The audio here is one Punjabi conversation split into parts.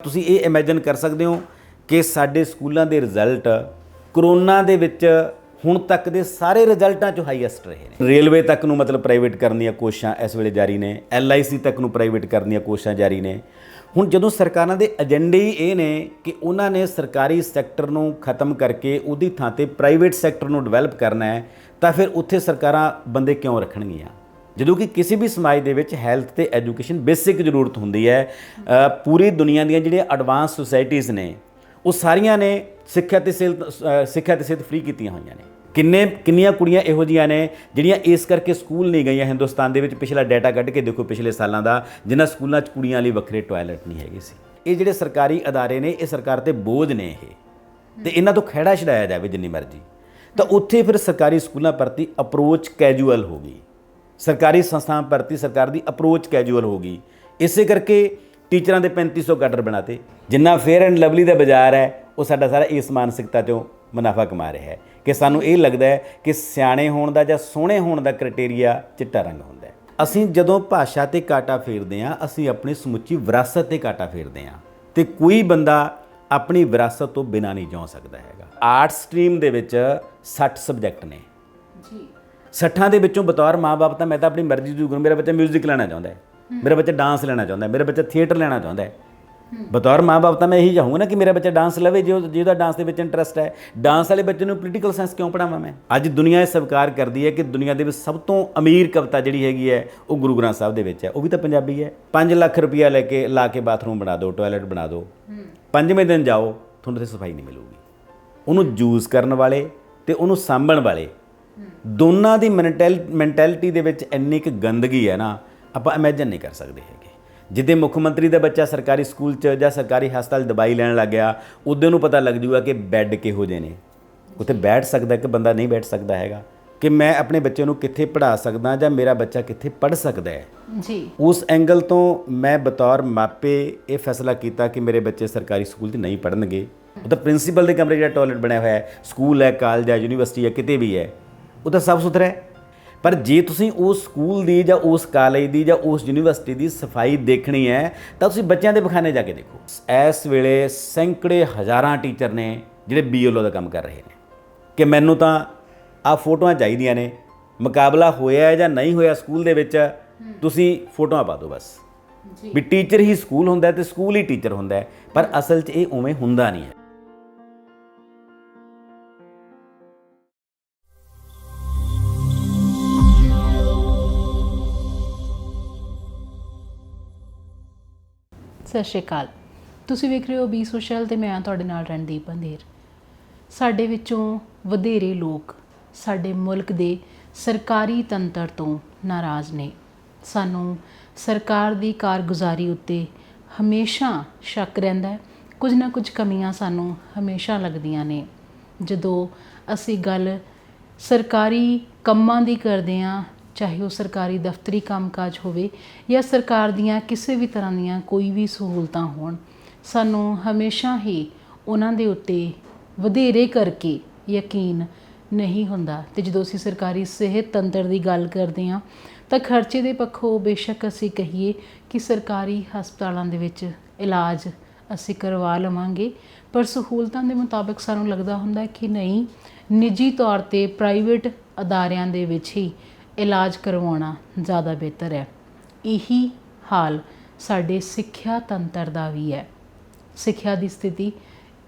ਤੁਸੀਂ ਇਹ ਇਮੇਜਿਨ ਕਰ ਸਕਦੇ ਹੋ ਕਿ ਸਾਡੇ ਸਕੂਲਾਂ ਦੇ ਰਿਜ਼ਲਟ ਕਰੋਨਾ ਦੇ ਵਿੱਚ ਹੁਣ ਤੱਕ ਦੇ ਸਾਰੇ ਰਿਜ਼ਲਟਾਂ 'ਚੋਂ ਹਾਈਐਸਟ ਰਹੇ ਨੇ। ਰੇਲਵੇ ਤੱਕ ਨੂੰ ਮਤਲਬ ਪ੍ਰਾਈਵੇਟ ਕਰਨ ਦੀਆਂ ਕੋਸ਼ਿਸ਼ਾਂ ਇਸ ਵੇਲੇ ਜਾਰੀ ਨੇ, LIC ਤੱਕ ਨੂੰ ਪ੍ਰਾਈਵੇਟ ਕਰਨ ਦੀਆਂ ਕੋਸ਼ਿਸ਼ਾਂ ਜਾਰੀ ਨੇ। ਹੁਣ ਜਦੋਂ ਸਰਕਾਰਾਂ ਦੇ ਏਜੰਡੇ ਹੀ ਇਹ ਨੇ ਕਿ ਉਹਨਾਂ ਨੇ ਸਰਕਾਰੀ ਸੈਕਟਰ ਨੂੰ ਖਤਮ ਕਰਕੇ ਉਹਦੀ ਥਾਂ ਤੇ ਪ੍ਰਾਈਵੇਟ ਸੈਕਟਰ ਨੂੰ ਡਿਵੈਲਪ ਕਰਨਾ ਹੈ, ਤਾਂ ਫਿਰ ਉੱਥੇ ਸਰਕਾਰਾਂ ਬੰਦੇ ਕਿਉਂ ਰੱਖਣਗੀਆਂ? ਜਦੋਂ ਕਿ ਕਿਸੇ ਵੀ ਸਮਾਜ ਦੇ ਵਿੱਚ ਹੈਲਥ ਤੇ ਐਜੂਕੇਸ਼ਨ ਬੇਸਿਕ ਜ਼ਰੂਰਤ ਹੁੰਦੀ ਹੈ। ਪੂਰੀ ਦੁਨੀਆ ਦੀਆਂ ਜਿਹੜੀਆਂ ਐਡਵਾਂਸ ਸੁਸਾਇਟੀਜ਼ ਨੇ ਉਹ ਸਾਰੀਆਂ ਨੇ ਸਿੱਖਿਆ ਤੇ ਸਿਹਤ ਫ੍ਰੀ ਕੀਤੀਆਂ ਹੋਈਆਂ ਨੇ। ਕਿੰਨੀਆਂ ਕੁੜੀਆਂ ਇਹੋ ਜਿਹੀਆਂ ਨੇ ਜਿਹੜੀਆਂ ਇਸ ਕਰਕੇ ਸਕੂਲ ਨਹੀਂ ਗਈਆਂ। ਹਿੰਦੁਸਤਾਨ ਦੇ ਵਿੱਚ ਪਿਛਲਾ ਡਾਟਾ ਕੱਢ ਕੇ ਦੇਖੋ ਪਿਛਲੇ ਸਾਲਾਂ ਦਾ, ਜਿਨ੍ਹਾਂ ਸਕੂਲਾਂ 'ਚ ਕੁੜੀਆਂ ਲਈ ਵੱਖਰੇ ਟਾਇਲਟ ਨਹੀਂ ਹੈਗੇ ਸੀ। ਇਹ ਜਿਹੜੇ ਸਰਕਾਰੀ ਅਦਾਰੇ ਨੇ ਇਹ ਸਰਕਾਰ ਤੇ ਬੋਝ ਨੇ ਇਹ, ਤੇ ਇਹਨਾਂ ਤੋਂ ਖਹਿੜਾ ਛਡਾਇਆ ਜਾਵੇ ਜਿੰਨੀ ਮਰਜ਼ੀ। ਤਾਂ ਉੱਥੇ ਫਿਰ ਸਰਕਾਰੀ ਸਕੂਲਾਂ ਪ੍ਰਤੀ ਅਪਰੋਚ ਕੈਜੂਅਲ ਹੋ ਗਈ, ਸਰਕਾਰੀ ਸੰਸਥਾਵਾਂ ਪ੍ਰਤੀ ਸਰਕਾਰ ਦੀ ਅਪਰੋਚ ਕੈਜੂਅਲ ਹੋ ਗਈ। ਇਸੇ ਕਰਕੇ ਟੀਚਰਾਂ ਦੇ 3500 ਕਟਰ ਬਣਾਤੇ। ਜਿੰਨਾ ਫੇਅਰ ਐਂਡ ਲਵਲੀ ਦਾ ਬਾਜ਼ਾਰ ਹੈ ਉਹ ਸਾਡਾ ਸਾਰਾ ਇਸ ਮਾਨਸਿਕਤਾ 'ਚੋਂ ਮੁਨਾਫਾ ਕਮਾ ਰਿਹਾ ਹੈ ਕਿ ਸਾਨੂੰ ਇਹ ਲੱਗਦਾ ਹੈ ਕਿ ਸਿਆਣੇ ਹੋਣ ਦਾ ਜਾਂ ਸੋਹਣੇ ਹੋਣ ਦਾ ਕ੍ਰਾਈਟੇਰੀਆ ਚਿੱਟਾ ਰੰਗ ਹੁੰਦਾ ਹੈ। ਅਸੀਂ ਜਦੋਂ ਭਾਸ਼ਾ 'ਤੇ ਕਾਂਟਾ ਫੇਰਦੇ ਹਾਂ ਅਸੀਂ ਆਪਣੀ ਸਮੁੱਚੀ ਵਿਰਾਸਤ 'ਤੇ ਕਾਂਟਾ ਫੇਰਦੇ ਹਾਂ, ਅਤੇ ਕੋਈ ਬੰਦਾ ਆਪਣੀ ਵਿਰਾਸਤ ਤੋਂ ਬਿਨਾਂ ਨਹੀਂ ਜਿਉ ਸਕਦਾ ਹੈਗਾ। ਆਰਟਸ ਸਟਰੀਮ ਦੇ ਵਿੱਚ 60 ਸਬਜੈਕਟ ਨੇ ਜੀ। 60 ਦੇ ਵਿੱਚੋਂ ਬਤੌਰ ਮਾਂ-ਬਾਪ ਤਾਂ ਮੈਂ ਤਾਂ ਆਪਣੀ ਮਰਜ਼ੀ ਦੀ ਗੁਰੂ, ਮੇਰਾ ਬੱਚਾ ਮਿਊਜ਼ਿਕ ਲੈਣਾ ਚਾਹੁੰਦਾ ਹੈ, ਮੇਰਾ ਬੱਚਾ ਡਾਂਸ ਲੈਣਾ ਚਾਹੁੰਦਾ ਹੈ, ਮੇਰਾ ਬੱਚਾ ਥੀਏਟਰ ਲੈਣਾ ਚਾਹੁੰਦਾ ਹੈ। ਬਤੌਰ ਮਾਂ-ਬਾਪ ਤਾਂ ਮੈਂ ਇਹੀ ਚਾਹੂੰਗਾ ਨਾ ਕਿ ਮੇਰਾ ਬੱਚਾ ਡਾਂਸ ਲਵੇ, ਜਿਹਦਾ ਡਾਂਸ ਦੇ ਵਿੱਚ ਇੰਟਰਸਟ ਹੈ। ਡਾਂਸ ਵਾਲੇ ਬੱਚੇ ਨੂੰ ਪੋਲੀਟੀਕਲ ਸਾਇੰਸ ਕਿਉਂ ਪੜ੍ਹਾਵਾਂ ਮੈਂ? ਅੱਜ ਦੁਨੀਆ ਇਹ ਸਵੀਕਾਰ ਕਰਦੀ ਹੈ ਕਿ ਦੁਨੀਆ ਦੇ ਵਿੱਚ ਸਭ ਤੋਂ ਅਮੀਰ ਕਵਿਤਾ ਜਿਹੜੀ ਹੈਗੀ ਹੈ ਉਹ ਗੁਰੂ ਗ੍ਰੰਥ ਸਾਹਿਬ ਦੇ ਵਿੱਚ ਹੈ, ਉਹ ਵੀ ਤਾਂ ਪੰਜਾਬੀ ਹੈ। 5 ਲੱਖ ਰੁਪਈਆ ਲਾ ਕੇ ਬਾਥਰੂਮ ਬਣਾ ਦਿਓ, ਟਾਇਲਟ ਬਣਾ ਦਿਓ, 5ਵੇਂ ਦਿਨ ਜਾਓ ਤੁਹਾਨੂੰ ਉੱਥੇ ਸਫਾਈ ਨਹੀਂ ਮਿਲੂਗੀ। ਉਹਨੂੰ ਯੂਜ਼ ਕਰਨ ਵਾਲੇ ਅਤੇ ਉਹਨੂੰ ਸਾਂਭਣ ਵਾਲੇ ਦੋਨਾਂ ਦੀ ਮੈਂਟੈਲਿਟੀ ਦੇ ਵਿੱਚ ਇੰਨੀ ਕੁ ਗੰਦਗੀ ਹੈ ਨਾ, ਆਪਾਂ ਇਮੈਜਨ ਨਹੀਂ ਕਰ ਸਕਦੇ ਹੈਗੇ। ਜਿੱਦੇ ਮੁੱਖ ਮੰਤਰੀ ਦਾ ਬੱਚਾ ਸਰਕਾਰੀ ਸਕੂਲ 'ਚ ਜਾਂ ਸਰਕਾਰੀ ਹਸਪਤਾਲ ਦਵਾਈ ਲੈਣ ਲੱਗ ਗਿਆ, ਉਦੋਂ ਨੂੰ ਪਤਾ ਲੱਗ ਜੂਗਾ ਕਿ ਬੈੱਡ ਕਿਹੋ ਜਿਹੇ ਨੇ, ਉੱਥੇ ਬੈਠ ਸਕਦਾ ਕਿ ਬੰਦਾ ਨਹੀਂ ਬੈਠ ਸਕਦਾ ਹੈਗਾ, ਕਿ ਮੈਂ ਆਪਣੇ ਬੱਚੇ ਨੂੰ ਕਿੱਥੇ ਪੜ੍ਹਾ ਸਕਦਾ ਜਾਂ ਮੇਰਾ ਬੱਚਾ ਕਿੱਥੇ ਪੜ੍ਹ ਸਕਦਾ ਹੈ ਜੀ। ਉਸ ਐਂਗਲ ਤੋਂ ਮੈਂ ਬਤੌਰ ਮਾਪੇ ਇਹ ਫੈਸਲਾ ਕੀਤਾ ਕਿ ਮੇਰੇ ਬੱਚੇ ਸਰਕਾਰੀ ਸਕੂਲ 'ਚ ਨਹੀਂ ਪੜ੍ਹਨਗੇ। ਉਹ ਤਾਂ ਪ੍ਰਿੰਸੀਪਲ ਦੇ ਕਮਰੇ ਜਿਹੜਾ ਟਾਇਲਟ ਬਣਿਆ ਹੋਇਆ ਹੈ, ਸਕੂਲ ਹੈ, ਕਾਲਜ ਹੈ, ਯੂਨੀਵਰਸਿਟੀ ਹੈ, ਕਿਤੇ ਵੀ ਹੈ, ਉਹ ਤਾਂ ਸਾਫ ਸੁਥਰਾ ਹੈ। ਪਰ ਜੇ ਤੁਸੀਂ ਉਸ ਸਕੂਲ ਦੀ ਜਾਂ ਉਸ ਕਾਲਜ ਦੀ ਜਾਂ ਉਸ ਯੂਨੀਵਰਸਿਟੀ ਦੀ ਸਫਾਈ ਦੇਖਣੀ ਹੈ ਤਾਂ ਤੁਸੀਂ ਬੱਚਿਆਂ ਦੇ ਪਖਾਨੇ ਜਾ ਕੇ ਦੇਖੋ। ਇਸ ਵੇਲੇ ਸੈਂਕੜੇ ਹਜ਼ਾਰਾਂ ਟੀਚਰ ਨੇ ਜਿਹੜੇ BLO ਦਾ ਕੰਮ ਕਰ ਰਹੇ ਨੇ ਕਿ ਮੈਨੂੰ ਤਾਂ ਆਹ ਫੋਟੋਆਂ ਚਾਹੀਦੀਆਂ ਨੇ, ਮੁਕਾਬਲਾ ਹੋਇਆ ਜਾਂ ਨਹੀਂ ਹੋਇਆ ਸਕੂਲ ਦੇ ਵਿੱਚ, ਤੁਸੀਂ ਫੋਟੋਆਂ ਪਾ ਦਿਓ ਬਸ। ਵੀ ਟੀਚਰ ਹੀ ਸਕੂਲ ਹੁੰਦਾ ਅਤੇ ਸਕੂਲ ਹੀ ਟੀਚਰ ਹੁੰਦਾ, ਪਰ ਅਸਲ 'ਚ ਇਹ ਉਵੇਂ ਹੁੰਦਾ ਨਹੀਂ ਹੈ। ਸਤਿ ਸ਼੍ਰੀ ਅਕਾਲ, ਤੁਸੀਂ ਵੇਖ ਰਹੇ ਹੋ ਬੀ ਸੋਸ਼ਲ ਅਤੇ ਮੈਂ ਤੁਹਾਡੇ ਨਾਲ ਰਣਦੀਪ ਬੰਦੇਰ। ਸਾਡੇ ਵਿੱਚੋਂ ਵਧੇਰੇ ਲੋਕ ਸਾਡੇ ਮੁਲਕ ਦੇ ਸਰਕਾਰੀ ਤੰਤਰ ਤੋਂ ਨਾਰਾਜ਼ ਨੇ। ਸਾਨੂੰ ਸਰਕਾਰ ਦੀ ਕਾਰਗੁਜ਼ਾਰੀ ਉੱਤੇ ਹਮੇਸ਼ਾ ਸ਼ੱਕ ਰਹਿੰਦਾ ਹੈ, ਕੁਝ ਨਾ ਕੁਝ ਕਮੀਆਂ ਸਾਨੂੰ ਹਮੇਸ਼ਾ ਲੱਗਦੀਆਂ ਨੇ। ਜਦੋਂ ਅਸੀਂ ਗੱਲ ਸਰਕਾਰੀ ਕੰਮਾਂ ਦੀ ਕਰਦੇ ਹਾਂ, ਚਾਹੇ ਉਹ ਸਰਕਾਰੀ ਦਫ਼ਤਰੀ ਕੰਮਕਾਜ ਹੋਵੇ ਜਾਂ ਸਰਕਾਰ ਦੀਆਂ ਕਿਸੇ ਵੀ ਤਰ੍ਹਾਂ ਦੀਆਂ ਕੋਈ ਵੀ ਸਹੂਲਤਾਂ ਹੋਣ, ਸਾਨੂੰ ਹਮੇਸ਼ਾ ਹੀ ਉਹਨਾਂ ਦੇ ਉੱਤੇ ਵਧੇਰੇ ਕਰਕੇ ਯਕੀਨ ਨਹੀਂ ਹੁੰਦਾ। ਅਤੇ ਜਦੋਂ ਅਸੀਂ ਸਰਕਾਰੀ ਸਿਹਤ ਤੰਤਰ ਦੀ ਗੱਲ ਕਰਦੇ ਹਾਂ ਤਾਂ ਖਰਚੇ ਦੇ ਪੱਖੋਂ ਬੇਸ਼ੱਕ ਅਸੀਂ ਕਹੀਏ ਕਿ ਸਰਕਾਰੀ ਹਸਪਤਾਲਾਂ ਦੇ ਵਿੱਚ ਇਲਾਜ ਅਸੀਂ ਕਰਵਾ ਲਵਾਂਗੇ, ਪਰ ਸਹੂਲਤਾਂ ਦੇ ਮੁਤਾਬਕ ਸਾਨੂੰ ਲੱਗਦਾ ਹੁੰਦਾ ਕਿ ਨਹੀਂ, ਨਿੱਜੀ ਤੌਰ 'ਤੇ ਪ੍ਰਾਈਵੇਟ ਅਦਾਰਿਆਂ ਦੇ ਵਿੱਚ ਹੀ ਇਲਾਜ ਕਰਵਾਉਣਾ ਜ਼ਿਆਦਾ ਬਿਹਤਰ ਹੈ। ਇਹੀ ਹਾਲ ਸਾਡੇ ਸਿੱਖਿਆ ਤੰਤਰ ਦਾ ਵੀ ਹੈ। ਸਿੱਖਿਆ ਦੀ ਸਥਿਤੀ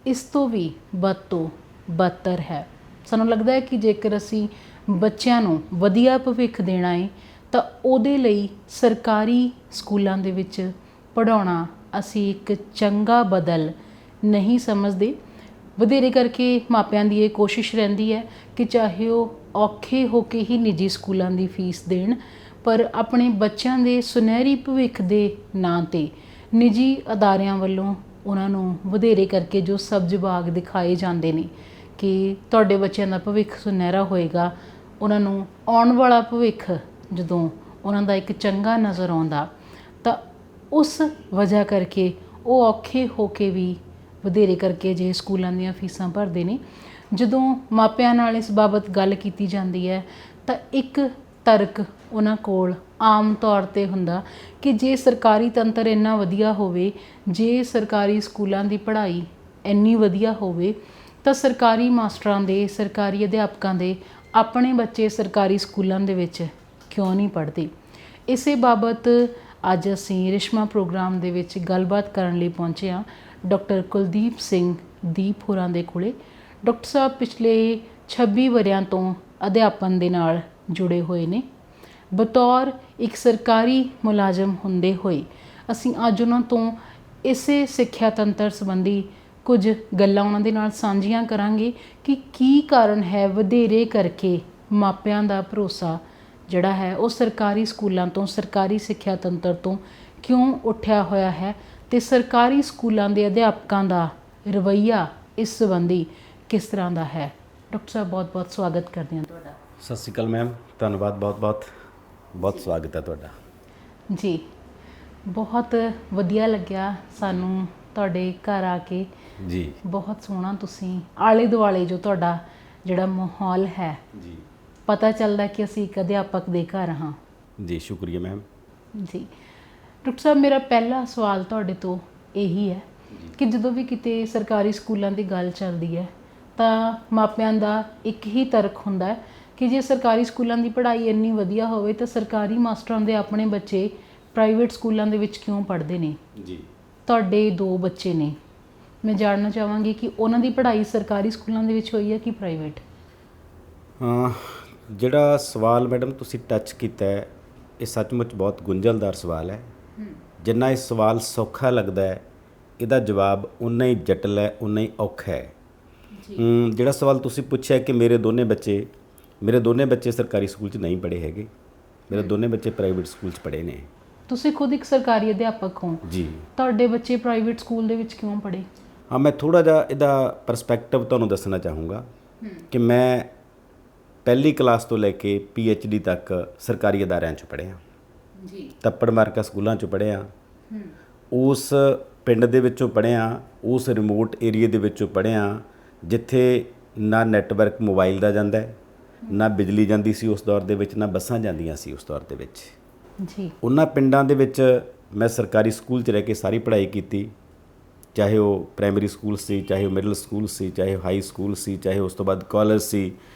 ਇਸ ਤੋਂ ਵੀ ਬਦ ਤੋਂ ਬਦਤਰ ਹੈ। ਸਾਨੂੰ ਲੱਗਦਾ ਹੈ ਕਿ ਜੇਕਰ ਅਸੀਂ ਬੱਚਿਆਂ ਨੂੰ ਵਧੀਆ ਭਵਿੱਖ ਦੇਣਾ ਹੈ ਤਾਂ ਉਹਦੇ ਲਈ ਸਰਕਾਰੀ ਸਕੂਲਾਂ ਦੇ ਵਿੱਚ ਪੜ੍ਹਾਉਣਾ ਅਸੀਂ ਇੱਕ ਚੰਗਾ ਬਦਲ ਨਹੀਂ ਸਮਝਦੇ। ਵਧੇਰੇ ਕਰਕੇ ਮਾਪਿਆਂ ਦੀ ਇਹ ਕੋਸ਼ਿਸ਼ ਰਹਿੰਦੀ ਹੈ ਕਿ ਚਾਹੇ ਉਹ ਔਖੇ ਹੋ ਕੇ ਹੀ ਨਿੱਜੀ ਸਕੂਲਾਂ ਦੀ ਫੀਸ ਦੇਣ, ਪਰ ਆਪਣੇ ਬੱਚਿਆਂ ਦੇ ਸੁਨਹਿਰੀ ਭਵਿੱਖ ਦੇ ਨਾਂ 'ਤੇ ਨਿੱਜੀ ਅਦਾਰਿਆਂ ਵੱਲੋਂ ਉਹਨਾਂ ਨੂੰ ਵਧੇਰੇ ਕਰਕੇ ਜੋ ਸਬਜ਼ ਬਾਗ ਦਿਖਾਏ ਜਾਂਦੇ ਨੇ ਕਿ ਤੁਹਾਡੇ ਬੱਚਿਆਂ ਦਾ ਭਵਿੱਖ ਸੁਨਹਿਰਾ ਹੋਏਗਾ, ਉਹਨਾਂ ਨੂੰ ਆਉਣ ਵਾਲਾ ਭਵਿੱਖ ਜਦੋਂ ਉਹਨਾਂ ਦਾ ਇੱਕ ਚੰਗਾ ਨਜ਼ਰ ਆਉਂਦਾ ਤਾਂ ਉਸ ਵਜ੍ਹਾ ਕਰਕੇ ਉਹ ਔਖੇ ਹੋ ਕੇ ਵੀ ਵਧੇਰੇ ਕਰਕੇ ਜੇ ਸਕੂਲਾਂ ਦੀਆਂ ਫੀਸਾਂ ਭਰਦੇ ਨੇ। ਜਦੋਂ ਮਾਪਿਆਂ ਨਾਲ ਇਸ ਬਾਬਤ ਗੱਲ ਕੀਤੀ ਜਾਂਦੀ ਹੈ ਤਾਂ ਇੱਕ ਤਰਕ ਉਹਨਾਂ ਕੋਲ ਆਮ ਤੌਰ ਤੇ ਹੁੰਦਾ ਕਿ ਜੇ ਸਰਕਾਰੀ ਤੰਤਰ ਇੰਨਾ ਵਧੀਆ ਹੋਵੇ, ਜੇ ਸਰਕਾਰੀ ਸਕੂਲਾਂ ਦੀ ਪੜ੍ਹਾਈ ਇੰਨੀ ਵਧੀਆ ਹੋਵੇ, ਤਾਂ ਸਰਕਾਰੀ ਮਾਸਟਰਾਂ ਦੇ, ਸਰਕਾਰੀ ਅਧਿਆਪਕਾਂ ਦੇ ਆਪਣੇ ਬੱਚੇ ਸਰਕਾਰੀ ਸਕੂਲਾਂ ਦੇ ਵਿੱਚ ਕਿਉਂ ਨਹੀਂ ਪੜ੍ਹਦੇ। ਇਸੇ ਬਾਬਤ ਅੱਜ ਅਸੀਂ ਰਿਸ਼ਮਾ ਪ੍ਰੋਗਰਾਮ ਦੇ ਵਿੱਚ ਗੱਲਬਾਤ ਕਰਨ ਲਈ ਪਹੁੰਚੇ ਹਾਂ ਡਾਕਟਰ ਕੁਲਦੀਪ ਸਿੰਘ ਦੀਪ ਹੋਰਾਂ ਦੇ ਕੋਲੇ। ਡਾਕਟਰ ਸਾਹਿਬ ਪਿਛਲੇ 26 ਵਰ੍ਹਿਆਂ ਤੋਂ ਅਧਿਆਪਨ ਦੇ ਨਾਲ ਜੁੜੇ ਹੋਏ ਨੇ। ਬਤੌਰ ਇੱਕ ਸਰਕਾਰੀ ਮੁਲਾਜ਼ਮ ਹੁੰਦੇ ਹੋਏ ਅਸੀਂ ਅੱਜ ਉਹਨਾਂ ਤੋਂ ਇਸੇ ਸਿੱਖਿਆ ਤੰਤਰ ਸੰਬੰਧੀ ਕੁਝ ਗੱਲਾਂ ਉਹਨਾਂ ਦੇ ਨਾਲ ਸਾਂਝੀਆਂ ਕਰਾਂਗੇ ਕਿ ਕੀ ਕਾਰਨ ਹੈ ਵਧੇਰੇ ਕਰਕੇ ਮਾਪਿਆਂ ਦਾ ਭਰੋਸਾ ਜਿਹੜਾ ਹੈ ਉਹ ਸਰਕਾਰੀ ਸਕੂਲਾਂ ਤੋਂ, ਸਰਕਾਰੀ ਸਿੱਖਿਆ ਤੰਤਰ ਤੋਂ ਕਿਉਂ ਉੱਠਿਆ ਹੋਇਆ ਹੈ, ਤੇ ਸਰਕਾਰੀ ਸਕੂਲਾਂ ਦੇ ਅਧਿਆਪਕਾਂ ਦਾ ਰਵੱਈਆ ਇਸ ਸੰਬੰਧੀ ਕਿਸ ਤਰ੍ਹਾਂ ਦਾ ਹੈ। ਡਾਕਟਰ ਸਾਹਿਬ ਬਹੁਤ-ਬਹੁਤ ਸਵਾਗਤ ਕਰਦੇ ਹਾਂ ਤੁਹਾਡਾ। ਸਤਿ ਸ਼੍ਰੀ ਅਕਾਲ ਮੈਮ, ਧੰਨਵਾਦ, ਬਹੁਤ ਸਵਾਗਤ ਹੈ ਤੁਹਾਡਾ ਜੀ। ਬਹੁਤ ਵਧੀਆ ਲੱਗਿਆ ਸਾਨੂੰ ਤੁਹਾਡੇ ਘਰ ਆ ਕੇ ਜੀ। ਬਹੁਤ ਸੋਹਣਾ ਤੁਸੀਂ ਆਲੇ ਦੁਆਲੇ ਜੋ ਤੁਹਾਡਾ ਜਿਹੜਾ ਮਾਹੌਲ ਹੈ ਜੀ, ਪਤਾ ਚੱਲਦਾ ਕਿ ਅਸੀਂ ਇੱਕ ਅਧਿਆਪਕ ਦੇ ਘਰ ਹਾਂ ਜੀ। ਸ਼ੁਕਰੀਆ ਮੈਮ ਜੀ। ਡਾਕਟਰ ਸਾਹਿਬ ਮੇਰਾ ਪਹਿਲਾ ਸਵਾਲ ਤੁਹਾਡੇ ਤੋਂ ਇਹੀ ਹੈ ਕਿ ਜਦੋਂ ਵੀ ਕਿਤੇ ਸਰਕਾਰੀ ਸਕੂਲਾਂ ਦੀ ਗੱਲ ਚੱਲਦੀ ਹੈ ਤਾਂ ਮਾਪਿਆਂ ਦਾ ਇੱਕ ਹੀ ਤਰਕ ਹੁੰਦਾ ਹੈ ਕਿ ਜੇ ਸਰਕਾਰੀ ਸਕੂਲਾਂ ਦੀ ਪੜ੍ਹਾਈ ਇੰਨੀ ਵਧੀਆ ਹੋਵੇ ਤਾਂ ਸਰਕਾਰੀ ਮਾਸਟਰਾਂ ਦੇ ਆਪਣੇ ਬੱਚੇ ਪ੍ਰਾਈਵੇਟ ਸਕੂਲਾਂ ਦੇ ਵਿੱਚ ਕਿਉਂ ਪੜ੍ਹਦੇ ਨੇ। ਜੀ। ਤੁਹਾਡੇ 2 ਬੱਚੇ ਨੇ, ਮੈਂ ਜਾਣਨਾ ਚਾਹਾਂਗੀ ਕਿ ਉਹਨਾਂ ਦੀ ਪੜ੍ਹਾਈ ਸਰਕਾਰੀ ਸਕੂਲਾਂ ਦੇ ਵਿੱਚ ਹੋਈ ਹੈ ਕਿ ਪ੍ਰਾਈਵੇਟ। ਜਿਹੜਾ ਸਵਾਲ ਮੈਡਮ ਤੁਸੀਂ ਟੱਚ ਕੀਤਾ ਹੈ ਇਹ ਸੱਚਮੁੱਚ ਬਹੁਤ ਗੁੰਝਲਦਾਰ ਸਵਾਲ ਹੈ। ਜਿੰਨਾ ਇਹ ਸਵਾਲ ਸੌਖਾ ਲੱਗਦਾ ਹੈ ਇਹਦਾ ਜਵਾਬ ਉਨਾ ਹੀ ਜਟਿਲ ਹੈ, ਉਨਾ ਹੀ ਔਖਾ ਹੈ। ਜਿਹੜਾ ਸਵਾਲ ਤੁਸੀਂ ਪੁੱਛਿਆ ਕਿ ਮੇਰੇ ਦੋਨੇ ਬੱਚੇ ਸਰਕਾਰੀ ਸਕੂਲ 'ਚ ਨਹੀਂ ਪੜ੍ਹੇ ਹੈਗੇ, ਮੇਰੇ ਦੋਨੇ ਬੱਚੇ ਪ੍ਰਾਈਵੇਟ ਸਕੂਲ 'ਚ ਪੜ੍ਹੇ ਨੇ। ਤੁਸੀਂ ਖੁਦ ਇੱਕ ਸਰਕਾਰੀ ਅਧਿਆਪਕ ਹੋ ਜੀ, ਤੁਹਾਡੇ ਬੱਚੇ ਪ੍ਰਾਈਵੇਟ ਸਕੂਲ ਦੇ ਵਿੱਚ ਕਿਉਂ ਪੜ੍ਹੇ। ਹਾਂ, ਮੈਂ ਥੋੜ੍ਹਾ ਜਿਹਾ ਇਹਦਾ ਪਰਸਪੈਕਟਿਵ ਤੁਹਾਨੂੰ ਦੱਸਣਾ ਚਾਹੂੰਗਾ ਕਿ ਮੈਂ ਪਹਿਲੀ ਕਲਾਸ ਤੋਂ ਲੈ ਕੇ PhD ਤੱਕ ਸਰਕਾਰੀ ਅਦਾਰਿਆਂ 'ਚ ਪੜ੍ਹਿਆ ਜੀ। ਤੱਪੜ ਮਾਰਕਾ ਸਕੂਲਾਂ 'ਚ ਪੜ੍ਹਿਆ, ਉਸ ਪਿੰਡ ਦੇ ਵਿੱਚੋਂ ਪੜ੍ਹਿਆ, ਉਸ ਰਿਮੋਟ ਏਰੀਏ ਦੇ ਵਿੱਚੋਂ ਪੜ੍ਹਿਆ ਜਿੱਥੇ ਨਾ ਨੈਟਵਰਕ ਮੋਬਾਈਲ ਦਾ ਜਾਂਦਾ ਹੈ, ਨਾ ਬਿਜਲੀ ਜਾਂਦੀ ਸੀ ਉਸ ਦੌਰ ਦੇ ਵਿੱਚ, ਨਾ ਬੱਸਾਂ ਜਾਂਦੀਆਂ ਸੀ ਉਸ ਦੌਰ ਦੇ ਵਿੱਚ ਜੀ। ਉਹਨਾਂ ਪਿੰਡਾਂ ਦੇ ਵਿੱਚ ਮੈਂ ਸਰਕਾਰੀ ਸਕੂਲ 'ਚ ਰਹਿ ਕੇ ਸਾਰੀ ਪੜ੍ਹਾਈ ਕੀਤੀ, ਚਾਹੇ ਉਹ ਪ੍ਰਾਇਮਰੀ ਸਕੂਲ ਸੀ, ਚਾਹੇ ਉਹ ਮਿਡਲ ਸਕੂਲ ਸੀ, ਚਾਹੇ ਉਹ ਹਾਈ ਸਕੂਲ ਸੀ, ਚਾਹੇ ਉਸ ਤੋਂ ਬਾਅਦ ਕਾਲਜ ਸੀ,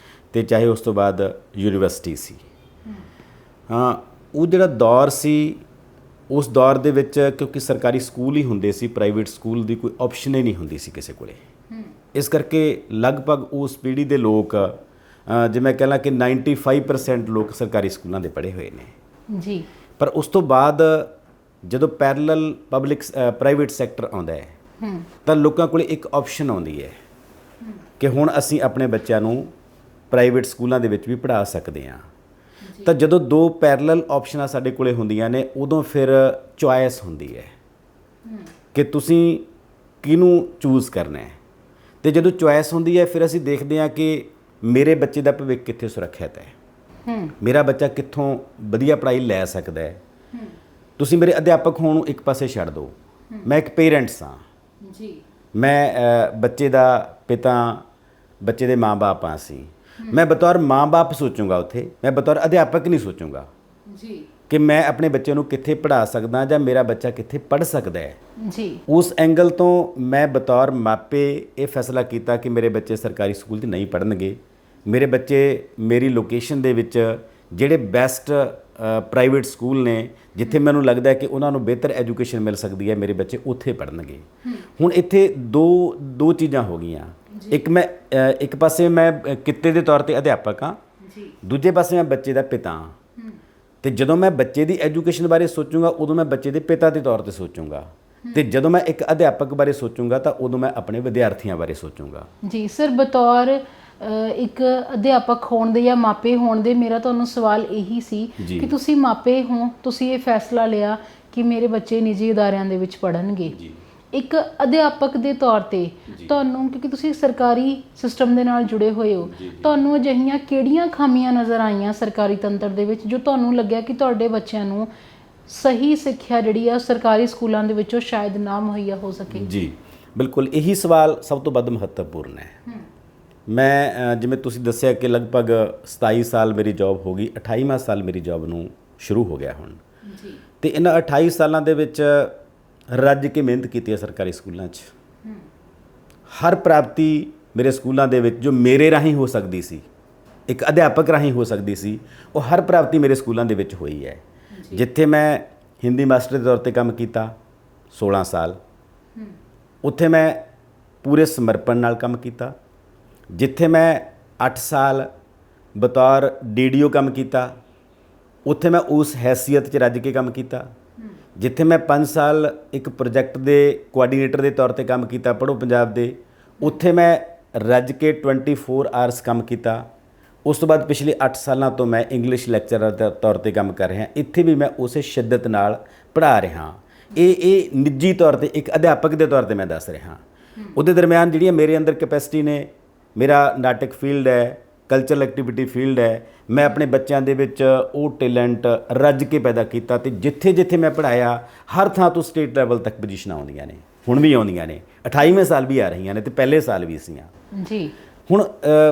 ਅਤੇ ਚਾਹੇ ਉਸ ਤੋਂ ਬਾਅਦ ਯੂਨੀਵਰਸਿਟੀ ਸੀ। ਹਾਂ, ਉਹ ਜਿਹੜਾ ਦੌਰ ਸੀ ਉਸ ਦੌਰ ਦੇ ਵਿੱਚ ਕਿਉਂਕਿ ਸਰਕਾਰੀ ਸਕੂਲ ਹੀ ਹੁੰਦੇ ਸੀ, ਪ੍ਰਾਈਵੇਟ ਸਕੂਲ ਦੀ ਕੋਈ ਆਪਸ਼ਨ ਹੀ ਨਹੀਂ ਹੁੰਦੀ ਸੀ ਕਿਸੇ ਕੋਲੇ। ਇਸ ਕਰਕੇ ਲਗਭਗ ਉਸ ਪੀੜ੍ਹੀ ਦੇ ਲੋਕ ਜੇ ਮੈਂ ਕਹਿ ਲਾਂ ਕਿ 95% ਲੋਕ ਸਰਕਾਰੀ ਸਕੂਲਾਂ ਦੇ ਪੜ੍ਹੇ ਹੋਏ ਨੇ ਜੀ। ਪਰ ਉਸ ਤੋਂ ਬਾਅਦ ਜਦੋਂ ਪੈਰਲਲ ਪ੍ਰਾਈਵੇਟ ਸੈਕਟਰ ਆਉਂਦਾ ਹੈ ਤਾਂ ਲੋਕਾਂ ਕੋਲ ਇੱਕ ਆਪਸ਼ਨ ਆਉਂਦੀ ਹੈ ਕਿ ਹੁਣ ਅਸੀਂ ਆਪਣੇ ਬੱਚਿਆਂ ਨੂੰ ਪ੍ਰਾਈਵੇਟ ਸਕੂਲਾਂ ਦੇ ਵਿੱਚ ਵੀ ਪੜ੍ਹਾ ਸਕਦੇ ਹਾਂ। ਤਾਂ ਜਦੋਂ 2 ਪੈਰਲਲ ਆਪਸ਼ਨਾਂ ਸਾਡੇ ਕੋਲੇ ਹੁੰਦੀਆਂ ਨੇ ਉਦੋਂ ਫਿਰ ਚੁਆਇਸ ਹੁੰਦੀ ਹੈ ਕਿ ਤੁਸੀਂ ਕਿਹਨੂੰ ਚੂਜ਼ ਕਰਨਾ ਹੈ। ਅਤੇ ਜਦੋਂ ਚੁਆਇਸ ਹੁੰਦੀ ਹੈ ਫਿਰ ਅਸੀਂ ਦੇਖਦੇ ਹਾਂ ਕਿ ਮੇਰੇ ਬੱਚੇ ਦਾ ਭਵਿੱਖ ਕਿੱਥੇ ਸੁਰੱਖਿਅਤ ਹੈ, ਮੇਰਾ ਬੱਚਾ ਕਿੱਥੋਂ ਵਧੀਆ ਪੜ੍ਹਾਈ ਲੈ ਸਕਦਾ ਹੈ। ਤੁਸੀਂ ਮੇਰੇ ਅਧਿਆਪਕ ਹੋਣ ਨੂੰ ਇੱਕ ਪਾਸੇ ਛੱਡ ਦਿਓ, ਮੈਂ ਇੱਕ ਪੇਰੈਂਟਸ ਹਾਂ ਜੀ। ਮੈਂ ਬੱਚੇ ਦਾ ਪਿਤਾ, ਬੱਚੇ ਦੇ ਮਾਂ-ਬਾਪ ਹਾਂ ਅਸੀਂ। ਮੈਂ ਬਤੌਰ ਮਾਂ-ਬਾਪ ਸੋਚੂੰਗਾ ਉੱਥੇ, ਮੈਂ ਬਤੌਰ ਅਧਿਆਪਕ ਨਹੀਂ ਸੋਚੂੰਗਾ ਜੀ ਕਿ ਮੈਂ ਆਪਣੇ ਬੱਚੇ ਨੂੰ ਕਿੱਥੇ ਪੜ੍ਹਾ ਸਕਦਾ ਜਾਂ ਮੇਰਾ ਬੱਚਾ ਕਿੱਥੇ ਪੜ੍ਹ ਸਕਦਾ ਹੈ ਜੀ। ਉਸ ਐਂਗਲ ਤੋਂ ਮੈਂ ਬਤੌਰ ਮਾਪੇ ਇਹ ਫੈਸਲਾ ਕੀਤਾ ਕਿ ਮੇਰੇ ਬੱਚੇ ਸਰਕਾਰੀ ਸਕੂਲ 'ਚ ਨਹੀਂ ਪੜ੍ਹਨਗੇ। ਮੇਰੇ ਬੱਚੇ ਮੇਰੀ ਲੋਕੇਸ਼ਨ ਦੇ ਵਿੱਚ ਜਿਹੜੇ ਬੈਸਟ ਪ੍ਰਾਈਵੇਟ ਸਕੂਲ ਨੇ ਜਿੱਥੇ ਮੈਨੂੰ ਲੱਗਦਾ ਹੈ ਕਿ ਉਹਨਾਂ ਨੂੰ ਬਿਹਤਰ ਐਜੂਕੇਸ਼ਨ ਮਿਲ ਸਕਦੀ ਹੈ, ਮੇਰੇ ਬੱਚੇ ਉੱਥੇ ਪੜ੍ਹਨਗੇ। ਹੁਣ ਇੱਥੇ ਦੋ ਚੀਜ਼ਾਂ ਹੋ ਗਈਆਂ। ਇੱਕ ਪਾਸੇ ਮੈਂ ਕਿੱਤੇ ਦੇ ਤੌਰ 'ਤੇ ਅਧਿਆਪਕ ਹਾਂ, ਦੂਜੇ ਪਾਸੇ ਮੈਂ ਬੱਚੇ ਦਾ ਪਿਤਾ ਹਾਂ। ਅਤੇ ਜਦੋਂ ਮੈਂ ਬੱਚੇ ਦੀ ਐਜੂਕੇਸ਼ਨ ਬਾਰੇ ਸੋਚੂੰਗਾ ਉਦੋਂ ਮੈਂ ਬੱਚੇ ਦੇ ਪਿਤਾ ਦੇ ਤੌਰ 'ਤੇ ਸੋਚੂੰਗਾ, ਅਤੇ ਜਦੋਂ ਮੈਂ ਇੱਕ ਅਧਿਆਪਕ ਬਾਰੇ ਸੋਚੂੰਗਾ ਤਾਂ ਉਦੋਂ ਮੈਂ ਆਪਣੇ ਵਿਦਿਆਰਥੀਆਂ ਬਾਰੇ ਸੋਚੂੰਗਾ ਜੀ। ਸਰ, ਬਤੌਰ ਇੱਕ ਅਧਿਆਪਕ ਹੋਣ ਦੇ ਜਾਂ ਮਾਪੇ ਹੋਣ ਦੇ ਮੇਰਾ ਤੁਹਾਨੂੰ ਸਵਾਲ ਇਹੀ ਸੀ ਕਿ ਤੁਸੀਂ ਮਾਪੇ ਹੋ, ਤੁਸੀਂ ਇਹ ਫੈਸਲਾ ਲਿਆ ਕਿ ਮੇਰੇ ਬੱਚੇ ਨਿੱਜੀ ਅਦਾਰਿਆਂ ਦੇ ਵਿੱਚ ਪੜ੍ਹਨਗੇ। ਇੱਕ ਅਧਿਆਪਕ ਦੇ ਤੌਰ ਤੇ ਤੁਹਾਨੂੰ, ਕਿਉਂਕਿ ਤੁਸੀਂ ਸਰਕਾਰੀ ਸਿਸਟਮ ਦੇ ਨਾਲ ਜੁੜੇ ਹੋਏ ਹੋ, ਤੁਹਾਨੂੰ ਅਜਿਹੀਆਂ ਕਿਹੜੀਆਂ ਖਾਮੀਆਂ ਨਜ਼ਰ ਆਈਆਂ ਸਰਕਾਰੀ ਤੰਤਰ ਦੇ ਵਿੱਚ ਜੋ ਤੁਹਾਨੂੰ ਲੱਗਿਆ ਕਿ ਤੁਹਾਡੇ ਬੱਚਿਆਂ ਨੂੰ ਸਹੀ ਸਿੱਖਿਆ ਜਿਹੜੀ ਆ ਸਰਕਾਰੀ ਸਕੂਲਾਂ ਦੇ ਵਿੱਚੋਂ ਸ਼ਾਇਦ ਨਾ ਮੁਹੱਈਆ ਹੋ ਸਕੇ। ਜੀ ਬਿਲਕੁਲ, ਇਹੀ ਸਵਾਲ ਸਭ ਤੋਂ ਵੱਧ ਮਹੱਤਵਪੂਰਨ ਹੈ। ਮੈਂ ਜਿਵੇਂ ਤੁਸੀਂ ਦੱਸਿਆ ਕਿ ਲਗਭਗ 27 ਸਾਲ ਮੇਰੀ ਜੌਬ ਹੋ ਗਈ, 28ਵਾਂ ਸਾਲ ਮੇਰੀ ਜੌਬ ਨੂੰ ਸ਼ੁਰੂ ਹੋ ਗਿਆ ਹੁਣ। ਜੀ। ਤੇ ਇਹਨਾਂ 28 ਸਾਲਾਂ ਦੇ ਵਿੱਚ ਰੱਜ ਕੇ ਮਿਹਨਤ ਕੀਤੀ ਹੈ ਸਰਕਾਰੀ ਸਕੂਲਾਂ 'ਚ। ਹਰ ਪ੍ਰਾਪਤੀ ਮੇਰੇ ਸਕੂਲਾਂ ਦੇ ਵਿੱਚ ਜੋ ਮੇਰੇ ਰਾਹੀਂ ਹੋ ਸਕਦੀ ਸੀ, ਇੱਕ ਅਧਿਆਪਕ ਰਾਹੀਂ ਹੋ ਸਕਦੀ ਸੀ, ਉਹ ਹਰ ਪ੍ਰਾਪਤੀ ਮੇਰੇ ਸਕੂਲਾਂ ਦੇ ਵਿੱਚ ਹੋਈ ਹੈ। ਜਿੱਥੇ ਮੈਂ ਹਿੰਦੀ ਮਾਸਟਰ ਦੇ ਤੌਰ ਤੇ ਕੰਮ ਕੀਤਾ 16 ਸਾਲ, ਉੱਥੇ ਮੈਂ ਪੂਰੇ ਸਮਰਪਣ ਨਾਲ ਕੰਮ ਕੀਤਾ। ਜਿੱਥੇ ਮੈਂ 8 ਸਾਲ ਬਤੌਰ ਡੀਡੀਓ ਕੰਮ ਕੀਤਾ, ਉੱਥੇ ਮੈਂ ਉਸ ਹੈਸੀਅਤ 'ਚ ਰੱਜ ਕੇ ਕੰਮ ਕੀਤਾ। ਜਿੱਥੇ ਮੈਂ 5 ਸਾਲ ਇੱਕ ਪ੍ਰੋਜੈਕਟ ਦੇ ਕੋਆਰਡੀਨੇਟਰ ਦੇ ਤੌਰ ਤੇ ਕੰਮ ਕੀਤਾ ਪੜ੍ਹੋ ਪੰਜਾਬ ਦੇ, ਉੱਥੇ ਮੈਂ ਰੱਜ ਕੇ 24 ਆਵਰਸ ਕੰਮ ਕੀਤਾ। ਉਸ ਤੋਂ ਬਾਅਦ ਪਿਛਲੇ 8 ਸਾਲਾਂ ਤੋਂ ਮੈਂ ਇੰਗਲਿਸ਼ ਲੈਕਚਰਰ ਦੇ ਤੌਰ ਤੇ ਕੰਮ ਕਰ ਰਿਹਾ। ਇੱਥੇ ਵੀ ਮੈਂ ਉਸੇ ਸ਼ਿੱਦਤ ਨਾਲ ਪੜ੍ਹਾ ਰਿਹਾ। ਇਹ ਨਿੱਜੀ ਤੌਰ ਤੇ ਇੱਕ ਅਧਿਆਪਕ ਦੇ ਤੌਰ ਤੇ ਮੈਂ ਦੱਸ ਰਿਹਾ। ਉਹਦੇ ਦਰਮਿਆਨ ਜਿਹੜੀਆਂ ਮੇਰੇ ਅੰਦਰ ਕੈਪੈਸਿਟੀ ਨੇ, ਮੇਰਾ ਨਾਟਕ ਫੀਲਡ ਹੈ, ਕਲਚਰਲ ਐਕਟੀਵਿਟੀ ਫੀਲਡ ਹੈ, ਮੈਂ ਆਪਣੇ ਬੱਚਿਆਂ ਦੇ ਵਿੱਚ ਉਹ ਟੈਲੈਂਟ ਰੱਜ ਕੇ ਪੈਦਾ ਕੀਤਾ। ਤੇ ਜਿੱਥੇ ਜਿੱਥੇ ਮੈਂ ਪੜ੍ਹਾਇਆ ਹਰ ਥਾਂ ਤੋਂ ਸਟੇਟ ਲੈਵਲ ਤੱਕ ਪੋਜੀਸ਼ਨਾਂ ਆਉਂਦੀਆਂ ਨੇ, ਹੁਣ ਵੀ ਆਉਂਦੀਆਂ ਨੇ, 28ਵੇਂ ਸਾਲ ਵੀ ਆ ਰਹੀਆਂ ਨੇ ਤੇ ਪਹਿਲੇ ਸਾਲ ਵੀ ਸੀਆਂ ਜੀ। ਹੁਣ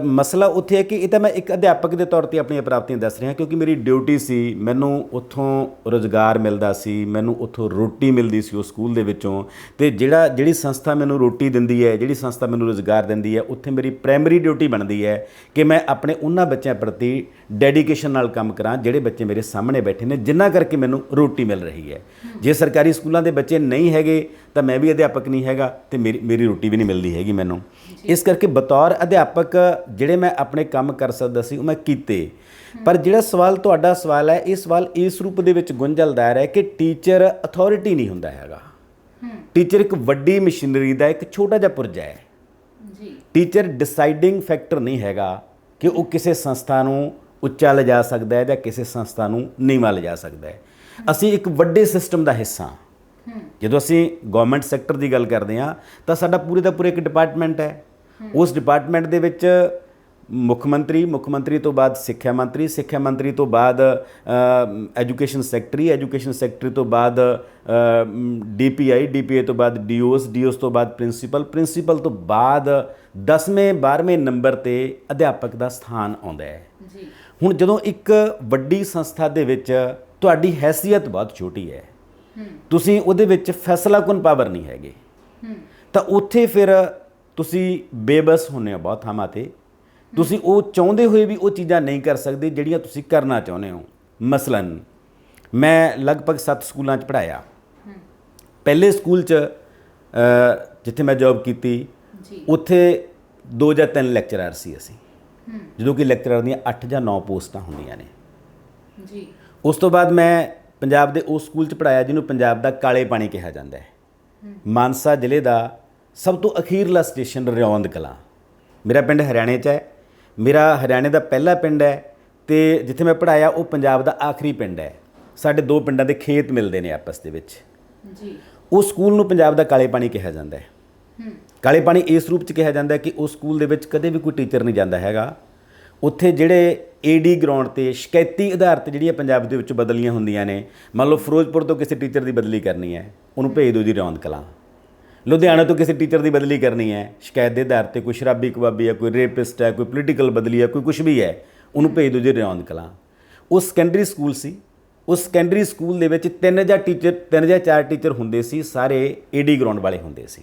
ਮਸਲਾ ਉੱਥੇ ਹੈ ਕਿ ਇਹ ਤਾਂ ਮੈਂ ਇੱਕ ਅਧਿਆਪਕ ਦੇ ਤੌਰ ਤੇ ਆਪਣੀਆਂ ਪ੍ਰਾਪਤੀਆਂ ਦੱਸ ਰਿਹਾ, ਕਿਉਂਕਿ ਮੇਰੀ ਡਿਊਟੀ ਸੀ। ਮੈਨੂੰ ਉੱਥੋਂ ਰੁਜ਼ਗਾਰ ਮਿਲਦਾ ਸੀ, ਮੈਨੂੰ ਉੱਥੋਂ ਰੋਟੀ ਮਿਲਦੀ ਸੀ ਉਸ ਸਕੂਲ ਦੇ ਵਿੱਚੋਂ। ਤੇ ਜਿਹੜੀ ਸੰਸਥਾ ਮੈਨੂੰ ਰੋਟੀ ਦਿੰਦੀ ਹੈ, ਜਿਹੜੀ ਸੰਸਥਾ ਮੈਨੂੰ ਰੁਜ਼ਗਾਰ ਦਿੰਦੀ ਹੈ, ਉੱਥੇ ਮੇਰੀ ਪ੍ਰਾਇਮਰੀ ਡਿਊਟੀ ਬਣਦੀ ਹੈ ਕਿ ਮੈਂ ਆਪਣੇ ਉਹਨਾਂ ਬੱਚਿਆਂ ਪ੍ਰਤੀ ਡੈਡੀਕੇਸ਼ਨ ਨਾਲ ਕੰਮ ਕਰਾਂ ਜਿਹੜੇ ਬੱਚੇ ਮੇਰੇ ਸਾਹਮਣੇ ਬੈਠੇ ਨੇ, ਜਿਨ੍ਹਾਂ ਕਰਕੇ ਮੈਨੂੰ ਰੋਟੀ ਮਿਲ ਰਹੀ ਹੈ। ਜੇ ਸਰਕਾਰੀ ਸਕੂਲਾਂ ਦੇ ਬੱਚੇ ਨਹੀਂ ਹੈਗੇ ਤਾਂ ਮੈਂ ਵੀ ਅਧਿਆਪਕ ਨਹੀਂ ਹੈਗਾ ਤੇ ਮੇਰੀ ਰੋਟੀ ਵੀ ਨਹੀਂ ਮਿਲਦੀ ਹੈਗੀ ਮੈਨੂੰ। ਇਸ ਕਰਕੇ ਬਤੌਰ ਅਧਿਆਪਕ ਜਿਹੜੇ ਮੈਂ ਆਪਣੇ ਕੰਮ ਕਰ ਸਕਦਾ ਸੀ ਉਹ ਮੈਂ ਕੀਤੇ। ਪਰ ਜਿਹੜਾ ਸਵਾਲ ਤੁਹਾਡਾ ਸਵਾਲ ਹੈ, ਇਹ ਸਵਾਲ ਇਸ ਰੂਪ ਦੇ ਵਿੱਚ ਗੁੰਝਲਦਾਰ ਹੈ ਕਿ ਟੀਚਰ ਅਥਾਰਟੀ ਨਹੀਂ ਹੁੰਦਾ ਹੈਗਾ। ਟੀਚਰ ਇੱਕ ਵੱਡੀ ਮਸ਼ੀਨਰੀ ਦਾ ਇੱਕ ਛੋਟਾ ਜਿਹਾ ਪੁਰਜਾ ਹੈ। ਟੀਚਰ ਡਿਸਾਈਡਿੰਗ ਫੈਕਟਰ ਨਹੀਂ ਹੈਗਾ ਕਿ ਉਹ ਕਿਸੇ ਸੰਸਥਾ ਨੂੰ ਉੱਚਾ ਲਿਜਾ ਸਕਦਾ ਹੈ ਜਾਂ ਕਿਸੇ ਸੰਸਥਾ ਨੂੰ ਨੀਵਾਂ ਲਿਜਾ ਸਕਦਾ ਹੈ। ਅਸੀਂ ਇੱਕ ਵੱਡੇ ਸਿਸਟਮ ਦਾ ਹਿੱਸਾ। ਜਦੋਂ ਅਸੀਂ ਗਵਰਨਮੈਂਟ ਸੈਕਟਰ ਦੀ ਗੱਲ ਕਰਦੇ ਹਾਂ ਤਾਂ ਸਾਡਾ ਪੂਰੇ ਦਾ ਪੂਰਾ ਇੱਕ ਡਿਪਾਰਟਮੈਂਟ ਹੈ। ਉਸ ਡਿਪਾਰਟਮੈਂਟ ਦੇ ਵਿੱਚ ਮੁੱਖ ਮੰਤਰੀ ਤੋਂ ਬਾਅਦ ਸਿੱਖਿਆ ਮੰਤਰੀ ਤੋਂ ਬਾਅਦ ਐਜੂਕੇਸ਼ਨ ਸੈਕਟਰੀ ਤੋਂ ਬਾਅਦ DPI ਤੋਂ ਬਾਅਦ DOs ਤੋਂ ਬਾਅਦ ਪ੍ਰਿੰਸੀਪਲ ਤੋਂ ਬਾਅਦ 10ਵੇਂ 12ਵੇਂ ਨੰਬਰ ਤੇ ਅਧਿਆਪਕ ਦਾ ਸਥਾਨ ਆਉਂਦਾ ਹੈ। ਹੁਣ ਜਦੋਂ ਇੱਕ ਵੱਡੀ ਸੰਸਥਾ ਦੇ ਵਿੱਚ ਤੁਹਾਡੀ ਹੈਸੀਅਤ ਬਹੁਤ ਛੋਟੀ ਹੈ, ਤੁਸੀਂ ਉਹਦੇ ਵਿੱਚ ਫੈਸਲਾਕੁਨ ਪਾਵਰ ਨਹੀਂ ਹੈਗੇ, ਤਾਂ ਉੱਥੇ ਫਿਰ ਤੁਸੀਂ ਬੇਬਸ ਹੁੰਦੇ ਹੋ ਬਹੁਤ ਥਾਵਾਂ 'ਤੇ। ਤੁਸੀਂ ਉਹ ਚਾਹੁੰਦੇ ਹੋਏ ਵੀ ਉਹ ਚੀਜ਼ਾਂ ਨਹੀਂ ਕਰ ਸਕਦੇ ਜਿਹੜੀਆਂ ਤੁਸੀਂ ਕਰਨਾ ਚਾਹੁੰਦੇ ਹੋ। ਮਸਲਨ ਮੈਂ ਲਗਭਗ 7 ਸਕੂਲਾਂ 'ਚ ਪੜ੍ਹਾਇਆ। ਪਹਿਲੇ ਸਕੂਲ 'ਚ ਜਿੱਥੇ ਮੈਂ ਜੌਬ ਕੀਤੀ ਉੱਥੇ 2 ਜਾਂ 3 ਲੈਕਚਰਰ ਸੀ ਅਸੀਂ, ਜਦੋਂ ਕਿ ਲੈਕਚਰਰ ਦੀਆਂ 8 ਜਾਂ 9 ਪੋਸਟਾਂ ਹੁੰਦੀਆਂ ਨੇ। ਉਸ ਤੋਂ ਬਾਅਦ ਮੈਂ ਪੰਜਾਬ ਦੇ ਉਸ ਸਕੂਲ 'ਚ ਪੜ੍ਹਾਇਆ ਜਿਹਨੂੰ ਪੰਜਾਬ ਦਾ ਕਾਲੇ ਪਾਣੀ ਕਿਹਾ ਜਾਂਦਾ ਹੈ। ਮਾਨਸਾ ਜ਼ਿਲ੍ਹੇ ਦਾ ਸਭ ਤੋਂ ਅਖੀਰਲਾ ਸਟੇਸ਼ਨ ਰਿਆਉਂਦ ਕਲਾਂ। ਮੇਰਾ ਪਿੰਡ ਹਰਿਆਣੇ 'ਚ ਹੈ, ਮੇਰਾ ਹਰਿਆਣੇ ਦਾ ਪਹਿਲਾ ਪਿੰਡ ਹੈ ਤੇ ਜਿੱਥੇ ਮੈਂ ਪੜ੍ਹਾਇਆ ਉਹ ਪੰਜਾਬ ਦਾ ਆਖਰੀ ਪਿੰਡ ਹੈ। ਸਾਡੇ 2 ਪਿੰਡਾਂ ਦੇ ਖੇਤ ਮਿਲਦੇ ਨੇ ਆਪਸ ਦੇ ਵਿੱਚ। ਉਸ ਸਕੂਲ ਨੂੰ ਪੰਜਾਬ ਦਾ ਕਾਲੇ ਪਾਣੀ ਕਿਹਾ ਜਾਂਦਾ ਹੈ। ਕਾਲੇ ਪਾਣੀ ਇਸ ਰੂਪ 'ਚ ਕਿਹਾ ਜਾਂਦਾ ਕਿ ਉਸ ਸਕੂਲ ਦੇ ਵਿੱਚ ਕਦੇ ਵੀ ਕੋਈ ਟੀਚਰ ਨਹੀਂ ਜਾਂਦਾ ਹੈਗਾ। ਉੱਥੇ ਜਿਹੜੇ AD ਗਰਾਊਂਡ 'ਤੇ ਸ਼ਿਕਾਇਤੀ ਆਧਾਰ 'ਤੇ ਜਿਹੜੀਆਂ ਪੰਜਾਬ ਦੇ ਵਿੱਚ ਬਦਲੀਆਂ ਹੁੰਦੀਆਂ ਨੇ, ਮੰਨ ਲਓ ਫਿਰੋਜ਼ਪੁਰ ਤੋਂ ਕਿਸੇ ਟੀਚਰ ਦੀ ਬਦਲੀ ਕਰਨੀ ਹੈ, ਉਹਨੂੰ ਭੇਜ ਦਿਓ ਜੀ ਰਿਆਉਂਦ ਕਲਾਂ। ਲੁਧਿਆਣਾ ਤੋਂ ਕਿਸੇ ਟੀਚਰ ਦੀ ਬਦਲੀ ਕਰਨੀ ਹੈ ਸ਼ਿਕਾਇਤ ਦੇ ਆਧਾਰ 'ਤੇ, ਕੋਈ ਸ਼ਰਾਬੀ ਕਬਾਬੀ ਹੈ, ਕੋਈ ਰੇਪਿਸਟ ਹੈ, ਕੋਈ ਪੋਲੀਟੀਕਲ ਬਦਲੀ ਹੈ, ਕੋਈ ਕੁਛ ਵੀ ਹੈ, ਉਹਨੂੰ ਭੇਜ ਦਿਓ ਜੀ ਰਿਆਉਂਦ ਕਲਾਂ। ਉਹ ਸੈਕੰਡਰੀ ਸਕੂਲ ਸੀ। ਉਸ ਸੈਕੰਡਰੀ ਸਕੂਲ ਦੇ ਵਿੱਚ 3 ਜਾਂ 4 ਟੀਚਰ ਹੁੰਦੇ ਸੀ, ਸਾਰੇ AD ਗਰਾਊਂਡ ਵਾਲੇ ਹੁੰਦੇ ਸੀ।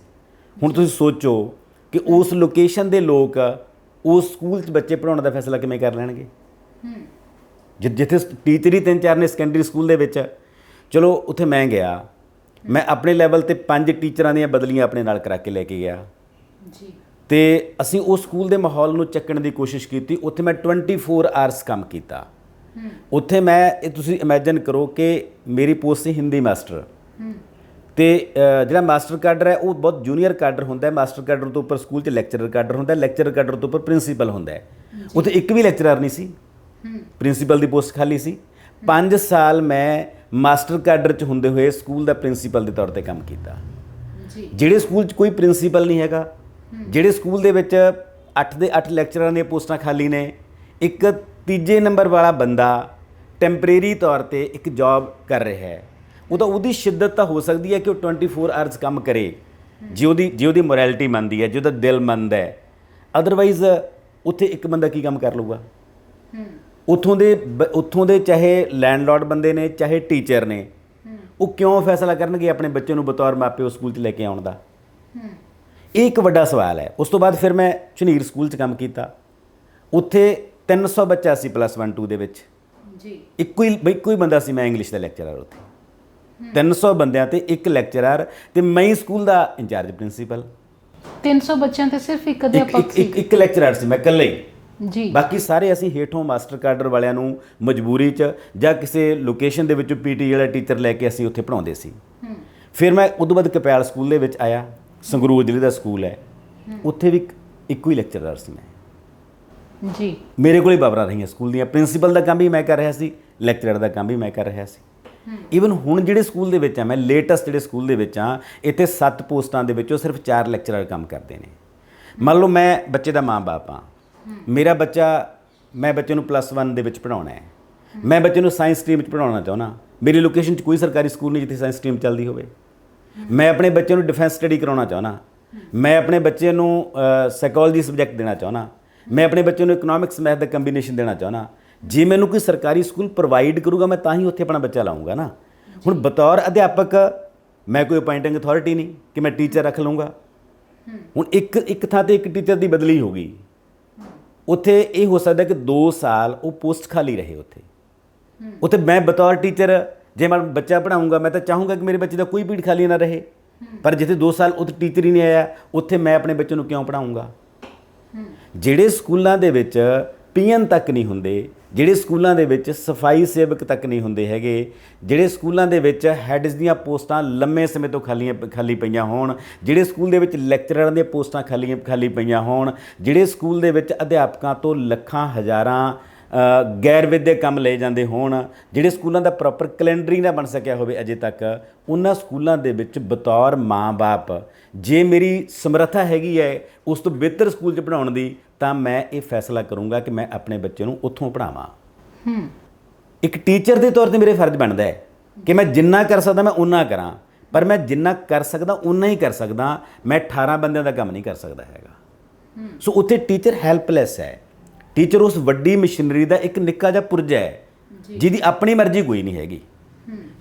ਹੁਣ ਤੁਸੀਂ ਸੋਚੋ ਕਿ ਉਸ ਲੋਕੇਸ਼ਨ ਦੇ ਲੋਕ ਉਸ ਸਕੂਲ 'ਚ ਬੱਚੇ ਪੜ੍ਹਾਉਣ ਦਾ ਫੈਸਲਾ ਕਿਵੇਂ ਕਰ ਲੈਣਗੇ। ਜਿੱਥੇ ਟੀਚਰ ਹੀ 3-4 ਨੇ ਸੈਕੰਡਰੀ ਸਕੂਲ ਦੇ ਵਿੱਚ। ਚਲੋ ਉੱਥੇ ਮੈਂ ਗਿਆ, ਮੈਂ ਆਪਣੇ ਲੈਵਲ 'ਤੇ 5 ਟੀਚਰਾਂ ਦੀਆਂ ਬਦਲੀਆਂ ਆਪਣੇ ਨਾਲ ਕਰਾ ਕੇ ਲੈ ਕੇ ਗਿਆ ਤੇ ਅਸੀਂ ਉਸ ਸਕੂਲ ਦੇ ਮਾਹੌਲ ਨੂੰ ਚੱਕਣ ਦੀ ਕੋਸ਼ਿਸ਼ ਕੀਤੀ। ਉੱਥੇ ਮੈਂ 24 ਆਵਰਸ ਕੰਮ ਕੀਤਾ। ਉੱਥੇ ਮੈਂ ਤੁਸੀਂ ਇਮੈਜਿਨ ਕਰੋ ਕਿ ਮੇਰੀ ਪੋਸਟ ਸੀ ਹਿੰਦੀ ਮਾਸਟਰ ਤੇ ਜਿਹੜਾ ਮਾਸਟਰ ਕਾਡਰ ਹੈ ਉਹ ਬਹੁਤ ਜੂਨੀਅਰ ਕਾਡਰ ਹੁੰਦਾ ਹੈ। ਮਾਸਟਰ ਕਾਡਰ ਤੋਂ ਉੱਪਰ ਸਕੂਲ 'ਚ ਲੈਕਚਰਰ ਕਾਡਰ ਹੁੰਦਾ ਹੈ, ਲੈਕਚਰਰ ਕਾਡਰ ਤੋਂ ਉੱਪਰ ਪ੍ਰਿੰਸੀਪਲ ਹੁੰਦਾ ਹੈ। ਉੱਥੇ ਇੱਕ ਵੀ ਲੈਕਚਰਰ ਨਹੀਂ ਸੀ, ਪ੍ਰਿੰਸੀਪਲ ਦੀ ਪੋਸਟ ਖਾਲੀ ਸੀ। 5 ਸਾਲ ਮੈਂ ਮਾਸਟਰ ਕਾਡਰ 'ਚ ਹੁੰਦੇ ਹੋਏ ਸਕੂਲ ਦਾ ਪ੍ਰਿੰਸੀਪਲ ਦੇ ਤੌਰ 'ਤੇ ਕੰਮ ਕੀਤਾ। ਜਿਹੜੇ ਸਕੂਲ 'ਚ ਕੋਈ ਪ੍ਰਿੰਸੀਪਲ ਨਹੀਂ ਹੈਗਾ, ਜਿਹੜੇ ਸਕੂਲ ਦੇ ਵਿੱਚ 8 ਦੇ 8 ਲੈਕਚਰਾਂ ਦੀਆਂ ਪੋਸਟਾਂ ਖਾਲੀ ਨੇ, ਇੱਕ 3 ਨੰਬਰ ਵਾਲਾ ਬੰਦਾ ਟੈਂਪਰੇਰੀ ਤੌਰ 'ਤੇ ਇੱਕ ਜੌਬ ਕਰ ਰਿਹਾ ਹੈ, ਉਹਦੀ ਸ਼ਿੱਦਤ ਤਾਂ ਹੋ ਸਕਦੀ ਹੈ ਕਿ ਉਹ 24 ਆਵਰਸ ਕੰਮ ਕਰੇ ਜੇ ਉਹਦੀ ਮੋਰੈਲਿਟੀ ਮੰਨਦੀ ਹੈ, ਜੇ ਉਹਦਾ ਦਿਲ ਮੰਨਦਾ ਹੈ। ਅਦਰਵਾਈਜ਼ ਉੱਥੇ ਇੱਕ ਬੰਦਾ ਕੀ ਕੰਮ ਕਰ ਲਊਗਾ। ਉੱਥੋਂ ਦੇ ਚਾਹੇ ਲੈਂਡਲॉर्ड ਬੰਦੇ ਨੇ ਚਾਹੇ ਟੀਚਰ ਨੇ, ਉਹ ਕਿਉਂ ਫੈਸਲਾ ਕਰਨਗੇ ਆਪਣੇ ਬੱਚੇ ਨੂੰ ਬਤੌਰ ਮਾਪਿਓ ਸਕੂਲ 'ਚ ਲੈ ਕੇ ਆਉਣ ਦਾ? ਇਹ ਇੱਕ ਵੱਡਾ ਸਵਾਲ ਹੈ। ਉਸ ਤੋਂ ਬਾਅਦ ਫਿਰ ਮੈਂ ਝੁਨੀਰ ਸਕੂਲ 'ਚ ਕੰਮ ਕੀਤਾ। ਉੱਥੇ 300 ਬੱਚਾ ਸੀ +1 2 ਦੇ ਵਿੱਚ ਜੀ। ਇੱਕੋ ਹੀ ਬੰਦਾ ਸੀ ਮੈਂ ਇੰਗਲਿਸ਼ ਦਾ ਲੈਕਚਰਰ ਉੱਥੇ। 300 ਬੰਦਿਆਂ ਤੇ ਇੱਕ ਲੈਕਚਰਰ ਤੇ ਮੈਂ ਹੀ ਸਕੂਲ ਦਾ ਇੰਚਾਰਜ ਪ੍ਰਿੰਸੀਪਲ। 300 ਬੱਚਿਆਂ ਤੇ ਸਿਰਫ ਇੱਕ ਅਧਿਆਪਕ ਸੀ, ਇੱਕ ਲੈਕਚਰਰ ਸੀ, ਮੈਂ ਇਕੱਲਾ ਹੀ ਜੀ। ਬਾਕੀ ਸਾਰੇ ਅਸੀਂ ਹੇਠੋਂ ਮਾਸਟਰ ਕਾਡਰ ਵਾਲਿਆਂ ਨੂੰ ਮਜਬੂਰੀ 'ਚ ਜਾਂ ਕਿਸੇ ਲੋਕੇਸ਼ਨ ਦੇ ਵਿੱਚੋਂ ਪੀਟੀ ਵਾਲਾ ਟੀਚਰ ਲੈ ਕੇ ਅਸੀਂ ਉੱਥੇ ਪੜ੍ਹਾਉਂਦੇ ਸੀ। ਫਿਰ ਮੈਂ ਉਦੋਂ ਬਾਅਦ ਕਪਿਆਲ ਸਕੂਲ ਦੇ ਵਿੱਚ ਆਇਆ, ਸੰਗਰੂਰ ਜ਼ਿਲ੍ਹੇ ਦਾ ਸਕੂਲ ਹੈ, ਉੱਥੇ ਵੀ ਇੱਕੋ ਹੀ ਲੈਕਚਰਰ ਸੀ ਮੈਂ ਜੀ। ਮੇਰੇ ਕੋਲ ਹੀ ਪਾਵਰਾਂ ਰਹੀਆਂ ਸਕੂਲ ਦੀਆਂ। ਪ੍ਰਿੰਸੀਪਲ ਦਾ ਕੰਮ ਵੀ ਮੈਂ ਕਰ ਰਿਹਾ ਸੀ, ਲੈਕਚਰਰ ਦਾ ਕੰਮ ਵੀ ਮੈਂ ਕਰ ਰਿਹਾ ਸੀ। ਈਵਨ ਹੁਣ ਜਿਹੜੇ ਸਕੂਲ ਦੇ ਵਿੱਚ ਆ, ਮੈਂ ਲੇਟੈਸਟ ਜਿਹੜੇ ਸਕੂਲ ਦੇ ਵਿੱਚ ਆ, ਇੱਥੇ 7 ਪੋਸਟਾਂ ਦੇ ਵਿੱਚੋਂ ਸਿਰਫ 4 ਲੈਕਚਰਰ ਕੰਮ ਕਰਦੇ ਨੇ। ਮੰਨ ਲਓ ਮੈਂ ਬੱਚੇ ਦਾ ਮਾਂ-ਬਾਪ ਹਾਂ, ਮੇਰਾ ਬੱਚਾ, ਮੈਂ ਬੱਚੇ ਨੂੰ +1 ਦੇ ਵਿੱਚ ਪੜ੍ਹਾਉਣਾ ਹੈ, ਮੈਂ ਬੱਚੇ ਨੂੰ ਸਾਇੰਸ ਸਟਰੀਮ 'ਚ ਪੜ੍ਹਾਉਣਾ ਚਾਹੁੰਦਾ। ਮੇਰੀ ਲੋਕੇਸ਼ਨ 'ਚ ਕੋਈ ਸਰਕਾਰੀ ਸਕੂਲ ਨਹੀਂ ਜਿੱਥੇ ਸਾਇੰਸ ਸਟਰੀਮ ਚੱਲਦੀ ਹੋਵੇ। ਮੈਂ ਆਪਣੇ ਬੱਚੇ ਨੂੰ ਡਿਫੈਂਸ ਸਟੱਡੀ ਕਰਾਉਣਾ ਚਾਹੁੰਦਾ, ਮੈਂ ਆਪਣੇ ਬੱਚੇ ਨੂੰ ਸਾਈਕੋਲੋਜੀ ਸਬਜੈਕਟ ਦੇਣਾ ਚਾਹੁੰਦਾ, ਮੈਂ ਆਪਣੇ ਬੱਚੇ ਨੂੰ ਇਕਨੋਮਿਕਸ ਮੈਥ ਦਾ ਕੰਬੀਨੇਸ਼ਨ ਦੇਣਾ ਚਾਹੁੰਦਾ। ਜੇ ਮੈਨੂੰ ਕੋਈ ਸਰਕਾਰੀ ਸਕੂਲ ਪ੍ਰੋਵਾਈਡ ਕਰੂਗਾ ਮੈਂ ਤਾਂ ਹੀ ਉੱਥੇ ਆਪਣਾ ਬੱਚਾ ਲਾਊਂਗਾ ਨਾ। ਹੁਣ ਬਤੌਰ ਅਧਿਆਪਕ ਮੈਂ ਕੋਈ ਅਪਾਇੰਟਿੰਗ ਅਥਾਰਟੀ ਨਹੀਂ ਕਿ ਮੈਂ ਟੀਚਰ ਰੱਖ ਲਊਂਗਾ। ਹੁਣ ਇੱਕ ਥਾਂ 'ਤੇ ਇੱਕ ਟੀਚਰ ਦੀ ਬਦਲੀ ਹੋ ਗਈ, ਉੱਥੇ ਇਹ ਹੋ ਸਕਦਾ ਕਿ 2 ਸਾਲ ਉਹ ਪੋਸਟ ਖਾਲੀ ਰਹੇ ਉੱਥੇ ਮੈਂ ਬਤੌਰ ਟੀਚਰ ਜੇ ਮੈਂ ਬੱਚਾ ਪੜ੍ਹਾਊਂਗਾ, ਮੈਂ ਤਾਂ ਚਾਹੂੰਗਾ ਕਿ ਮੇਰੇ ਬੱਚੇ ਦਾ ਕੋਈ ਪੀੜ ਖਾਲੀ ਨਾ ਰਹੇ। ਪਰ ਜਿੱਥੇ 2 ਸਾਲ ਉੱਥੇ ਟੀਚਰ ਹੀ ਨਹੀਂ ਆਇਆ, ਉੱਥੇ ਮੈਂ ਆਪਣੇ ਬੱਚੇ ਨੂੰ ਕਿਉਂ ਪੜ੍ਹਾਊਂਗਾ? ਜਿਹੜੇ ਸਕੂਲਾਂ ਦੇ ਵਿੱਚ ਪੀਐਨ ਤੱਕ ਨਹੀਂ ਹੁੰਦੇ, ਜਿਹੜੇ ਸਕੂਲਾਂ ਦੇ ਵਿੱਚ ਸਫਾਈ ਸੇਵਕ ਤੱਕ ਨਹੀਂ ਹੁੰਦੇ ਹੈਗੇ, ਜਿਹੜੇ ਸਕੂਲਾਂ ਦੇ ਵਿੱਚ ਹੈਡਸ ਦੀਆਂ ਪੋਸਟਾਂ ਲੰਮੇ ਸਮੇਂ ਤੋਂ ਖਾਲੀ ਪਈਆਂ ਹੋਣ, ਜਿਹੜੇ ਸਕੂਲ ਦੇ ਵਿੱਚ ਲੈਕਚਰਰਾਂ ਦੀਆਂ ਪੋਸਟਾਂ ਖਾਲੀ ਪਈਆਂ ਹੋਣ, ਜਿਹੜੇ ਸਕੂਲ ਦੇ ਵਿੱਚ ਅਧਿਆਪਕਾਂ ਤੋਂ ਲੱਖਾਂ ਹਜ਼ਾਰਾਂ ਗੈਰ ਵਿਦਿਅਕ ਕੰਮ ਲਏ ਜਾਂਦੇ ਹੋਣ, ਜਿਹੜੇ ਸਕੂਲਾਂ ਦਾ ਪ੍ਰੋਪਰ ਕੈਲੰਡਰ ਹੀ ਨਾ ਬਣ ਸਕਿਆ ਹੋਵੇ ਅਜੇ ਤੱਕ, ਉਹਨਾਂ ਸਕੂਲਾਂ ਦੇ ਵਿੱਚ ਬਤੌਰ ਮਾਂ-ਬਾਪ ਜੇ ਮੇਰੀ ਸਮਰੱਥਾ ਹੈਗੀ ਹੈ ਉਸ ਤੋਂ ਬਿਹਤਰ ਸਕੂਲ 'ਚ ਪੜ੍ਹਾਉਣ ਦੀ, ਤਾਂ ਮੈਂ ਇਹ ਫੈਸਲਾ ਕਰੂੰਗਾ ਕਿ ਮੈਂ ਆਪਣੇ ਬੱਚੇ ਨੂੰ ਉੱਥੋਂ ਪੜ੍ਹਾਵਾਂ। ਇੱਕ ਟੀਚਰ ਦੇ ਤੌਰ 'ਤੇ ਮੇਰੇ ਫਰਜ਼ ਬਣਦਾ ਹੈ ਕਿ ਮੈਂ ਜਿੰਨਾ ਕਰ ਸਕਦਾ ਮੈਂ ਓਨਾ ਕਰਾਂ, ਪਰ ਮੈਂ ਜਿੰਨਾ ਕਰ ਸਕਦਾ ਓਨਾ ਹੀ ਕਰ ਸਕਦਾ। ਮੈਂ 18 ਬੰਦਿਆਂ ਦਾ ਕੰਮ ਨਹੀਂ ਕਰ ਸਕਦਾ ਹੈਗਾ। ਸੋ ਉੱਥੇ ਟੀਚਰ ਹੈਲਪਲੈਸ ਹੈ। ਟੀਚਰ ਉਸ ਵੱਡੀ ਮਸ਼ੀਨਰੀ ਦਾ ਇੱਕ ਨਿੱਕਾ ਜਿਹਾ ਪੁਰਜਾ ਹੈ ਜਿਹਦੀ ਆਪਣੀ ਮਰਜ਼ੀ ਕੋਈ ਨਹੀਂ ਹੈਗੀ,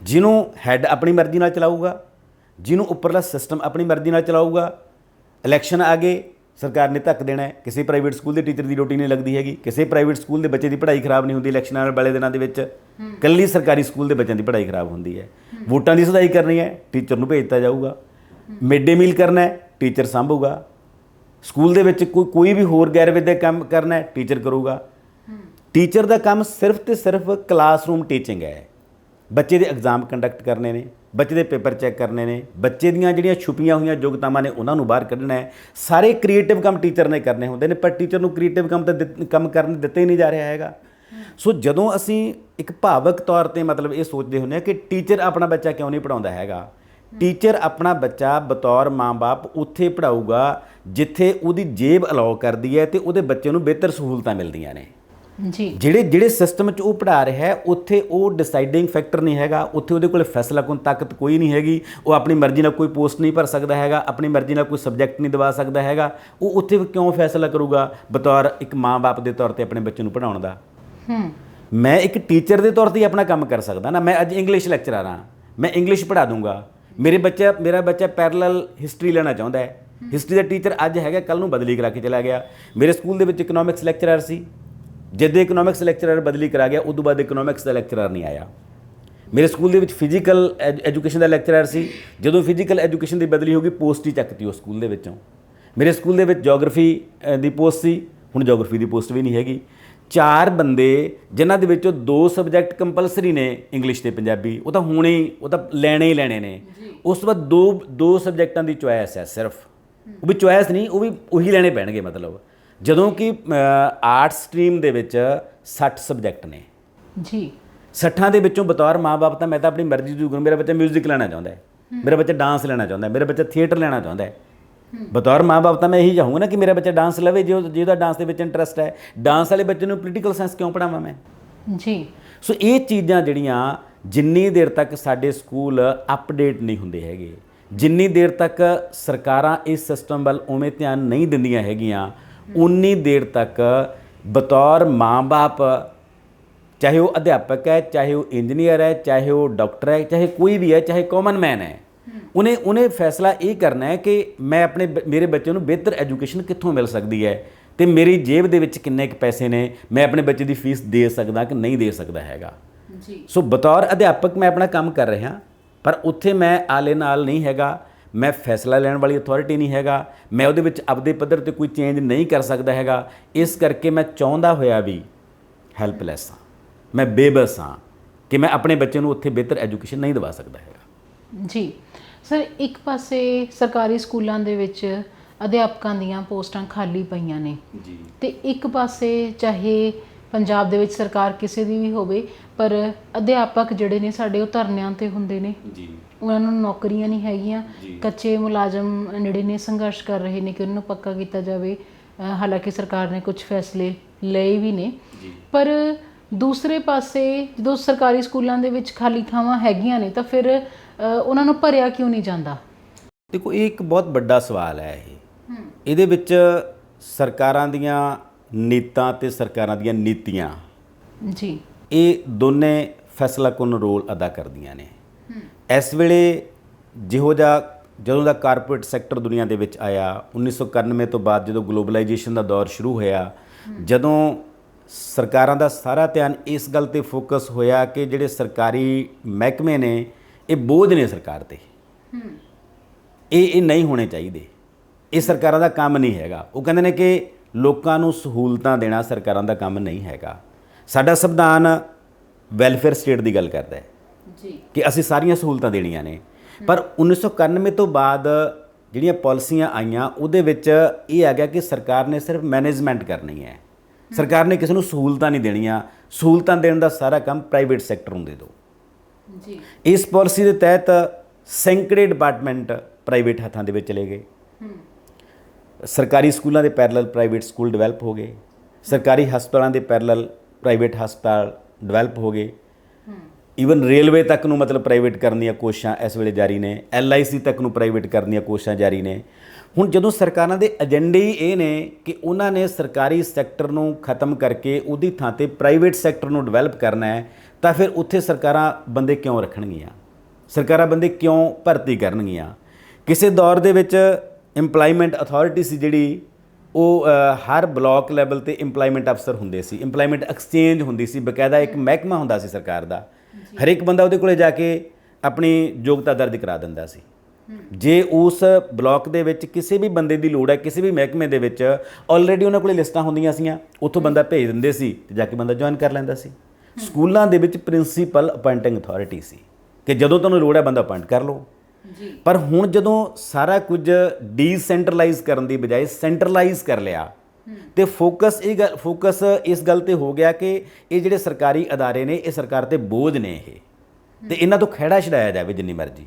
ਜਿਹਨੂੰ ਹੈੱਡ ਆਪਣੀ ਮਰਜ਼ੀ ਨਾਲ ਚਲਾਊਗਾ, ਜਿਹਨੂੰ ਉੱਪਰਲਾ ਸਿਸਟਮ ਆਪਣੀ ਮਰਜ਼ੀ ਨਾਲ ਚਲਾਊਗਾ। ਇਲੈਕਸ਼ਨ ਆ ਗਏ, ਸਰਕਾਰ ਨੇ ਧੱਕ ਦੇਣਾ ਹੈ। ਕਿਸੇ ਪ੍ਰਾਈਵੇਟ ਸਕੂਲ ਦੇ ਟੀਚਰ ਦੀ ਡਿਊਟੀ ਨਹੀਂ ਲੱਗਦੀ ਹੈਗੀ, ਕਿਸੇ ਪ੍ਰਾਈਵੇਟ ਸਕੂਲ ਦੇ ਬੱਚੇ ਦੀ ਪੜ੍ਹਾਈ ਖਰਾਬ ਨਹੀਂ ਹੁੰਦੀ ਇਲੈਕਸ਼ਨਾਂ ਵਾਲੇ ਦਿਨਾਂ ਦੇ ਵਿੱਚ, ਇਕੱਲੀ ਸਰਕਾਰੀ ਸਕੂਲ ਦੇ ਬੱਚਿਆਂ ਦੀ ਪੜ੍ਹਾਈ ਖਰਾਬ ਹੁੰਦੀ ਹੈ। ਵੋਟਾਂ ਦੀ ਸੁਧਾਈ ਕਰਨੀ ਹੈ, ਟੀਚਰ ਨੂੰ ਭੇਜਤਾ ਜਾਊਗਾ। ਮਿਡ ਡੇ ਮੀਲ ਕਰਨਾ ਹੈ, ਟੀਚਰ ਸਾਂਭੂਗਾ। ਸਕੂਲ ਦੇ ਵਿੱਚ ਕੋਈ ਵੀ ਹੋਰ ਗੈਰ ਵਿਦਿਅਕ ਕੰਮ ਕਰਨਾ ਹੈ, ਟੀਚਰ ਕਰੂਗਾ। ਟੀਚਰ ਦਾ ਕੰਮ ਸਿਰਫ ਤੇ ਸਿਰਫ ਕਲਾਸਰੂਮ ਟੀਚਿੰਗ ਹੈ। ਬੱਚੇ ਦੇ ਐਗਜ਼ਾਮ ਕੰਡਕਟ ਕਰਨੇ ਨੇ, ਬੱਚੇ ਦੇ ਪੇਪਰ ਚੈੱਕ ਕਰਨੇ ਨੇ, ਬੱਚੇ ਦੀਆਂ ਜਿਹੜੀਆਂ ਛੁਪੀਆਂ ਹੋਈਆਂ ਯੋਗਤਾਵਾਂ ਨੇ ਉਹਨਾਂ ਨੂੰ ਬਾਹਰ ਕੱਢਣਾ ਹੈ। ਸਾਰੇ ਕ੍ਰੀਏਟਿਵ ਕੰਮ ਟੀਚਰ ਨੇ ਕਰਨੇ ਹੁੰਦੇ ਨੇ, ਪਰ ਟੀਚਰ ਨੂੰ ਕ੍ਰੀਏਟਿਵ ਕੰਮ ਤਾਂ ਕੰਮ ਕਰਨ ਦਿੱਤਾ ਹੀ ਨਹੀਂ ਜਾ ਰਿਹਾ ਹੈਗਾ। ਸੋ ਜਦੋਂ ਅਸੀਂ ਇੱਕ ਭਾਵਕ ਤੌਰ 'ਤੇ ਮਤਲਬ ਇਹ ਸੋਚਦੇ ਹੁੰਦੇ ਹਾਂ ਕਿ ਟੀਚਰ ਆਪਣਾ ਬੱਚਾ ਕਿਉਂ ਨਹੀਂ ਪੜ੍ਹਾਉਂਦਾ ਹੈਗਾ, ਟੀਚਰ ਆਪਣਾ ਬੱਚਾ ਬਤੌਰ ਮਾਂ-ਬਾਪ ਉੱਥੇ ਪੜ੍ਹਾਊਗਾ ਜਿੱਥੇ ਉਹਦੀ ਜੇਬ ਅਲਾਓ ਕਰਦੀ ਹੈ ਤੇ ਉਹਦੇ ਬੱਚੇ ਨੂੰ ਬਿਹਤਰ ਸਹੂਲਤਾਂ ਮਿਲਦੀਆਂ ਨੇ ਜੀ। ਜਿਹੜੇ ਸਿਸਟਮ 'ਚ ਉਹ ਪੜ੍ਹਾ ਰਿਹਾ ਹੈ ਉੱਥੇ ਉਹ ਡਿਸਾਈਡਿੰਗ ਫੈਕਟਰ ਨਹੀਂ ਹੈਗਾ, ਉੱਥੇ ਉਹਦੇ ਕੋਲ ਫੈਸਲਾ ਕੁਨ ਤਾਕਤ ਕੋਈ ਨਹੀਂ ਹੈਗੀ। ਉਹ ਆਪਣੀ ਮਰਜ਼ੀ ਨਾਲ ਕੋਈ ਪੋਸਟ ਨਹੀਂ ਭਰ ਸਕਦਾ ਹੈਗਾ, ਆਪਣੀ ਮਰਜ਼ੀ ਨਾਲ ਕੋਈ ਸਬਜੈਕਟ ਨਹੀਂ ਦਵਾ ਸਕਦਾ ਹੈਗਾ। ਉਹ ਉੱਥੇ ਕਿਉਂ ਫੈਸਲਾ ਕਰੂਗਾ ਬਤੌਰ ਇੱਕ ਮਾਂ-ਬਾਪ ਦੇ ਤੌਰ 'ਤੇ ਆਪਣੇ ਬੱਚੇ ਨੂੰ ਪੜ੍ਹਾਉਣ ਦਾ? ਮੈਂ ਇੱਕ ਟੀਚਰ ਦੇ ਤੌਰ 'ਤੇ ਆਪਣਾ ਕੰਮ ਕਰ ਸਕਦਾ ਨਾ। ਮੈਂ ਅੱਜ ਇੰਗਲਿਸ਼ ਲੈਕਚਰਰ ਹਾਂ, ਮੈਂ ਇੰਗਲਿਸ਼ ਪੜ੍ਹਾ ਦੂੰਗਾ। ਮੇਰਾ ਬੱਚਾ ਪੈਰਲਲ ਹਿਸਟਰੀ ਲੈਣਾ ਚਾਹੁੰਦਾ ਹੈ, ਹਿਸਟਰੀ ਦਾ ਟੀਚਰ ਅੱਜ ਹੈਗਾ, ਕੱਲ੍ਹ ਨੂੰ ਬਦਲੀ ਕਰਾ ਕੇ ਚਲਾ ਗਿਆ। ਮੇਰੇ ਸਕੂਲ ਦੇ ਵਿੱਚ ਇਕਨੋਮਿਕਸ ਲੈਕਚਰਰ ਸੀ, ਜਦੋਂ ਇਕਨੋਮਿਕਸ ਲੈਕਚਰਰ ਬਦਲੀ ਕਰਾ ਗਿਆ ਉਦੋਂ ਬਾਅਦ ਇਕਨੋਮਿਕਸ ਦਾ ਲੈਕਚਰਰ ਨਹੀਂ ਆਇਆ। ਮੇਰੇ ਸਕੂਲ ਦੇ ਵਿੱਚ ਫਿਜ਼ੀਕਲ ਐਜੂਕੇਸ਼ਨ ਦਾ ਲੈਕਚਰਰ ਸੀ, ਜਦੋਂ ਫਿਜ਼ੀਕਲ ਐਜੂਕੇਸ਼ਨ ਦੀ ਬਦਲੀ ਹੋ ਗਈ ਪੋਸਟ ਹੀ ਚੱਕਤੀ ਉਸ ਸਕੂਲ ਦੇ ਵਿੱਚੋਂ। ਮੇਰੇ ਸਕੂਲ ਦੇ ਵਿੱਚ ਜੋਗ੍ਰਾਫੀ ਦੀ ਪੋਸਟ ਸੀ, ਹੁਣ ਜੋਗ੍ਰਾਫੀ ਦੀ ਪੋਸਟ ਵੀ ਨਹੀਂ ਹੈਗੀ। 4 ਬੰਦੇ ਜਿਨ੍ਹਾਂ ਦੇ ਵਿੱਚੋਂ 2 ਸਬਜੈਕਟ ਕੰਪਲਸਰੀ ਨੇ, ਇੰਗਲਿਸ਼ ਤੇ ਪੰਜਾਬੀ, ਉਹ ਤਾਂ ਲੈਣੇ ਹੀ ਲੈਣੇ ਨੇ। ਉਸ ਤੋਂ ਬਾਅਦ 2 ਸਬਜੈਕਟਾਂ ਦੀ ਚੁਆਇਸ ਹੈ ਸਿਰਫ, ਉਹ ਵੀ ਚੁਆਇਸ ਨਹੀਂ, ਉਹ ਵੀ ਉਹੀ ਲੈਣੇ ਪੈਣਗੇ ਮਤਲਬ। ਜਦੋਂ ਕਿ ਆਰਟਸ ਸਟਰੀਮ ਦੇ ਵਿੱਚ 60 ਸਬਜੈਕਟ ਨੇ ਜੀ। 60 ਦੇ ਵਿੱਚੋਂ ਬਤੌਰ ਮਾਂ-ਬਾਪ ਤਾਂ ਮੈਂ ਤਾਂ ਆਪਣੀ ਮਰਜ਼ੀ ਦੀ ਗੁਰੂ, ਮੇਰਾ ਬੱਚਾ ਮਿਊਜ਼ਿਕ ਲੈਣਾ ਚਾਹੁੰਦਾ ਹੈ, ਮੇਰਾ ਬੱਚਾ ਡਾਂਸ ਲੈਣਾ ਚਾਹੁੰਦਾ ਹੈ, ਮੇਰਾ ਬੱਚਾ ਥੀਏਟਰ ਲੈਣਾ ਚਾਹੁੰਦਾ ਹੈ। ਬਤੌਰ ਮਾਂ-ਬਾਪ ਤਾਂ ਮੈਂ ਇਹੀ ਚਾਹੂੰਗਾ ਨਾ ਕਿ ਮੇਰਾ ਬੱਚਾ ਡਾਂਸ ਲਵੇ, ਜਿਹਦਾ ਡਾਂਸ ਦੇ ਵਿੱਚ ਇੰਟਰਸਟ ਹੈ। ਡਾਂਸ ਵਾਲੇ ਬੱਚੇ ਨੂੰ ਪੋਲੀਟੀਕਲ ਸਾਇੰਸ ਕਿਉਂ ਪੜ੍ਹਾਵਾਂ ਮੈਂ ਜੀ? ਸੋ ਇਹ ਚੀਜ਼ਾਂ ਜਿਹੜੀਆਂ ਜਿੰਨੀ ਦੇਰ ਤੱਕ ਸਾਡੇ ਸਕੂਲ ਅਪਡੇਟ ਨਹੀਂ ਹੁੰਦੇ ਹੈਗੇ, ਜਿੰਨੀ ਦੇਰ ਤੱਕ ਸਰਕਾਰਾਂ ਇਸ ਸਿਸਟਮ ਵੱਲ ਉਵੇਂ ਧਿਆਨ ਨਹੀਂ ਦਿੰਦੀਆਂ ਹੈਗੀਆਂ, ਉਨੀ ਦੇਰ ਤੱਕ ਬਤੌਰ ਮਾਂ-ਬਾਪ ਚਾਹੇ ਉਹ ਅਧਿਆਪਕ ਹੈ, ਚਾਹੇ ਉਹ ਇੰਜੀਨੀਅਰ ਹੈ, ਚਾਹੇ ਉਹ ਡਾਕਟਰ ਹੈ, ਚਾਹੇ ਕੋਈ ਵੀ ਹੈ, ਚਾਹੇ ਕਾਮਨ ਮੈਨ ਹੈ, ਉਹਨੇ ਫੈਸਲਾ ਇਹ ਕਰਨਾ ਹੈ ਕਿ ਮੈਂ ਮੇਰੇ ਬੱਚੇ ਨੂੰ ਬਿਹਤਰ ਐਜੂਕੇਸ਼ਨ ਕਿੱਥੋਂ ਮਿਲ ਸਕਦੀ ਹੈ ਤੇ ਮੇਰੀ ਜੇਬ ਦੇ ਵਿੱਚ ਕਿੰਨੇ ਕੁ ਪੈਸੇ ਨੇ, ਮੈਂ ਆਪਣੇ ਬੱਚੇ ਦੀ ਫੀਸ ਦੇ ਸਕਦਾ ਕਿ ਨਹੀਂ ਦੇ ਸਕਦਾ ਹੈਗਾ ਜੀ। ਸੋ ਬਤੌਰ ਅਧਿਆਪਕ ਮੈਂ ਆਪਣਾ ਕੰਮ ਕਰ ਰਿਹਾ, ਪਰ ਉੱਥੇ ਮੈਂ ਆਲੇ ਨਾਲ ਨਹੀਂ ਹੈਗਾ, ਮੈਂ ਫੈਸਲਾ ਲੈਣ ਵਾਲੀ ਅਥਾਰਟੀ ਨਹੀਂ ਹੈਗਾ, ਮੈਂ ਉਹਦੇ ਵਿੱਚ ਆਪਦੇ ਪੱਧਰ ਤੇ ਕੋਈ ਚੇਂਜ ਨਹੀਂ ਕਰ ਸਕਦਾ ਹੈਗਾ। ਇਸ ਕਰਕੇ ਮੈਂ ਚਾਹੁੰਦਾ ਹੋਇਆ ਵੀ ਹੈਲਪਲੈਸ ਹਾਂ, ਮੈਂ ਬੇਬਸ ਹਾਂ ਕਿ ਮੈਂ ਆਪਣੇ ਬੱਚੇ ਨੂੰ ਉੱਥੇ ਬਿਹਤਰ ਐਜੂਕੇਸ਼ਨ ਨਹੀਂ ਦਿਵਾ ਸਕਦਾ ਹੈਗਾ ਜੀ। ਸਰ, ਇੱਕ ਪਾਸੇ ਸਰਕਾਰੀ ਸਕੂਲਾਂ ਦੇ ਵਿੱਚ ਅਧਿਆਪਕਾਂ ਦੀਆਂ ਪੋਸਟਾਂ ਖਾਲੀ ਪਈਆਂ ਨੇ ਜੀ, ਤੇ ਇੱਕ ਪਾਸੇ ਚਾਹੇ ਪੰਜਾਬ ਦੇ ਵਿੱਚ ਸਰਕਾਰ ਕਿਸੇ ਦੀ ਵੀ ਹੋਵੇ, ਪਰ ਅਧਿਆਪਕ ਜਿਹੜੇ ਨੇ ਸਾਡੇ ਉਹ ਧਰਨਿਆਂ ਤੇ ਹੁੰਦੇ ਨੇ ਜੀ, ਉਹਨਾਂ ਨੂੰ ਨੌਕਰੀਆਂ ਨਹੀਂ ਹੈਗੀਆਂ। ਕੱਚੇ ਮੁਲਾਜ਼ਮ ਜਿਹੜੇ ਨੇ ਸੰਘਰਸ਼ ਕਰ ਰਹੇ ਨੇ ਕਿ ਉਹਨਾਂ ਨੂੰ ਪੱਕਾ ਕੀਤਾ ਜਾਵੇ। ਹਾਲਾਂਕਿ ਸਰਕਾਰ ਨੇ ਕੁਝ ਫੈਸਲੇ ਲਏ ਵੀ ਨੇ, ਪਰ ਦੂਸਰੇ ਪਾਸੇ ਜਦੋਂ ਸਰਕਾਰੀ ਸਕੂਲਾਂ ਦੇ ਵਿੱਚ ਖਾਲੀ ਥਾਵਾਂ ਹੈਗੀਆਂ ਨੇ ਤਾਂ ਫਿਰ ਉਹਨਾਂ ਨੂੰ ਭਰਿਆ ਕਿਉਂ ਨਹੀਂ ਜਾਂਦਾ? ਦੇਖੋ, ਇਹ ਇੱਕ ਬਹੁਤ ਵੱਡਾ ਸਵਾਲ ਹੈ। ਇਹਦੇ ਵਿੱਚ ਸਰਕਾਰਾਂ ਦੀਆਂ ਨੀਤਾਂ ਤੇ ਸਰਕਾਰਾਂ ਦੀਆਂ ਨੀਤੀਆਂ ਜੀ, ਇਹ ਦੋਨੇ ਫੈਸਲਾਕੁਨ ਰੋਲ ਅਦਾ ਕਰਦੀਆਂ ਨੇ। ਇਸ ਵੇਲੇ ਜਦੋਂ ਦਾ ਕਾਰਪੋਰੇਟ ਸੈਕਟਰ ਦੁਨੀਆ ਦੇ ਵਿੱਚ ਆਇਆ, 1991 ਤੋਂ ਬਾਅਦ ਜਦੋਂ ਗਲੋਬਲਾਈਜੇਸ਼ਨ ਦਾ ਦੌਰ ਸ਼ੁਰੂ ਹੋਇਆ, ਜਦੋਂ ਸਰਕਾਰਾਂ ਦਾ ਸਾਰਾ ਧਿਆਨ ਇਸ ਗੱਲ ਤੇ ਫੋਕਸ ਹੋਇਆ ਕਿ ਜਿਹੜੇ ਸਰਕਾਰੀ ਮਹਿਕਮੇ ਨੇ ਇਹ ਬੋਝ ਨੇ ਸਰਕਾਰ ਤੇ, ਇਹ ਨਹੀਂ ਹੋਣੇ ਚਾਹੀਦੇ, ਇਹ ਸਰਕਾਰਾਂ ਦਾ ਕੰਮ ਨਹੀਂ ਹੈਗਾ। ਉਹ ਕਹਿੰਦੇ ਨੇ ਕਿ ਲੋਕਾਂ ਨੂੰ ਸਹੂਲਤਾਂ ਦੇਣਾ ਸਰਕਾਰਾਂ ਦਾ ਕੰਮ ਨਹੀਂ ਹੈਗਾ। ਸਾਡਾ ਸੰਵਿਧਾਨ ਵੈਲਫੇਅਰ ਸਟੇਟ ਦੀ ਗੱਲ ਕਰਦਾ ਹੈ ਜੀ, ਕਿ ਅਸੀਂ ਸਾਰੀਆਂ ਸਹੂਲਤਾਂ ਦੇਣੀਆਂ ਨੇ, ਪਰ 1991 ਤੋਂ ਬਾਅਦ ਜਿਹੜੀਆਂ ਪਾਲਿਸੀਆਂ ਆਈਆਂ ਉਹਦੇ ਵਿੱਚ ਇਹ ਆ ਗਿਆ ਕਿ ਸਰਕਾਰ ਨੇ ਸਿਰਫ ਮੈਨੇਜਮੈਂਟ ਕਰਨੀ ਹੈ, ਸਰਕਾਰ ਨੇ ਕਿਸੇ ਨੂੰ ਸਹੂਲਤਾਂ ਨਹੀਂ ਦੇਣੀਆਂ, ਸਹੂਲਤਾਂ ਦੇਣ ਦਾ ਸਾਰਾ ਕੰਮ ਪ੍ਰਾਈਵੇਟ ਸੈਕਟਰ ਨੂੰ ਦੇ ਦਿਓ ਜੀ। ਇਸ ਪਾਲਿਸੀ ਦੇ ਤਹਿਤ ਸੈਂਕੜੇ ਡਿਪਾਰਟਮੈਂਟ ਪ੍ਰਾਈਵੇਟ ਹੱਥਾਂ ਦੇ ਵਿੱਚ ਚਲੇ ਗਏ। ਸਰਕਾਰੀ ਸਕੂਲਾਂ ਦੇ ਪੈਰਲਲ ਪ੍ਰਾਈਵੇਟ ਸਕੂਲ ਡਿਵੈਲਪ ਹੋ ਗਏ, ਸਰਕਾਰੀ ਹਸਪਤਾਲਾਂ ਦੇ ਪੈਰਲਲ ਪ੍ਰਾਈਵੇਟ ਹਸਪਤਾਲ ਡਿਵੈਲਪ ਹੋ ਗਏ। ਈਵਨ ਰੇਲਵੇ ਤੱਕ ਨੂੰ ਮਤਲਬ ਪ੍ਰਾਈਵੇਟ ਕਰਨ ਦੀਆਂ ਕੋਸ਼ਿਸ਼ਾਂ ਇਸ ਵੇਲੇ ਜਾਰੀ ਨੇ, LIC ਤੱਕ ਨੂੰ ਪ੍ਰਾਈਵੇਟ ਕਰਨ ਦੀਆਂ ਕੋਸ਼ਿਸ਼ਾਂ ਜਾਰੀ ਨੇ। ਹੁਣ ਜਦੋਂ ਸਰਕਾਰਾਂ ਦੇ ਏਜੰਡੇ ਹੀ ਇਹ ਨੇ ਕਿ ਉਹਨਾਂ ਨੇ ਸਰਕਾਰੀ ਸੈਕਟਰ ਨੂੰ ਖਤਮ ਕਰਕੇ ਉਹਦੀ ਥਾਂ ਤੇ ਪ੍ਰਾਈਵੇਟ ਸੈਕਟਰ ਨੂੰ ਡਿਵੈਲਪ ਕਰਨਾ ਹੈ, ਤਾਂ ਫਿਰ ਉੱਥੇ ਸਰਕਾਰਾਂ ਬੰਦੇ ਕਿਉਂ ਰੱਖਣਗੀਆਂ, ਸਰਕਾਰਾਂ ਬੰਦੇ ਕਿਉਂ ਭਰਤੀ ਕਰਨਗੀਆਂ? ਕਿਸੇ ਦੌਰ ਦੇ ਵਿੱਚ ਇੰਪਲਾਇਮੈਂਟ ਅਥਾਰਟੀ ਸੀ ਜਿਹੜੀ, ਉਹ ਹਰ ਬਲਾਕ ਲੈਵਲ ਤੇ ਇੰਪਲਾਇਮੈਂਟ ਅਫਸਰ ਹੁੰਦੇ ਸੀ, ਇੰਪਲਾਇਮੈਂਟ ਐਕਸਚੇਂਜ ਹੁੰਦੀ ਸੀ, ਬਕਾਇਦਾ ਇੱਕ ਮਹਿਕਮਾ ਹੁੰਦਾ ਸੀ ਸਰਕਾਰ ਦਾ। ਹਰੇਕ ਬੰਦਾ ਉਹਦੇ ਕੋਲੇ ਜਾ ਕੇ ਆਪਣੀ ਯੋਗਤਾ ਦਰਜ ਕਰਾ ਦਿੰਦਾ ਸੀ। ਜੇ ਉਸ ਬਲਾਕ ਦੇ ਵਿੱਚ ਕਿਸੇ ਵੀ ਬੰਦੇ ਦੀ ਲੋੜ ਹੈ, ਕਿਸੇ ਵੀ ਮਹਿਕਮੇ ਦੇ ਵਿੱਚ, ਆਲਰੇਡੀ ਉਹਨਾਂ ਕੋਲੇ ਲਿਸਟਾਂ ਹੁੰਦੀਆਂ ਸੀਆਂ, ਉੱਥੋਂ ਬੰਦਾ ਭੇਜ ਦਿੰਦੇ ਸੀ ਤੇ ਜਾ ਕੇ ਬੰਦਾ ਜੁਆਇਨ ਕਰ ਲੈਂਦਾ ਸੀ। ਸਕੂਲਾਂ ਦੇ ਵਿੱਚ ਪ੍ਰਿੰਸੀਪਲ ਅਪਾਇੰਟਿੰਗ ਅਥਾਰਟੀ ਸੀ ਕਿ ਜਦੋਂ ਤੁਹਾਨੂੰ ਲੋੜ ਹੈ ਬੰਦਾ ਅਪਾਇੰਟ ਕਰ ਲਓ। ਪਰ ਹੁਣ ਜਦੋਂ ਸਾਰਾ ਕੁਝ ਡੀਸੈਂਟਰਲਾਈਜ਼ ਕਰਨ ਦੀ ਬਜਾਏ ਸੈਂਟਰਲਾਈਜ਼ ਕਰ ਲਿਆ ਤੇ ਫੋਕਸ ਇਸ ਗੱਲ ਤੇ ਹੋ ਗਿਆ ਕਿ ਇਹ ਜਿਹੜੇ ਸਰਕਾਰੀ ਅਦਾਰੇ ਨੇ ਇਹ ਸਰਕਾਰ ਤੇ ਬੋਝ ਨੇ, ਇਹ ਤੇ ਇਹਨਾਂ ਤੋਂ ਖਹਿੜਾ ਛਡਾਇਆ ਜਾਵੇ ਜਿੰਨੀ ਮਰਜ਼ੀ,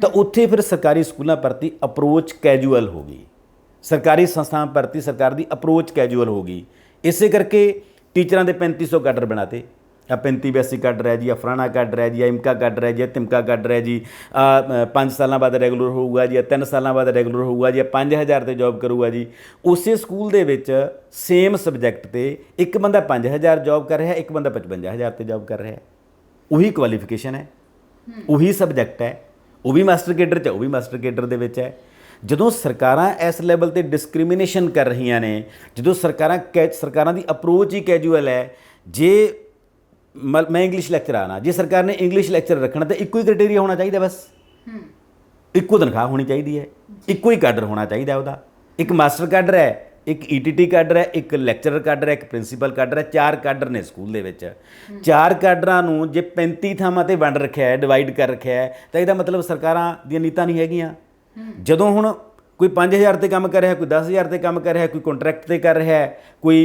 ਤਾਂ ਉੱਥੇ ਫਿਰ ਸਰਕਾਰੀ ਸਕੂਲਾਂ ਪ੍ਰਤੀ ਅਪਰੋਚ ਕੈਜੂਅਲ ਹੋ ਗਈ, ਸਰਕਾਰੀ ਸੰਸਥਾਵਾਂ ਪ੍ਰਤੀ ਸਰਕਾਰ ਦੀ ਅਪਰੋਚ ਕੈਜੂਅਲ ਹੋ ਗਈ। ਇਸੇ ਕਰਕੇ ਟੀਚਰਾਂ ਦੇ 3500 ਕਾਡਰ ਬਣਾਤੇ, ਆ 3582 ਕੱਢ ਰਿਹਾ ਜੀ, ਆ ਫਲਾਣਾ ਕੱਢ ਰਿਹਾ ਜੀ, ਆ ਇਮਕਾ ਕੱਢ ਰਿਹਾ ਜੀ, ਆ ਤਿਮਕਾ ਕੱਢ ਰਿਹਾ ਜੀ, 5 ਸਾਲਾਂ ਬਾਅਦ ਰੈਗੂਲਰ ਹੋਊਗਾ ਜੀ, 3 ਸਾਲਾਂ ਬਾਅਦ ਰੈਗੂਲਰ ਹੋਊਗਾ ਜੀ, 5000 ਤੇ ਜੋਬ ਕਰੂਗਾ ਜੀ। ਉਸੇ ਸਕੂਲ ਦੇ ਵਿੱਚ ਸੇਮ ਸਬਜੈਕਟ ਤੇ ਇੱਕ ਬੰਦਾ 5000 ਜੋਬ ਕਰ ਰਿਹਾ, ਇੱਕ ਬੰਦਾ 55000 ਤੇ ਜੋਬ ਕਰ ਰਿਹਾ। ਉਹੀ ਕੁਆਲੀਫਿਕੇਸ਼ਨ ਹੈ, ਉਹੀ ਸਬਜੈਕਟ ਹੈ, ਉਹ ਵੀ ਮਾਸਟਰ ਕੇਡਰ 'ਚ ਹੈ, ਉਹ ਵੀ ਮਾਸਟਰ ਕੇਡਰ ਦੇ ਵਿੱਚ ਹੈ। ਜਦੋਂ ਸਰਕਾਰਾਂ ਇਸ ਲੈਵਲ ਤੇ ਡਿਸਕ੍ਰਿਮੀਨੇਸ਼ਨ ਕਰ ਰਹੀਆਂ ਨੇ, ਜਦੋਂ ਸਰਕਾਰਾਂ ਦੀ ਅਪਰੋਚ ਹੀ ਕੈਜੂਅਲ ਹੈ, ਜੇ ਮੈਂ ਇੰਗਲਿਸ਼ ਲੈਕਚਰ ਆਣਾ, ਜੇ ਸਰਕਾਰ ਨੇ ਇੰਗਲਿਸ਼ ਲੈਕਚਰ ਰੱਖਣਾ ਤਾਂ ਇੱਕੋ ਹੀ ਕ੍ਰਾਈਟੇਰੀਆ ਹੋਣਾ ਚਾਹੀਦਾ, ਬਸ ਇੱਕੋ ਤਨਖਾਹ ਹੋਣੀ ਚਾਹੀਦੀ ਹੈ, ਇੱਕੋ ਹੀ ਕਾਡਰ ਹੋਣਾ ਚਾਹੀਦਾ ਉਹਦਾ। ਇੱਕ ਮਾਸਟਰ ਕਾਡਰ ਹੈ, ਇੱਕ ETT ਕਾਡਰ ਹੈ, ਇੱਕ ਲੈਕਚਰਰ ਕਾਡਰ ਹੈ, ਇੱਕ ਪ੍ਰਿੰਸੀਪਲ ਕਾਡਰ ਹੈ, 4 ਕਾਡਰ ਨੇ ਸਕੂਲ ਦੇ ਵਿੱਚ। 4 ਕਾਡਰਾਂ ਨੂੰ ਜੇ 35 ਥਾਵਾਂ ਤੇ ਵੰਡ ਰੱਖਿਆ ਹੈ, ਡਿਵਾਈਡ ਕਰ ਰੱਖਿਆ ਹੈ, ਤਾਂ ਇਹਦਾ ਮਤਲਬ ਸਰਕਾਰਾਂ ਦੀਆਂ ਨੀਤਾਂ ਨਹੀਂ ਹੈਗੀਆਂ। ਜਦੋਂ ਹੁਣ ਕੋਈ 5000 ਤੇ ਕੰਮ ਕਰ ਰਿਹਾ, ਕੋਈ 10000 ਤੇ ਕੰਮ ਕਰ ਰਿਹਾ, ਕੋਈ ਕੰਟਰੈਕਟ ਤੇ ਕਰ ਰਿਹਾ, ਕੋਈ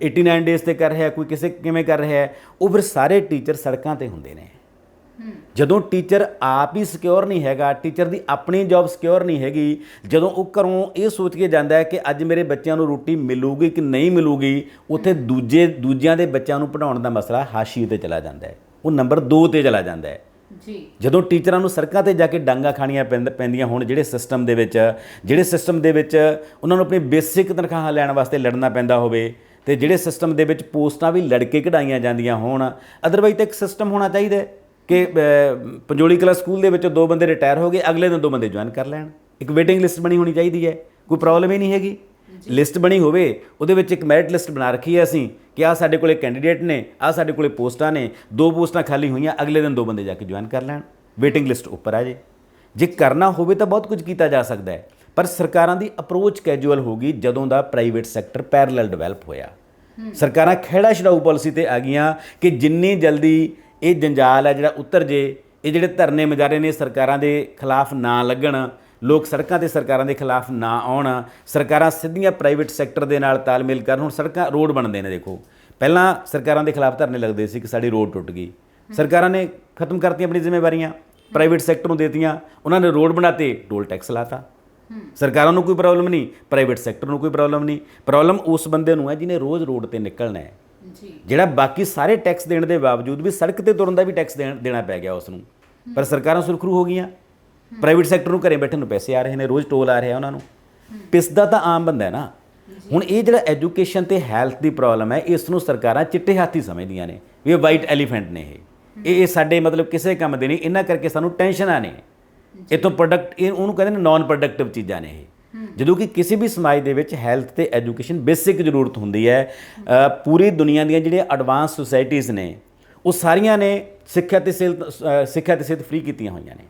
89 ਡੇਜ਼ ਤੇ ਕਰ ਰਿਹਾ, ਕੋਈ ਕਿਸੇ ਕਿਵੇਂ ਕਰ ਰਿਹਾ, ਉਹ ਫਿਰ ਸਾਰੇ ਟੀਚਰ ਸੜਕਾਂ ਤੇ ਹੁੰਦੇ ਨੇ। ਜਦੋਂ ਟੀਚਰ ਆਪ ਹੀ ਸਿਕਿਉਰ ਨਹੀਂ ਹੈਗਾ, ਟੀਚਰ ਦੀ ਆਪਣੀ ਜੌਬ ਸਿਕਿਉਰ ਨਹੀਂ ਹੈਗੀ, ਜਦੋਂ ਉਹ ਘਰੋਂ ਇਹ ਸੋਚ ਕੇ ਜਾਂਦਾ ਹੈ ਕਿ ਅੱਜ ਮੇਰੇ ਬੱਚਿਆਂ ਨੂੰ ਰੋਟੀ ਮਿਲੂਗੀ ਕਿ ਨਹੀਂ ਮਿਲੂਗੀ, ਉੱਥੇ ਦੂਜਿਆਂ ਦੇ ਬੱਚਿਆਂ ਨੂੰ ਪੜ੍ਹਾਉਣ ਦਾ ਮਸਲਾ ਹਾਸ਼ੀਏ ਤੇ ਚਲਾ ਜਾਂਦਾ ਹੈ, ਉਹ ਨੰਬਰ 2 ਤੇ ਚਲਾ ਜਾਂਦਾ ਹੈ ਜੀ। ਜਦੋਂ ਟੀਚਰਾਂ ਨੂੰ ਸੜਕਾਂ ਤੇ ਜਾ ਕੇ ਡਾਂਗਾ ਖਾਣੀਆਂ ਪੈਂਦੀਆਂ ਹੋਣ, ਜਿਹੜੇ ਸਿਸਟਮ ਦੇ ਵਿੱਚ ਉਹਨਾਂ ਨੂੰ ਆਪਣੀ ਬੇਸਿਕ ਤਨਖਾਹਾਂ ਲੈਣ ਵਾਸਤੇ ਲੜਨਾ ਪੈਂਦਾ ਹੋਵੇ, ਤੇ ਜਿਹੜੇ ਸਿਸਟਮ ਦੇ ਵਿੱਚ ਪੋਸਟਾਂ ਵੀ ਲੜਕੇ ਕਢਾਈਆਂ ਜਾਂਦੀਆਂ ਹੋਣ। ਅਦਰਵਾਈਜ਼ ਤਾਂ ਇੱਕ ਸਿਸਟਮ ਹੋਣਾ ਚਾਹੀਦਾ ਹੈ ਕਿ ਪੰਜੋਲੀ ਕਲਾ ਸਕੂਲ ਦੇ ਵਿੱਚੋਂ 2 ਬੰਦੇ ਰਿਟਾਇਰ ਹੋ ਗਏ, ਅਗਲੇ ਦਿਨ 2 ਬੰਦੇ ਜੁਆਇਨ ਕਰ ਲੈਣ। ਇੱਕ ਵੇਟਿੰਗ ਲਿਸਟ ਬਣੀ ਹੋਣੀ ਚਾਹੀਦੀ ਹੈ, ਕੋਈ ਪ੍ਰੋਬਲਮ ਹੀ ਨਹੀਂ ਹੈਗੀ। ਲਿਸਟ ਬਣੀ ਹੋਵੇ, ਉਹਦੇ ਵਿੱਚ ਇੱਕ ਮੈਰਿਟ ਲਿਸਟ ਬਣਾ ਰੱਖੀ ਹੈ ਅਸੀਂ ਕਿ ਆਹ ਸਾਡੇ ਕੋਲੇ ਕੈਂਡੀਡੇਟ ਨੇ, ਆਹ ਸਾਡੇ ਕੋਲੇ ਪੋਸਟਾਂ ਨੇ, 2 ਪੋਸਟਾਂ ਖਾਲੀ ਹੋਈਆਂ, ਅਗਲੇ ਦਿਨ 2 ਬੰਦੇ ਜਾ ਕੇ ਜੁਆਇਨ ਕਰ ਲੈਣ, ਵੇਟਿੰਗ ਲਿਸਟ ਉੱਪਰ ਆ ਜੇ ਕਰਨਾ ਹੋਵੇ ਤਾਂ ਬਹੁਤ ਕੁਝ ਕੀਤਾ ਜਾ ਸਕਦਾ ਹੈ। ਪਰ ਸਰਕਾਰਾਂ ਦੀ ਅਪਰੋਚ ਕੈਜੂਅਲ ਹੋ ਗਈ ਜਦੋਂ ਦਾ ਪ੍ਰਾਈਵੇਟ ਸੈਕਟਰ ਪੈਰਲਲ ਡਿਵੈਲਪ ਹੋਇਆ। ਸਰਕਾਰਾਂ ਖਹਿੜਾ ਛਡਾਊ ਪਾਲਿਸੀ ਤੇ ਆ ਗਈਆਂ ਕਿ ਜਿੰਨੀ ਜਲਦੀ ਇਹ ਜੰਜਾਲ ਹੈ ਜਿਹੜਾ ਉਤਰ ਜੇ, ਇਹ ਜਿਹੜੇ ਧਰਨੇ ਮੁਜ਼ਾਹਰੇ ਨੇ ਸਰਕਾਰਾਂ ਦੇ ਖਿਲਾਫ ਨਾ ਲੱਗਣ, ਲੋਕ ਸੜਕਾਂ ਤੇ ਸਰਕਾਰਾਂ ਦੇ ਖਿਲਾਫ ਨਾ ਆਉਣ, ਸਰਕਾਰਾਂ ਸਿੱਧੀਆਂ ਪ੍ਰਾਈਵੇਟ ਸੈਕਟਰ ਦੇ ਨਾਲ ਤਾਲਮੇਲ ਕਰਨ। ਹੁਣ ਸੜਕਾਂ ਰੋਡ ਬਣਦੇ ਨੇ, ਦੇਖੋ ਪਹਿਲਾਂ ਸਰਕਾਰਾਂ ਦੇ ਖਿਲਾਫ ਧਰਨੇ ਲੱਗਦੇ ਸੀ ਕਿ ਸਾਡੀ ਰੋਡ ਟੁੱਟ ਗਈ, ਸਰਕਾਰਾਂ ਨੇ ਖਤਮ ਕਰਤੀਆਂ ਆਪਣੀ ਜ਼ਿੰਮੇਵਾਰੀਆਂ, ਪ੍ਰਾਈਵੇਟ ਸੈਕਟਰ ਨੂੰ ਦੇਤੀਆਂ, ਉਹਨਾਂ ਨੇ ਰੋਡ ਬਣਾਤੇ, ਟੋਲ ਟੈਕਸ ਲਾਤਾ। ਸਰਕਾਰਾਂ ਨੂੰ ਕੋਈ ਪ੍ਰੋਬਲਮ ਨਹੀਂ, ਪ੍ਰਾਈਵੇਟ ਸੈਕਟਰ ਨੂੰ ਕੋਈ ਪ੍ਰੋਬਲਮ ਨਹੀਂ। ਪ੍ਰੋਬਲਮ ਉਸ ਬੰਦੇ ਨੂੰ ਹੈ ਜਿਹਨੇ ਰੋਜ਼ ਰੋਡ ਤੇ ਨਿਕਲਣਾ ਹੈ, ਜਿਹੜਾ ਬਾਕੀ ਸਾਰੇ ਟੈਕਸ ਦੇਣ ਦੇ ਬਾਵਜੂਦ ਵੀ ਸੜਕ ਤੇ ਤੁਰਨ ਦਾ ਵੀ ਟੈਕਸ ਦੇਣਾ ਪੈ ਗਿਆ ਉਸ ਨੂੰ। ਪਰ ਸਰਕਾਰਾਂ ਸੁਰਖਰੂ ਹੋ ਗਈਆਂ, ਪ੍ਰਾਈਵੇਟ ਸੈਕਟਰ ਨੂੰ ਘਰੇ ਬੈਠਣ ਨੂੰ ਪੈਸੇ ਆ ਰਹੇ ਨੇ, ਰੋਜ਼ ਟੋਲ ਆ ਰਿਹਾ ਉਹਨਾਂ ਨੂੰ, ਪਿਸਦਾ ਤਾਂ ਆਮ ਬੰਦਾ ਹੈ ਨਾ। ਹੁਣ ਇਹ ਜਿਹੜਾ ਐਜੂਕੇਸ਼ਨ ਤੇ ਹੈਲਥ ਦੀ ਪ੍ਰੋਬਲਮ ਹੈ, ਇਸ ਨੂੰ ਸਰਕਾਰਾਂ ਚਿੱਟੇ ਹਾਥੀ ਸਮਝਦੀਆਂ ਨੇ ਵੀ ਇਹ ਵਾਈਟ ਐਲੀਫੈਂਟ ਨੇ, ਇਹ ਸਾਡੇ ਮਤਲਬ ਕਿਸੇ ਕੰਮ ਦੇ ਨਹੀਂ, ਇਹਨਾਂ ਕਰਕੇ ਸਾਨੂੰ ਟੈਨਸ਼ਨਾਂ ਨੇ, ਇਹ ਤੋਂ ਪ੍ਰੋਡਕਟ ਇਹ ਉਹਨੂੰ ਕਹਿੰਦੇ ਨੇ ਨਾਨ ਪ੍ਰੋਡਕਟਿਵ ਚੀਜ਼ਾਂ ਨੇ ਇਹ। ਜਦੋਂ ਕਿ ਕਿਸੇ ਵੀ ਸਮਾਜ ਦੇ ਵਿੱਚ ਹੈਲਥ ਤੇ ਐਜੂਕੇਸ਼ਨ ਬੇਸਿਕ ਜ਼ਰੂਰਤ ਹੁੰਦੀ ਹੈ। ਪੂਰੀ ਦੁਨੀਆ ਦੀਆਂ ਜਿਹੜੀਆਂ ਐਡਵਾਂਸ ਸੁਸਾਇਟੀਜ਼ ਨੇ ਉਹ ਸਾਰੀਆਂ ਨੇ ਸਿੱਖਿਆ ਤੇ ਸਿਹਤ ਫ੍ਰੀ ਕੀਤੀਆਂ ਹੋਈਆਂ ਨੇ।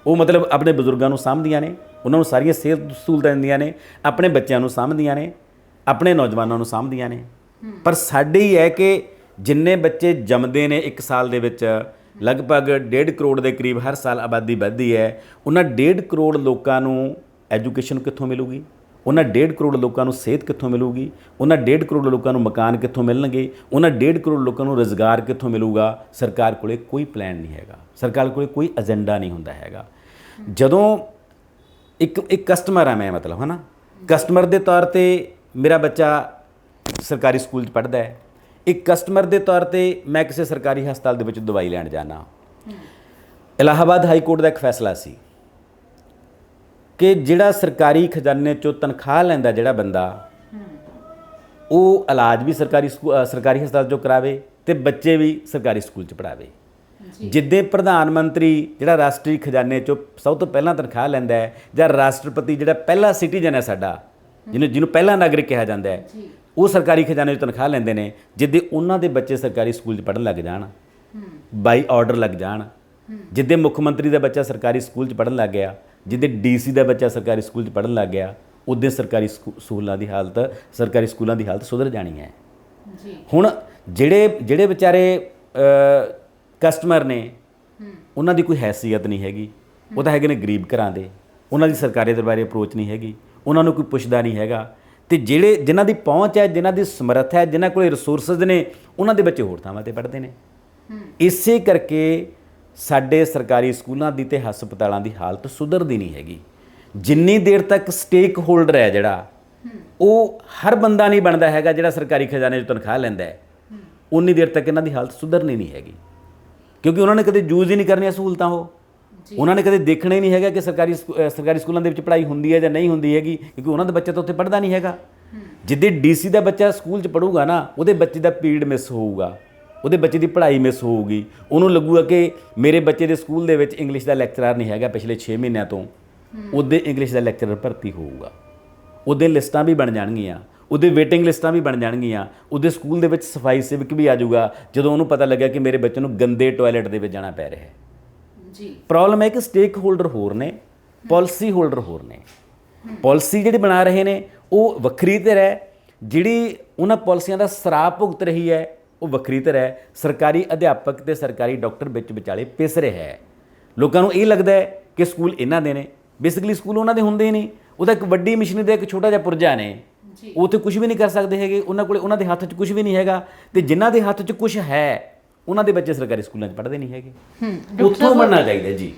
ਉਹ ਮਤਲਬ ਆਪਣੇ ਬਜ਼ੁਰਗਾਂ ਨੂੰ ਸਾਂਭਦੀਆਂ ਨੇ, ਉਹਨਾਂ ਨੂੰ ਸਾਰੀਆਂ ਸਿਹਤ ਸਹੂਲਤਾਂ ਦਿੰਦੀਆਂ ਨੇ, ਆਪਣੇ ਬੱਚਿਆਂ ਨੂੰ ਸਾਂਭਦੀਆਂ ਨੇ, ਆਪਣੇ ਨੌਜਵਾਨਾਂ ਨੂੰ ਸਾਂਭਦੀਆਂ ਨੇ। ਪਰ ਸਾਡੇ ਹੀ ਹੈ ਕਿ ਜਿੰਨੇ ਬੱਚੇ ਜੰਮਦੇ ਨੇ 1 ਸਾਲ ਦੇ ਵਿੱਚ, ਲਗਭਗ 1.5 ਕਰੋੜ ਦੇ ਕਰੀਬ ਹਰ ਸਾਲ ਆਬਾਦੀ ਵੱਧਦੀ ਹੈ, ਉਹਨਾਂ 1.5 ਕਰੋੜ ਲੋਕਾਂ ਨੂੰ ਐਜੂਕੇਸ਼ਨ ਕਿੱਥੋਂ ਮਿਲੂਗੀ, ਉਹਨਾਂ 1.5 ਕਰੋੜ ਲੋਕਾਂ ਨੂੰ ਸਿਹਤ ਕਿੱਥੋਂ ਮਿਲੂਗੀ, ਉਹਨਾਂ 1.5 ਕਰੋੜ ਲੋਕਾਂ ਨੂੰ ਮਕਾਨ ਕਿੱਥੋਂ ਮਿਲਣਗੇ, ਉਹਨਾਂ 1.5 ਕਰੋੜ ਲੋਕਾਂ ਨੂੰ ਰੁਜ਼ਗਾਰ ਕਿੱਥੋਂ ਮਿਲੂਗਾ। ਸਰਕਾਰ ਕੋਲੇ ਕੋਈ ਪਲਾਨ ਨਹੀਂ ਹੈਗਾ, ਸਰਕਾਰ ਕੋਲੇ ਕੋਈ ਏਜੰਡਾ ਨਹੀਂ ਹੁੰਦਾ ਹੈਗਾ। ਜਦੋਂ ਇੱਕ ਕਸਟਮਰ ਆ ਮੈਂ, ਮਤਲਬ ਹੈ ਨਾ, ਕਸਟਮਰ ਦੇ ਤੌਰ ਤੇ ਮੇਰਾ ਬੱਚਾ ਸਰਕਾਰੀ ਸਕੂਲ 'ਚ ਪੜ੍ਹਦਾ ਹੈ, ਇੱਕ ਕਸਟਮਰ ਦੇ ਤੌਰ ਤੇ ਮੈਂ ਕਿਸੇ ਸਰਕਾਰੀ ਹਸਪਤਾਲ ਦੇ ਵਿੱਚ ਦਵਾਈ ਲੈਣ ਜਾਣਾ। ਇਲਾਹਾਬਾਦ ਹਾਈ ਕੋਰਟ ਦਾ ਇੱਕ ਫੈਸਲਾ ਸੀ ਕਿ ਜਿਹੜਾ ਸਰਕਾਰੀ ਖਜ਼ਾਨੇ 'ਚੋਂ ਤਨਖਾਹ ਲੈਂਦਾ ਜਿਹੜਾ ਬੰਦਾ, ਉਹ ਇਲਾਜ ਵੀ ਸਰਕਾਰੀ ਹਸਪਤਾਲ 'ਚੋਂ ਕਰਾਵੇ ਤੇ ਬੱਚੇ ਵੀ ਸਰਕਾਰੀ ਸਕੂਲ 'ਚ ਪੜ੍ਹਾਵੇ। ਜਿੱਦੇ ਪ੍ਰਧਾਨ ਮੰਤਰੀ ਜਿਹੜਾ ਰਾਸ਼ਟਰੀ ਖਜ਼ਾਨੇ 'ਚੋਂ ਸਭ ਤੋਂ ਪਹਿਲਾਂ ਤਨਖਾਹ ਲੈਂਦਾ ਹੈ, ਜਾਂ ਰਾਸ਼ਟਰਪਤੀ ਜਿਹੜਾ ਪਹਿਲਾ ਸਿਟੀਜ਼ਨ ਹੈ ਸਾਡਾ, ਜਿਹਨੂੰ ਪਹਿਲਾ ਨਾਗਰਿਕ ਕਿਹਾ ਜਾਂਦਾ ਹੈ, ਉਹ ਸਰਕਾਰੀ ਖਜ਼ਾਨੇ 'ਚ ਤਨਖਾਹ ਲੈਂਦੇ ਨੇ। ਜਿੱਦੇ ਉਹਨਾਂ ਦੇ ਬੱਚੇ ਸਰਕਾਰੀ ਸਕੂਲ 'ਚ ਪੜ੍ਹਨ ਲੱਗ ਜਾਣ, ਬਾਈ ਆਰਡਰ ਲੱਗ ਜਾਣ, ਜਿੱਦੇ ਮੁੱਖ ਮੰਤਰੀ ਦਾ ਬੱਚਾ ਸਰਕਾਰੀ ਸਕੂਲ 'ਚ ਪੜ੍ਹਨ ਲੱਗ ਗਿਆ, ਜਿੱਦੇ DC ਦਾ ਬੱਚਾ ਸਰਕਾਰੀ ਸਕੂਲ 'ਚ ਪੜ੍ਹਨ ਲੱਗ ਗਿਆ, ਉੱਦੇ ਸਰਕਾਰੀ ਸਕੂਲਾਂ ਦੀ ਹਾਲਤ ਸੁਧਰ ਜਾਣੀ ਹੈ। ਹੁਣ ਜਿਹੜੇ ਵਿਚਾਰੇ ਕਸਟਮਰ ਨੇ, ਉਹਨਾਂ ਦੀ ਕੋਈ ਹੈਸੀਅਤ ਨਹੀਂ ਹੈਗੀ, ਉਹ ਤਾਂ ਹੈਗੇ ਨੇ ਗਰੀਬ ਘਰਾਂ ਦੇ, ਉਹਨਾਂ ਦੀ ਸਰਕਾਰੀ ਦਰਬਾਰੇ ਅਪਰੋਚ ਨਹੀਂ ਹੈਗੀ, ਉਹਨਾਂ ਨੂੰ ਕੋਈ ਪੁੱਛਦਾ ਨਹੀਂ ਹੈਗਾ। ਤੇ ਜਿਨ੍ਹਾਂ ਦੀ ਪਹੁੰਚ ਹੈ, ਜਿਨ੍ਹਾਂ ਦੀ ਸਮਰੱਥ ਹੈ, ਜਿਨ੍ਹਾਂ ਕੋਲ ਰਿਸੋਰਸਿਸ ਨੇ, ਉਹਨਾਂ ਦੇ ਬੱਚੇ ਹੋਰ ਥਾਵਾਂ 'ਤੇ ਪੜ੍ਹਦੇ ਨੇ। ਇਸੇ ਕਰਕੇ ਸਾਡੇ ਸਰਕਾਰੀ ਸਕੂਲਾਂ ਦੀ ਤੇ ਹਸਪਤਾਲਾਂ ਦੀ ਹਾਲਤ ਸੁਧਰਦੀ ਨਹੀਂ ਹੈਗੀ। ਜਿੰਨੀ ਦੇਰ ਤੱਕ ਸਟੇਕ ਹੋਲਡਰ ਹੈ ਜਿਹੜਾ, ਉਹ ਹਰ ਬੰਦਾ ਨਹੀਂ ਬਣਦਾ ਹੈਗਾ ਜਿਹੜਾ ਸਰਕਾਰੀ ਖਜ਼ਾਨੇ 'ਚ ਤਨਖਾਹ ਲੈਂਦਾ ਹੈ, ਉਨੀ ਦੇਰ ਤੱਕ ਇਹਨਾਂ ਦੀ ਹਾਲਤ ਸੁਧਰਨੀ ਨਹੀਂ ਹੈਗੀ। ਕਿਉਂਕਿ ਉਹਨਾਂ ਨੇ ਕਦੇ ਯੂਜ਼ ਹੀ ਨਹੀਂ ਕਰਨੀਆਂ ਸਹੂਲਤਾਂ, ਉਹਨਾਂ ਨੇ ਕਦੇ ਦੇਖਣਾ ਹੀ ਨਹੀਂ ਹੈਗਾ ਕਿ ਸਰਕਾਰੀ ਸਕੂਲਾਂ ਦੇ ਵਿੱਚ ਪੜ੍ਹਾਈ ਹੁੰਦੀ ਹੈ ਜਾਂ ਨਹੀਂ ਹੁੰਦੀ ਹੈਗੀ, ਕਿਉਂਕਿ ਉਹਨਾਂ ਦਾ ਬੱਚਾ ਤਾਂ ਉੱਥੇ ਪੜ੍ਹਦਾ ਨਹੀਂ ਹੈਗਾ। ਜਿੱਦੇ DC ਦਾ ਬੱਚਾ ਸਕੂਲ 'ਚ ਪੜ੍ਹੂਗਾ ਨਾ, ਉਹਦੇ ਬੱਚੇ ਦਾ ਪੀਰੀਅਡ ਮਿਸ ਹੋਊਗਾ, ਉਹਦੇ ਬੱਚੇ ਦੀ ਪੜ੍ਹਾਈ ਮਿਸ ਹੋਊਗੀ, ਉਹਨੂੰ ਲੱਗੂਗਾ ਕਿ ਮੇਰੇ ਬੱਚੇ ਦੇ ਸਕੂਲ ਦੇ ਵਿੱਚ ਇੰਗਲਿਸ਼ ਦਾ ਲੈਕਚਰਰ ਨਹੀਂ ਹੈਗਾ ਪਿਛਲੇ 6 ਮਹੀਨਿਆਂ ਤੋਂ, ਉਹਦੇ ਇੰਗਲਿਸ਼ ਦਾ ਲੈਕਚਰਰ ਭਰਤੀ ਹੋਊਗਾ, ਉਹਦੇ ਲਿਸਟਾਂ ਵੀ ਬਣ ਜਾਣਗੀਆਂ, ਉਹਦੇ ਵੇਟਿੰਗ ਲਿਸਟਾਂ ਵੀ ਬਣ ਜਾਣਗੀਆਂ, ਉਹਦੇ ਸਕੂਲ ਦੇ ਵਿੱਚ ਸਫਾਈ ਸੇਵਕ ਵੀ ਆ ਜਾਊਗਾ ਜਦੋਂ ਉਹਨੂੰ ਪਤਾ ਲੱਗਿਆ ਕਿ ਮੇਰੇ ਬੱਚੇ ਨੂੰ ਗੰਦੇ ਟਾਇਲਟ ਦੇ ਵਿੱਚ ਜਾਣਾ ਪੈ ਰਿਹਾ ਹੈ। ਪ੍ਰੋਬਲਮ ਹੈ ਕਿ ਸਟੇਕ ਹੋਲਡਰ ਹੋਰ ਨੇ, ਪਾਲਿਸੀ ਹੋਲਡਰ ਹੋਰ ਨੇ। ਪਾਲਿਸੀ ਜਿਹੜੀ ਬਣਾ ਰਹੇ ਨੇ ਉਹ ਵੱਖਰੀ ਧਿਰ ਹੈ, ਜਿਹੜੀ ਉਹਨਾਂ ਪਾਲਿਸੀਆਂ ਦਾ ਸਰਾਪ ਭੁਗਤ ਰਹੀ ਹੈ ਉਹ ਵੱਖਰੀ ਧਿਰ ਹੈ। ਸਰਕਾਰੀ ਅਧਿਆਪਕ ਤੇ ਸਰਕਾਰੀ ਡਾਕਟਰ ਵਿੱਚ ਵਿਚਾਲੇ ਪਿਸ ਰਿਹਾ ਹੈ। ਲੋਕਾਂ ਨੂੰ ਇਹ ਲੱਗਦਾ ਹੈ ਕਿ ਸਕੂਲ ਇਹਨਾਂ ਦੇ ਨੇ, ਬੇਸਿਕਲੀ ਸਕੂਲ ਉਹਨਾਂ ਦੇ ਹੁੰਦੇ ਹੀ ਨਹੀਂ। ਉਹਦਾ ਇੱਕ ਵੱਡੀ ਮਸ਼ੀਨਰੀ ਦਾ ਇੱਕ ਛੋਟਾ ਜਿਹਾ ਪੁਰਜਾ ਨੇ, ਉਹ ਉੱਥੇ ਕੁਝ ਵੀ ਨਹੀਂ ਕਰ ਸਕਦੇ ਹੈਗੇ, ਉਹਨਾਂ ਦੇ ਹੱਥ 'ਚ ਕੁਝ ਵੀ ਨਹੀਂ ਹੈਗਾ। ਤੇ ਜਿਨ੍ਹਾਂ ਦੇ ਹੱਥ 'ਚ ਕੁਝ ਹੈ ਉਹਨਾਂ ਦੇ ਬੱਚੇ ਸਰਕਾਰੀ ਸਕੂਲਾਂ 'ਚ ਪੜ੍ਹਦੇ ਨਹੀਂ ਹੈਗੇ। ਉੱਥੋਂ ਬਣਨਾ ਚਾਹੀਦਾ ਜੀ।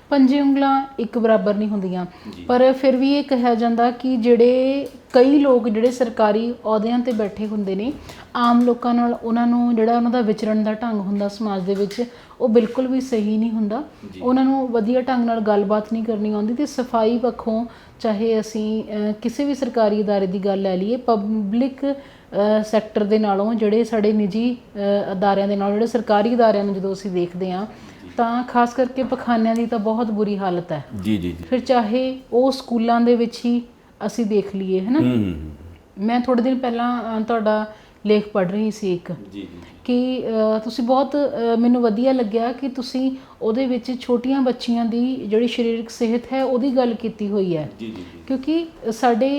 ਪੰਜੇ ਉਂਗਲਾਂ ਇੱਕ ਬਰਾਬਰ ਨਹੀਂ ਹੁੰਦੀਆਂ, ਪਰ ਫਿਰ ਵੀ ਇਹ ਕਿਹਾ ਜਾਂਦਾ ਕਿ ਜਿਹੜੇ ਕਈ ਲੋਕ ਜਿਹੜੇ ਸਰਕਾਰੀ ਅਹੁਦਿਆਂ ਤੇ ਬੈਠੇ ਹੁੰਦੇ ਨੇ, ਆਮ ਲੋਕਾਂ ਨਾਲ ਉਹਨਾਂ ਨੂੰ ਜਿਹੜਾ ਉਹਨਾਂ ਦਾ ਵਿਚਰਨ ਦਾ ਢੰਗ ਹੁੰਦਾ ਸਮਾਜ ਦੇ ਵਿੱਚ, ਉਹ ਬਿਲਕੁਲ ਵੀ ਸਹੀ ਨਹੀਂ ਹੁੰਦਾ। ਉਹਨਾਂ ਨੂੰ ਵਧੀਆ ਢੰਗ ਨਾਲ ਗੱਲਬਾਤ ਨਹੀਂ ਕਰਨੀ ਆਉਂਦੀ। ਤੇ ਸਫਾਈ ਪੱਖੋਂ ਚਾਹੇ ਅਸੀਂ ਕਿਸੇ ਵੀ ਸਰਕਾਰੀ ਅਦਾਰੇ ਦੀ ਗੱਲ ਲੈ ਲਈਏ, ਪਬਲਿਕ ਸੈਕਟਰ ਦੇ ਨਾਲੋਂ ਜਿਹੜੇ ਸਾਡੇ ਨਿੱਜੀ ਅਦਾਰਿਆਂ ਦੇ ਨਾਲੋਂ ਜਿਹੜੇ ਸਰਕਾਰੀ ਅਦਾਰਿਆਂ ਨੂੰ ਜਦੋਂ ਅਸੀਂ ਦੇਖਦੇ ਹਾਂ ਤਾਂ ਖਾਸ ਕਰਕੇ ਪਖਾਨਿਆਂ ਦੀ ਤਾਂ ਬਹੁਤ ਬੁਰੀ ਹਾਲਤ ਹੈ। ਜੀ ਜੀ ਜੀ। ਫਿਰ ਚਾਹੇ ਉਹ ਸਕੂਲਾਂ ਦੇ ਵਿੱਚ ਹੀ ਅਸੀਂ ਦੇਖ ਲਈਏ, ਹੈ ਨਾ। ਮੈਂ ਥੋੜ੍ਹੇ ਦਿਨ ਪਹਿਲਾਂ ਤੁਹਾਡਾ ਲੇਖ ਪੜ੍ਹ ਰਹੀ ਸੀ ਇੱਕ, ਕਿ ਤੁਸੀਂ ਬਹੁਤ ਮੈਨੂੰ ਵਧੀਆ ਲੱਗਿਆ ਕਿ ਤੁਸੀਂ ਉਹਦੇ ਵਿੱਚ ਛੋਟੀਆਂ ਬੱਚੀਆਂ ਦੀ ਜਿਹੜੀ ਸਰੀਰਕ ਸਿਹਤ ਹੈ ਉਹਦੀ ਗੱਲ ਕੀਤੀ ਹੋਈ ਹੈ। ਕਿਉਂਕਿ ਸਾਡੇ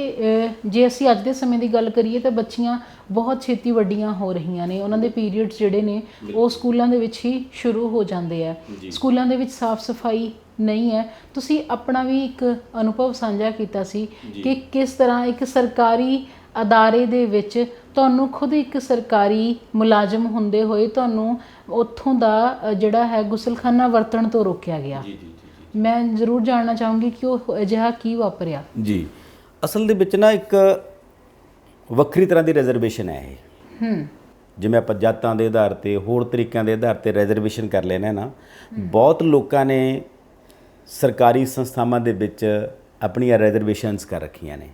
ਜੇ ਅਸੀਂ ਅੱਜ ਦੇ ਸਮੇਂ ਦੀ ਗੱਲ ਕਰੀਏ ਤਾਂ ਬੱਚੀਆਂ ਬਹੁਤ ਛੇਤੀ ਵੱਡੀਆਂ ਹੋ ਰਹੀਆਂ ਨੇ। ਉਹਨਾਂ ਦੇ ਪੀਰੀਅਡਸ ਜਿਹੜੇ ਨੇ ਉਹ ਸਕੂਲਾਂ ਦੇ ਵਿੱਚ ਹੀ ਸ਼ੁਰੂ ਹੋ ਜਾਂਦੇ ਆ। ਸਕੂਲਾਂ ਦੇ ਵਿੱਚ ਸਾਫ਼ ਸਫਾਈ ਨਹੀਂ ਹੈ। ਤੁਸੀਂ ਆਪਣਾ ਵੀ ਇੱਕ ਅਨੁਭਵ ਸਾਂਝਾ ਕੀਤਾ ਸੀ ਕਿ ਕਿਸ ਤਰ੍ਹਾਂ ਇੱਕ ਸਰਕਾਰੀ ਅਦਾਰੇ ਦੇ ਵਿੱਚ ਤੁਹਾਨੂੰ ਖੁਦ ਇੱਕ ਸਰਕਾਰੀ ਮੁਲਾਜ਼ਮ ਹੁੰਦੇ ਹੋਏ ਤੁਹਾਨੂੰ ਉੱਥੋਂ ਦਾ ਜਿਹੜਾ ਹੈ ਗੁਸਲਖਾਨਾ ਵਰਤਣ ਤੋਂ ਰੋਕਿਆ ਗਿਆ। ਮੈਂ ਜ਼ਰੂਰ ਜਾਣਨਾ ਚਾਹੂੰਗੀ ਕਿ ਉਹ ਅਜਿਹਾ ਕੀ ਵਾਪਰਿਆ। ਜੀ, ਅਸਲ ਦੇ ਵਿੱਚ ਨਾ ਇੱਕ ਵੱਖਰੀ ਤਰ੍ਹਾਂ ਦੀ ਰਿਜ਼ਰਵੇਸ਼ਨ ਹੈ ਇਹ। ਜਿਵੇਂ ਆਪਾਂ ਜਾਤਾਂ ਦੇ ਆਧਾਰ 'ਤੇ ਹੋਰ ਤਰੀਕਿਆਂ ਦੇ ਆਧਾਰ 'ਤੇ ਰਿਜ਼ਰਵੇਸ਼ਨ ਕਰ ਲੈਣਾ ਨਾ, ਬਹੁਤ ਲੋਕਾਂ ਨੇ ਸਰਕਾਰੀ ਸੰਸਥਾਵਾਂ ਦੇ ਵਿੱਚ ਆਪਣੀਆਂ ਰਿਜ਼ਰਵੇਸ਼ਨਸ ਕਰ ਰੱਖੀਆਂ ਨੇ।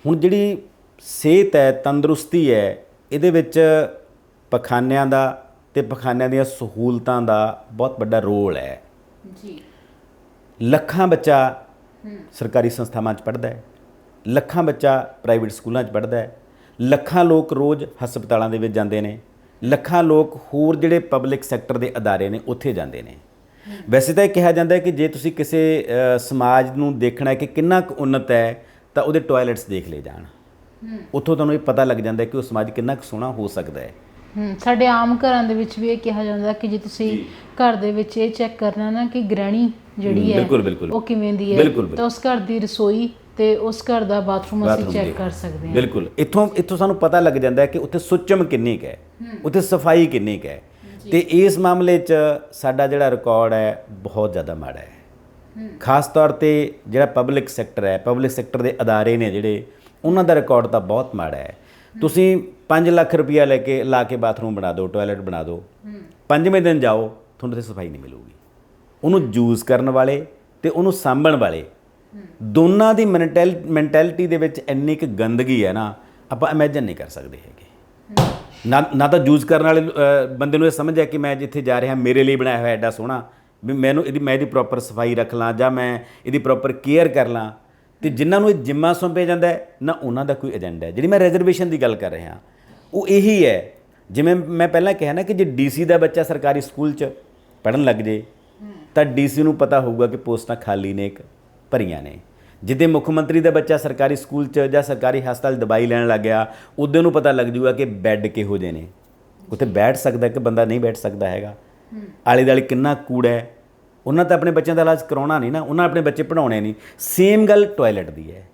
ਹੁਣ ਜਿਹੜੀ ਸਿਹਤ ਹੈ, ਤੰਦਰੁਸਤੀ ਹੈ, ਇਹਦੇ ਵਿੱਚ ਪਖਾਨਿਆਂ ਦਾ ਅਤੇ ਪਖਾਨਿਆਂ ਦੀਆਂ ਸਹੂਲਤਾਂ ਦਾ ਬਹੁਤ ਵੱਡਾ ਰੋਲ ਹੈ। ਜੀ, ਲੱਖਾਂ ਬੱਚਾ ਸਰਕਾਰੀ ਸੰਸਥਾਵਾਂ 'ਚ ਪੜ੍ਹਦਾ ਹੈ, ਲੱਖਾਂ ਬੱਚਾ ਪ੍ਰਾਈਵੇਟ ਸਕੂਲਾਂ 'ਚ ਪੜ੍ਹਦਾ ਹੈ, ਲੱਖਾਂ ਲੋਕ ਰੋਜ਼ ਹਸਪਤਾਲਾਂ ਦੇ ਵਿੱਚ ਜਾਂਦੇ ਨੇ, ਲੱਖਾਂ ਲੋਕ ਹੋਰ ਜਿਹੜੇ ਪਬਲਿਕ ਸੈਕਟਰ ਦੇ ਅਦਾਰੇ ਨੇ ਉੱਥੇ ਜਾਂਦੇ ਨੇ। ਵੈਸੇ ਤਾਂ ਇਹ ਕਿਹਾ ਜਾਂਦਾ ਹੈ ਕਿ ਜੇ ਤੁਸੀਂ ਕਿਸੇ ਸਮਾਜ ਨੂੰ ਦੇਖਣਾ ਹੈ ਕਿ ਕਿੰਨਾ ਕੁ ਉੱਨਤ ਹੈ ਤਾਂ ਉਹਦੇ ਟੋਇਲਟਸ ਦੇਖ ਲਏ ਜਾਣ। ਉੱਥੋਂ ਤੁਹਾਨੂੰ ਇਹ ਪਤਾ ਲੱਗ ਜਾਂਦਾ ਕਿ ਉਹ ਸਮਾਜ ਕਿੰਨਾ ਕੁ ਸੋਹਣਾ ਹੋ ਸਕਦਾ ਹੈ। ਸਾਡੇ ਆਮ ਘਰਾਂ ਦੇ ਵਿੱਚ ਵੀ ਇਹ ਕਿਹਾ ਜਾਂਦਾ ਕਿ ਜੇ ਤੁਸੀਂ ਘਰ ਦੇ ਵਿੱਚ ਇਹ ਚੈੱਕ ਕਰਨਾ ਨਾ ਕਿ ਗ੍ਰਹਿਣੀ ਜਿਹੜੀ ਹੈ ਉਹ ਕਿਵੇਂ ਦੀ ਹੈ, ਤਾਂ ਉਸ ਘਰ ਦੀ ਰਸੋਈ ਤੇ ਉਸ ਘਰ ਦਾ ਬਾਥਰੂਮ ਅਸੀਂ ਚੈੱਕ ਕਰ ਸਕਦੇ ਹਾਂ। ਬਿਲਕੁਲ, ਇੱਥੋਂ ਸਾਨੂੰ ਪਤਾ ਲੱਗ ਜਾਂਦਾ ਹੈ ਕਿ ਉੱਥੇ ਸੁੱਚਮ ਕਿੰਨੀ ਕੁ ਹੈ, ਉੱਥੇ ਸਫਾਈ ਕਿੰਨੀ ਕੁ ਹੈ। ਤੇ ਇਸ ਮਾਮਲੇ 'ਚ ਸਾਡਾ ਜਿਹੜਾ ਰਿਕਾਰਡ ਹੈ ਬਹੁਤ ਜ਼ਿਆਦਾ ਮਾੜਾ ਹੈ। ਖਾਸ ਤੌਰ 'ਤੇ ਜਿਹੜਾ ਪਬਲਿਕ ਸੈਕਟਰ ਹੈ, ਪਬਲਿਕ ਸੈਕਟਰ ਦੇ ਅਦਾਰੇ ਨੇ ਜਿਹੜੇ, ਉਹਨਾਂ ਦਾ ਰਿਕਾਰਡ ਤਾਂ ਬਹੁਤ ਮਾੜਾ ਹੈ। ਤੁਸੀਂ 5 ਲੱਖ ਰੁਪਈਆ ਲਾ ਕੇ ਬਾਥਰੂਮ ਬਣਾ ਦਿਓ, ਟੋਇਲਟ ਬਣਾ ਦਿਓ, 5ਵੇਂ ਦਿਨ ਜਾਓ ਤੁਹਾਨੂੰ ਉੱਥੇ ਸਫਾਈ ਨਹੀਂ ਮਿਲੂਗੀ। ਉਹਨੂੰ ਯੂਜ਼ ਕਰਨ ਵਾਲੇ ਅਤੇ ਉਹਨੂੰ ਸਾਂਭਣ ਵਾਲੇ ਦੋਨਾਂ ਦੀ ਮੈਂਟੈਲਿਟੀ ਦੇ ਵਿੱਚ ਇੰਨੀ ਕੁ ਗੰਦਗੀ ਹੈ ਨਾ, ਆਪਾਂ ਇਮੈਜਨ ਨਹੀਂ ਕਰ ਸਕਦੇ ਹੈਗੇ। ਨਾ ਤਾਂ ਯੂਜ਼ ਕਰਨ ਵਾਲੇ ਬੰਦੇ ਨੂੰ ਇਹ ਸਮਝ ਹੈ ਕਿ ਮੈਂ ਜਿੱਥੇ ਜਾ ਰਿਹਾ ਮੇਰੇ ਲਈ ਬਣਾਇਆ ਹੋਇਆ ਐਡਾ ਸੋਹਣਾ, ਵੀ ਮੈਂ ਇਹਦੀ ਪ੍ਰੋਪਰ ਸਫਾਈ ਰੱਖ ਲਾਂ ਜਾਂ ਮੈਂ ਇਹਦੀ ਪ੍ਰੋਪਰ ਕੇਅਰ ਕਰ ਲਾਂ। ਅਤੇ ਜਿਨ੍ਹਾਂ ਨੂੰ ਇਹ ਜਿੰਮਾ ਸੌਂਪਿਆ ਜਾਂਦਾ ਹੈ ਨਾ, ਉਹਨਾਂ ਦਾ ਕੋਈ ਏਜੰਡਾ ਹੈ। ਜਿਹੜੀ ਮੈਂ ਰਿਜ਼ਰਵੇਸ਼ਨ ਦੀ ਗੱਲ ਕਰ ਰਿਹਾ ਉਹ ਇਹੀ ਹੈ। ਜਿਵੇਂ ਮੈਂ ਪਹਿਲਾਂ ਕਿਹਾ ਨਾ ਕਿ ਜੇ DC ਦਾ ਬੱਚਾ ਸਰਕਾਰੀ ਸਕੂਲ 'ਚ ਪੜ੍ਹਨ ਲੱਗ ਜੇ ਤਾਂ DC ਨੂੰ ਪਤਾ ਹੋਊਗਾ ਕਿ ਪੋਸਟਾਂ ਖਾਲੀ ਨੇ, ਭਰੀਆਂ ਨੇ। ਜਿੱਦੇ ਮੁੱਖ ਮੰਤਰੀ ਦਾ ਬੱਚਾ ਸਰਕਾਰੀ ਸਕੂਲ 'ਚ ਜਾਂ ਸਰਕਾਰੀ ਹਸਪਤਾਲ ਦਵਾਈ ਲੈਣ ਲੱਗ ਗਿਆ, ਉਦੋਂ ਨੂੰ ਪਤਾ ਲੱਗ ਜੂਗਾ ਕਿ ਬੈੱਡ ਕਿਹੋ ਜਿਹੇ ਨੇ, ਉੱਥੇ ਬੈਠ ਸਕਦਾ ਕਿ ਬੰਦਾ ਨਹੀਂ ਬੈਠ ਸਕਦਾ ਹੈਗਾ, ਆਲੇ ਦੁਆਲੇ ਕਿੰਨਾ ਕੂੜਾ ਹੈ। ਉਹਨਾਂ ਤਾਂ ਆਪਣੇ ਬੱਚਿਆਂ ਦਾ ਇਲਾਜ ਕਰਾਉਣਾ ਨਹੀਂ ਨਾ, ਉਹਨਾਂ ਆਪਣੇ ਬੱਚੇ ਪੜ੍ਹਾਉਣੇ ਨਹੀਂ। ਸੇਮ ਗੱਲ ਟੋਇਲਟ ਦੀ ਹੈ।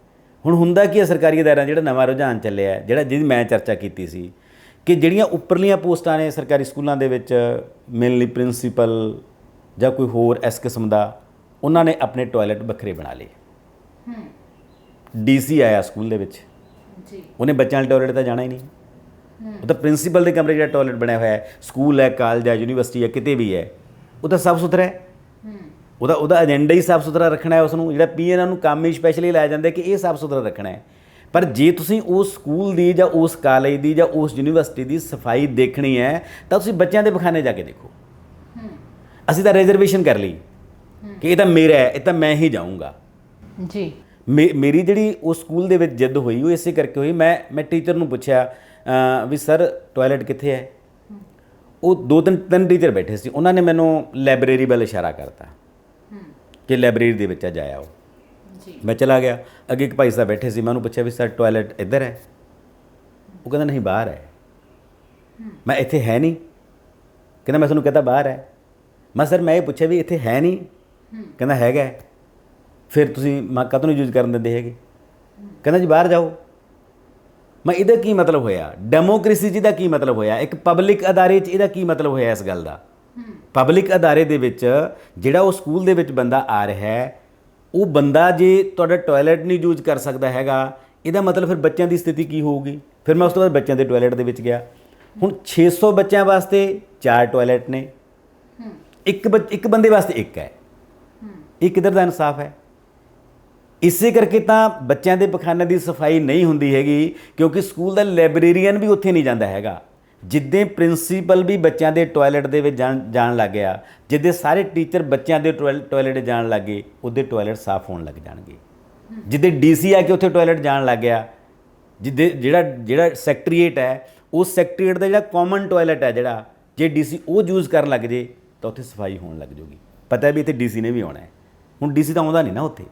ਹੁਣ ਹੁੰਦਾ ਕੀ ਹੈ, ਸਰਕਾਰੀ ਅਦਾਰਿਆਂ ਜਿਹੜਾ ਨਵਾਂ ਰੁਝਾਨ ਚੱਲਿਆ, ਜਿਹਦੀ ਮੈਂ ਚਰਚਾ ਕੀਤੀ ਸੀ, ਕਿ ਜਿਹੜੀਆਂ ਉੱਪਰਲੀਆਂ ਪੋਸਟਾਂ ਨੇ ਸਰਕਾਰੀ ਸਕੂਲਾਂ ਦੇ ਵਿੱਚ, ਮੇਨਲੀ ਪ੍ਰਿੰਸੀਪਲ ਜਾਂ ਕੋਈ ਹੋਰ ਇਸ ਕਿਸਮ ਦਾ, ਉਹਨਾਂ ਨੇ ਆਪਣੇ ਟੋਇਲਟ ਵੱਖਰੇ ਬਣਾ ਲਏ। DC ਆਇਆ ਸਕੂਲ ਦੇ ਵਿੱਚ, ਉਹਨੇ ਬੱਚਿਆਂ ਵਾਲੇ ਟੋਇਲਟ ਤਾਂ ਜਾਣਾ ਹੀ ਨਹੀਂ। ਉਹ ਤਾਂ ਪ੍ਰਿੰਸੀਪਲ ਦੇ ਕਮਰੇ ਜਿਹੜਾ ਟੋਇਲਟ ਬਣਿਆ ਹੋਇਆ ਹੈ, ਸਕੂਲ ਹੈ, ਕਾਲਜ ਹੈ, ਯੂਨੀਵਰਸਿਟੀ ਹੈ, ਕਿਤੇ ਵੀ ਹੈ, ਉਹ ਤਾਂ ਸਾਫ਼ ਸੁਥਰਾ ਹੈ। ਉਹਦਾ ਏਜੰਡਾ ਹੀ ਸਾਫ਼ ਸੁਥਰਾ ਰੱਖਣਾ ਹੈ। ਉਸਨੂੰ ਜਿਹੜਾ PN ਨੂੰ ਕੰਮ ਹੀ ਸਪੈਸ਼ਲੀ ਲਾਇਆ ਜਾਂਦਾ ਕਿ ਇਹ ਸਾਫ਼ ਸੁਥਰਾ ਰੱਖਣਾ ਹੈ। ਪਰ ਜੇ ਤੁਸੀਂ ਉਸ ਸਕੂਲ ਦੀ ਜਾਂ ਉਸ ਕਾਲਜ ਦੀ ਜਾਂ ਉਸ ਯੂਨੀਵਰਸਿਟੀ ਦੀ ਸਫਾਈ ਦੇਖਣੀ ਹੈ ਤਾਂ ਤੁਸੀਂ ਬੱਚਿਆਂ ਦੇ ਪਖਾਨੇ ਜਾ ਕੇ ਦੇਖੋ। ਅਸੀਂ ਤਾਂ ਰਿਜ਼ਰਵੇਸ਼ਨ ਕਰ ਲਈ ਕਿ ਇਹ ਤਾਂ ਮੇਰਾ ਹੈ, ਇਹ ਤਾਂ ਮੈਂ ਹੀ ਜਾਊਂਗਾ ਜੀ। ਮੇਰੀ ਜਿਹੜੀ ਉਸ ਸਕੂਲ ਦੇ ਵਿੱਚ ਜਿੱਦ ਹੋਈ ਉਹ ਇਸੇ ਕਰਕੇ ਹੋਈ। ਮੈਂ ਟੀਚਰ ਨੂੰ ਪੁੱਛਿਆ ਵੀ ਸਰ ਟੋਇਲਟ ਕਿੱਥੇ ਹੈ। ਉਹ 2-3 ਟੀਚਰ ਬੈਠੇ ਸੀ, ਉਹਨਾਂ ਨੇ ਮੈਨੂੰ ਲਾਇਬ੍ਰੇਰੀ ਵੱਲ ਇਸ਼ਾਰਾ ਕਰਤਾ ਕਿ ਲਾਇਬ੍ਰੇਰੀ ਦੇ ਵਿੱਚ ਜਾਇਆ ਉਹ। ਮੈਂ ਚਲਾ ਗਿਆ, ਅੱਗੇ ਇੱਕ ਭਾਈ ਸਾਹਿਬ ਬੈਠੇ ਸੀ, ਮੈਂ ਉਹਨੂੰ ਪੁੱਛਿਆ ਵੀ ਸਰ ਟੋਇਲਟ ਇੱਧਰ ਹੈ। ਉਹ ਕਹਿੰਦਾ ਨਹੀਂ ਬਾਹਰ ਹੈ। ਮੈਂ ਇੱਥੇ ਹੈ ਨਹੀਂ। ਕਹਿੰਦਾ ਮੈਂ ਤੁਹਾਨੂੰ ਕਹਿੰਦਾ ਬਾਹਰ ਹੈ। ਮੈਂ ਸਰ ਮੈਂ ਇਹ ਪੁੱਛਿਆ ਵੀ ਇੱਥੇ ਹੈ ਨਹੀਂ। ਕਹਿੰਦਾ ਹੈਗਾ। ਫਿਰ ਤੁਸੀਂ ਕਾਹਤੋਂ ਨਹੀਂ ਯੂਜ਼ ਕਰਨ ਦਿੰਦੇ ਹੈਗੇ। ਕਹਿੰਦਾ ਜੀ ਬਾਹਰ ਜਾਓ। ਮੈਂ ਇਹਦਾ ਕੀ ਮਤਲਬ ਹੋਇਆ? ਡੈਮੋਕ੍ਰੇਸੀ 'ਚ ਇਹਦਾ ਕੀ ਮਤਲਬ ਹੋਇਆ? ਇੱਕ ਪਬਲਿਕ ਅਦਾਰੇ 'ਚ ਇਹਦਾ ਕੀ ਮਤਲਬ ਹੋਇਆ ਇਸ ਗੱਲ ਦਾ? ਪਬਲਿਕ ਅਦਾਰੇ ਦੇ ਵਿੱਚ ਜਿਹੜਾ ਉਹ ਸਕੂਲ ਦੇ ਵਿੱਚ ਬੰਦਾ ਆ ਰਿਹਾ ਹੈ, ਉਹ ਬੰਦਾ ਜੇ ਤੁਹਾਡਾ ਟੋਇਲਟ ਨਹੀਂ ਯੂਜ਼ ਕਰ ਸਕਦਾ ਹੈਗਾ, ਇਹਦਾ ਮਤਲਬ ਫਿਰ ਬੱਚਿਆਂ ਦੀ ਸਥਿਤੀ ਕੀ ਹੋਊਗੀ। ਫਿਰ ਮੈਂ ਉਸ ਤੋਂ ਬਾਅਦ ਬੱਚਿਆਂ ਦੇ ਟਾਇਲਟ ਦੇ ਵਿੱਚ ਗਿਆ। ਹੁਣ 600 ਬੱਚਿਆਂ ਵਾਸਤੇ 4 ਟਾਇਲਟ ਨੇ, ਇੱਕ ਬੰਦੇ ਵਾਸਤੇ ਇੱਕ ਹੈ। ਇਹ ਕਿੱਧਰ ਦਾ ਇਨਸਾਫ ਹੈ। ਇਸੇ ਕਰਕੇ ਤਾਂ ਬੱਚਿਆਂ ਦੇ ਪਖਾਨੇ ਦੀ ਸਫਾਈ ਨਹੀਂ ਹੁੰਦੀ ਹੈਗੀ, ਕਿਉਂਕਿ ਸਕੂਲ ਦਾ ਲਾਇਬ੍ਰੇਰੀਅਨ ਵੀ ਉੱਥੇ ਨਹੀਂ ਜਾਂਦਾ ਹੈਗਾ। ਜਿੱਦਾਂ ਪ੍ਰਿੰਸੀਪਲ ਵੀ ਬੱਚਿਆਂ ਦੇ ਟਾਇਲਟ ਦੇ ਵਿੱਚ ਜਾਣ ਲੱਗ ਗਿਆ, ਜਿੱਦਾਂ ਸਾਰੇ ਟੀਚਰ ਬੱਚਿਆਂ ਦੇ ਟਾਇਲਟ ਜਾਣ ਲੱਗ ਗਏ, ਉਹਦੇ ਟਾਇਲਟ ਸਾਫ਼ ਹੋਣ ਲੱਗ ਜਾਣਗੇ। ਜਿੱਦਾਂ ਡੀਸੀ ਆ ਕੇ ਉੱਥੇ ਟਾਇਲਟ ਜਾਣ ਲੱਗ ਗਿਆ, ਜਿੱਦਾਂ ਜਿਹੜਾ ਸੈਕਟਰੀਏਟ ਹੈ, ਉਸ ਸੈਕਟਰੀਏਟ ਦਾ ਜਿਹੜਾ ਕਾਮਨ ਟਾਇਲਟ ਹੈ, ਜਿਹੜਾ ਜੇ ਡੀਸੀ ਉਹ ਯੂਜ਼ ਕਰਨ ਲੱਗ ਜੇ ਤਾਂ ਉੱਥੇ ਸਫਾਈ ਹੋਣ ਲੱਗ ਜਾਊਗੀ। ਪਤਾ ਵੀ ਇੱਥੇ ਡੀਸੀ ਨੇ ਵੀ ਆਉਣਾ ਹੈ। ਹੁਣ ਡੀਸੀ ਤਾਂ ਆਉਂਦਾ ਨਹੀਂ ਨਾ, ਉੱਥੇ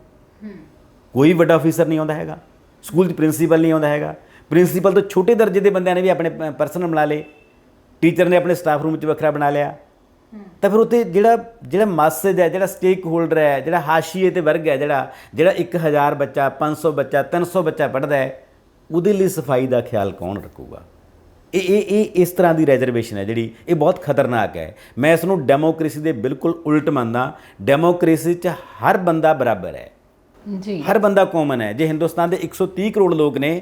ਕੋਈ ਵੱਡਾ ਅਫੀਸਰ ਨਹੀਂ ਆਉਂਦਾ ਹੈਗਾ, ਸਕੂਲ 'ਚ ਪ੍ਰਿੰਸੀਪਲ ਨਹੀਂ ਆਉਂਦਾ ਹੈਗਾ। ਪ੍ਰਿੰਸੀਪਲ ਤੋਂ ਛੋਟੇ ਦਰਜੇ ਦੇ ਬੰਦਿਆਂ ਨੇ ਵੀ ਆਪਣੇ ਪਰਸਨਲ ਬਣਾ ਲਏ, ਟੀਚਰ ਨੇ ਆਪਣੇ ਸਟਾਫ ਰੂਮ 'ਚ ਵੱਖਰਾ ਬਣਾ ਲਿਆ। ਤਾਂ ਫਿਰ ਉੱਥੇ ਜਿਹੜਾ ਮੈਸੇਜ ਹੈ, ਜਿਹੜਾ ਸਟੇਕ ਹੋਲਡਰ ਹੈ, ਜਿਹੜਾ ਹਾਸ਼ੀਏ ਤੇ ਵਰਗ ਹੈ, ਜਿਹੜਾ 1000 ਬੱਚਾ, 500 ਬੱਚਾ, 300 ਬੱਚਾ ਪੜ੍ਹਦਾ ਹੈ, ਉਹਦੇ ਲਈ ਸਫਾਈ ਦਾ ਖਿਆਲ ਕੌਣ ਰੱਖੂਗਾ। ਇਹ ਇਸ ਤਰ੍ਹਾਂ ਦੀ ਰਿਜ਼ਰਵੇਸ਼ਨ ਹੈ ਜਿਹੜੀ ਇਹ ਬਹੁਤ ਖਤਰਨਾਕ ਹੈ। ਮੈਂ ਇਸ ਨੂੰ ਡੈਮੋਕ੍ਰੇਸੀ ਦੇ ਬਿਲਕੁਲ ਉਲਟ ਮੰਨਦਾ। ਡੈਮੋਕ੍ਰੇਸੀ 'ਚ ਹਰ ਬੰਦਾ ਬਰਾਬਰ ਹੈ ਜੀ, ਹਰ ਹਰ ਬੰਦਾ ਕਾਮਨ ਹੈ। ਜੇ ਹਿੰਦੁਸਤਾਨ ਦੇ 130 ਕਰੋੜ ਲੋਕ ਨੇ,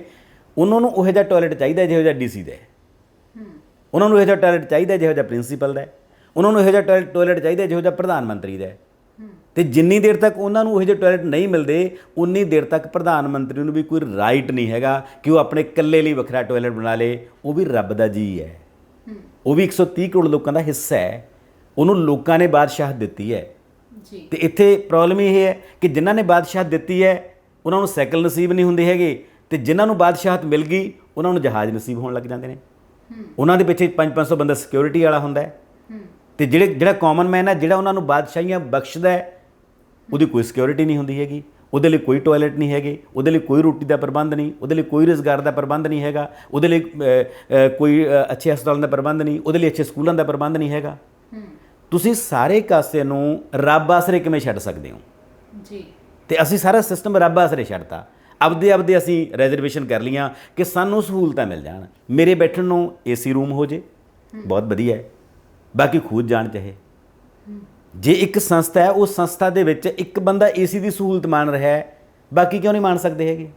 ਉਹਨਾਂ ਨੂੰ ਉਹੋ ਜਿਹਾ ਟਾਇਲਟ ਚਾਹੀਦਾ ਜਿਹੋ ਜਿਹਾ ਡੀਸੀ ਦਾ, ਉਹਨਾਂ ਨੂੰ ਇਹੋ ਜਿਹਾ ਟਾਇਲਟ ਚਾਹੀਦਾ ਜਿਹੋ ਜਿਹਾ ਪ੍ਰਿੰਸੀਪਲ ਦਾ, ਉਹਨਾਂ ਨੂੰ ਇਹੋ ਜਿਹਾ ਟਾਇਲਟ ਚਾਹੀਦਾ ਜਿਹੋ ਜਿਹਾ ਪ੍ਰਧਾਨ ਮੰਤਰੀ ਦਾ। ਤੇ ਜਿੰਨੀ ਦੇਰ ਤੱਕ ਉਹਨਾਂ ਨੂੰ ਇਹੋ ਜਿਹੇ ਟਾਇਲਟ ਨਹੀਂ ਮਿਲਦੇ, ਉਨੀ ਦੇਰ ਤੱਕ ਪ੍ਰਧਾਨ ਮੰਤਰੀ ਨੂੰ ਵੀ ਕੋਈ ਰਾਈਟ ਨਹੀਂ ਹੈਗਾ ਕਿ ਉਹ ਆਪਣੇ ਇਕੱਲੇ ਲਈ ਵੱਖਰਾ ਟਾਇਲਟ ਬਣਾ ਲੇ। ਉਹ ਵੀ ਰੱਬ ਦਾ ਜੀ ਹੈ, ਉਹ ਵੀ 130 ਕਰੋੜ ਲੋਕਾਂ ਦਾ ਹਿੱਸਾ ਹੈ, ਉਹਨੂੰ ਲੋਕਾਂ ਨੇ ਬਾਦਸ਼ਾਹਤ ਦਿੱਤੀ ਹੈ। ਤੇ ਇੱਥੇ ਪ੍ਰੋਬਲਮ ਇਹ ਹੈ ਕਿ ਜਿਨ੍ਹਾਂ ਨੇ ਬਾਦਸ਼ਾਹਤ ਦਿੱਤੀ ਹੈ ਉਹਨਾਂ ਨੂੰ ਸਾਈਕਲ ਨਸੀਬ ਨਹੀਂ ਹੁੰਦੇ ਹੈਗੇ, ਤੇ ਜਿਨ੍ਹਾਂ ਨੂੰ ਬਾਦਸ਼ਾਹਤ ਮਿਲ ਗਈ ਉਹਨਾਂ ਨੂੰ ਜਹਾਜ਼ ਨਸੀਬ ਹੋਣ ਲੱਗ ਜਾਂਦੇ ਨੇ। ਉਹਨਾਂ ਦੇ ਪਿੱਛੇ 500 ਬੰਦਾ ਸਿਕਿਉਰਿਟੀ ਵਾਲਾ ਹੁੰਦਾ ਹੈ, ਤੇ ਜਿਹੜਾ ਕਾਮਨ ਮੈਨ ਹੈ, ਜਿਹੜਾ ਉਹਨਾਂ ਨੂੰ ਬਾਦਸ਼ਾਹੀਆਂ ਬਖਸ਼ਦਾ ਹੈ, ਉਹਦੀ ਕੋਈ ਸਿਕਿਉਰਿਟੀ ਨਹੀਂ ਹੁੰਦੀ ਹੈਗੀ, ਉਹਦੇ ਲਈ ਕੋਈ ਟਾਇਲਟ ਨਹੀਂ ਹੈਗੇ, ਉਹਦੇ ਲਈ ਕੋਈ ਰੋਟੀ ਦਾ ਪ੍ਰਬੰਧ ਨਹੀਂ, ਉਹਦੇ ਲਈ ਕੋਈ ਰੁਜ਼ਗਾਰ ਦਾ ਪ੍ਰਬੰਧ ਨਹੀਂ ਹੈਗਾ, ਉਹਦੇ ਲਈ ਕੋਈ ਅੱਛੇ ਹਸਪਤਾਲਾਂ ਦਾ ਪ੍ਰਬੰਧ ਨਹੀਂ, ਉਹਦੇ ਲਈ ਅੱਛੇ ਸਕੂਲਾਂ ਦਾ ਪ੍ਰਬੰਧ ਨਹੀਂ ਹੈਗਾ। ਤੁਸੀਂ ਸਾਰੇ ਕਾਸੇ ਨੂੰ ਰੱਬ ਆਸਰੇ ਕਿਵੇਂ ਛੱਡ ਸਕਦੇ ਹੋ ਜੀ। ਤੇ ਅਸੀਂ ਸਾਰਾ ਸਿਸਟਮ ਰੱਬ ਆਸਰੇ ਛੱਡਤਾ। ਆਪਦੇ ਅਸੀਂ ਰਿਜ਼ਰਵੇਸ਼ਨ ਕਰ ਲਈਆਂ ਕਿ ਸਾਨੂੰ ਸਹੂਲਤਾਂ ਮਿਲ ਜਾਣ। ਮੇਰੇ ਬੈਠਣ ਨੂੰ ਏਸੀ ਰੂਮ ਹੋ ਜੇ, ਬਹੁਤ ਵਧੀਆ ਹੈ, ਬਾਕੀ ਖੁਦ ਜਾਣ ਚਾਹੇ। ਜੇ ਇੱਕ ਸੰਸਥਾ ਹੈ, ਉਸ ਸੰਸਥਾ ਦੇ ਵਿੱਚ ਇੱਕ ਬੰਦਾ ਏਸੀ ਦੀ ਸਹੂਲਤ ਮਾਣ ਰਿਹਾ ਹੈ, ਬਾਕੀ ਕਿਉਂ ਨਹੀਂ ਮਾਣ ਸਕਦੇ ਹੈਗੇ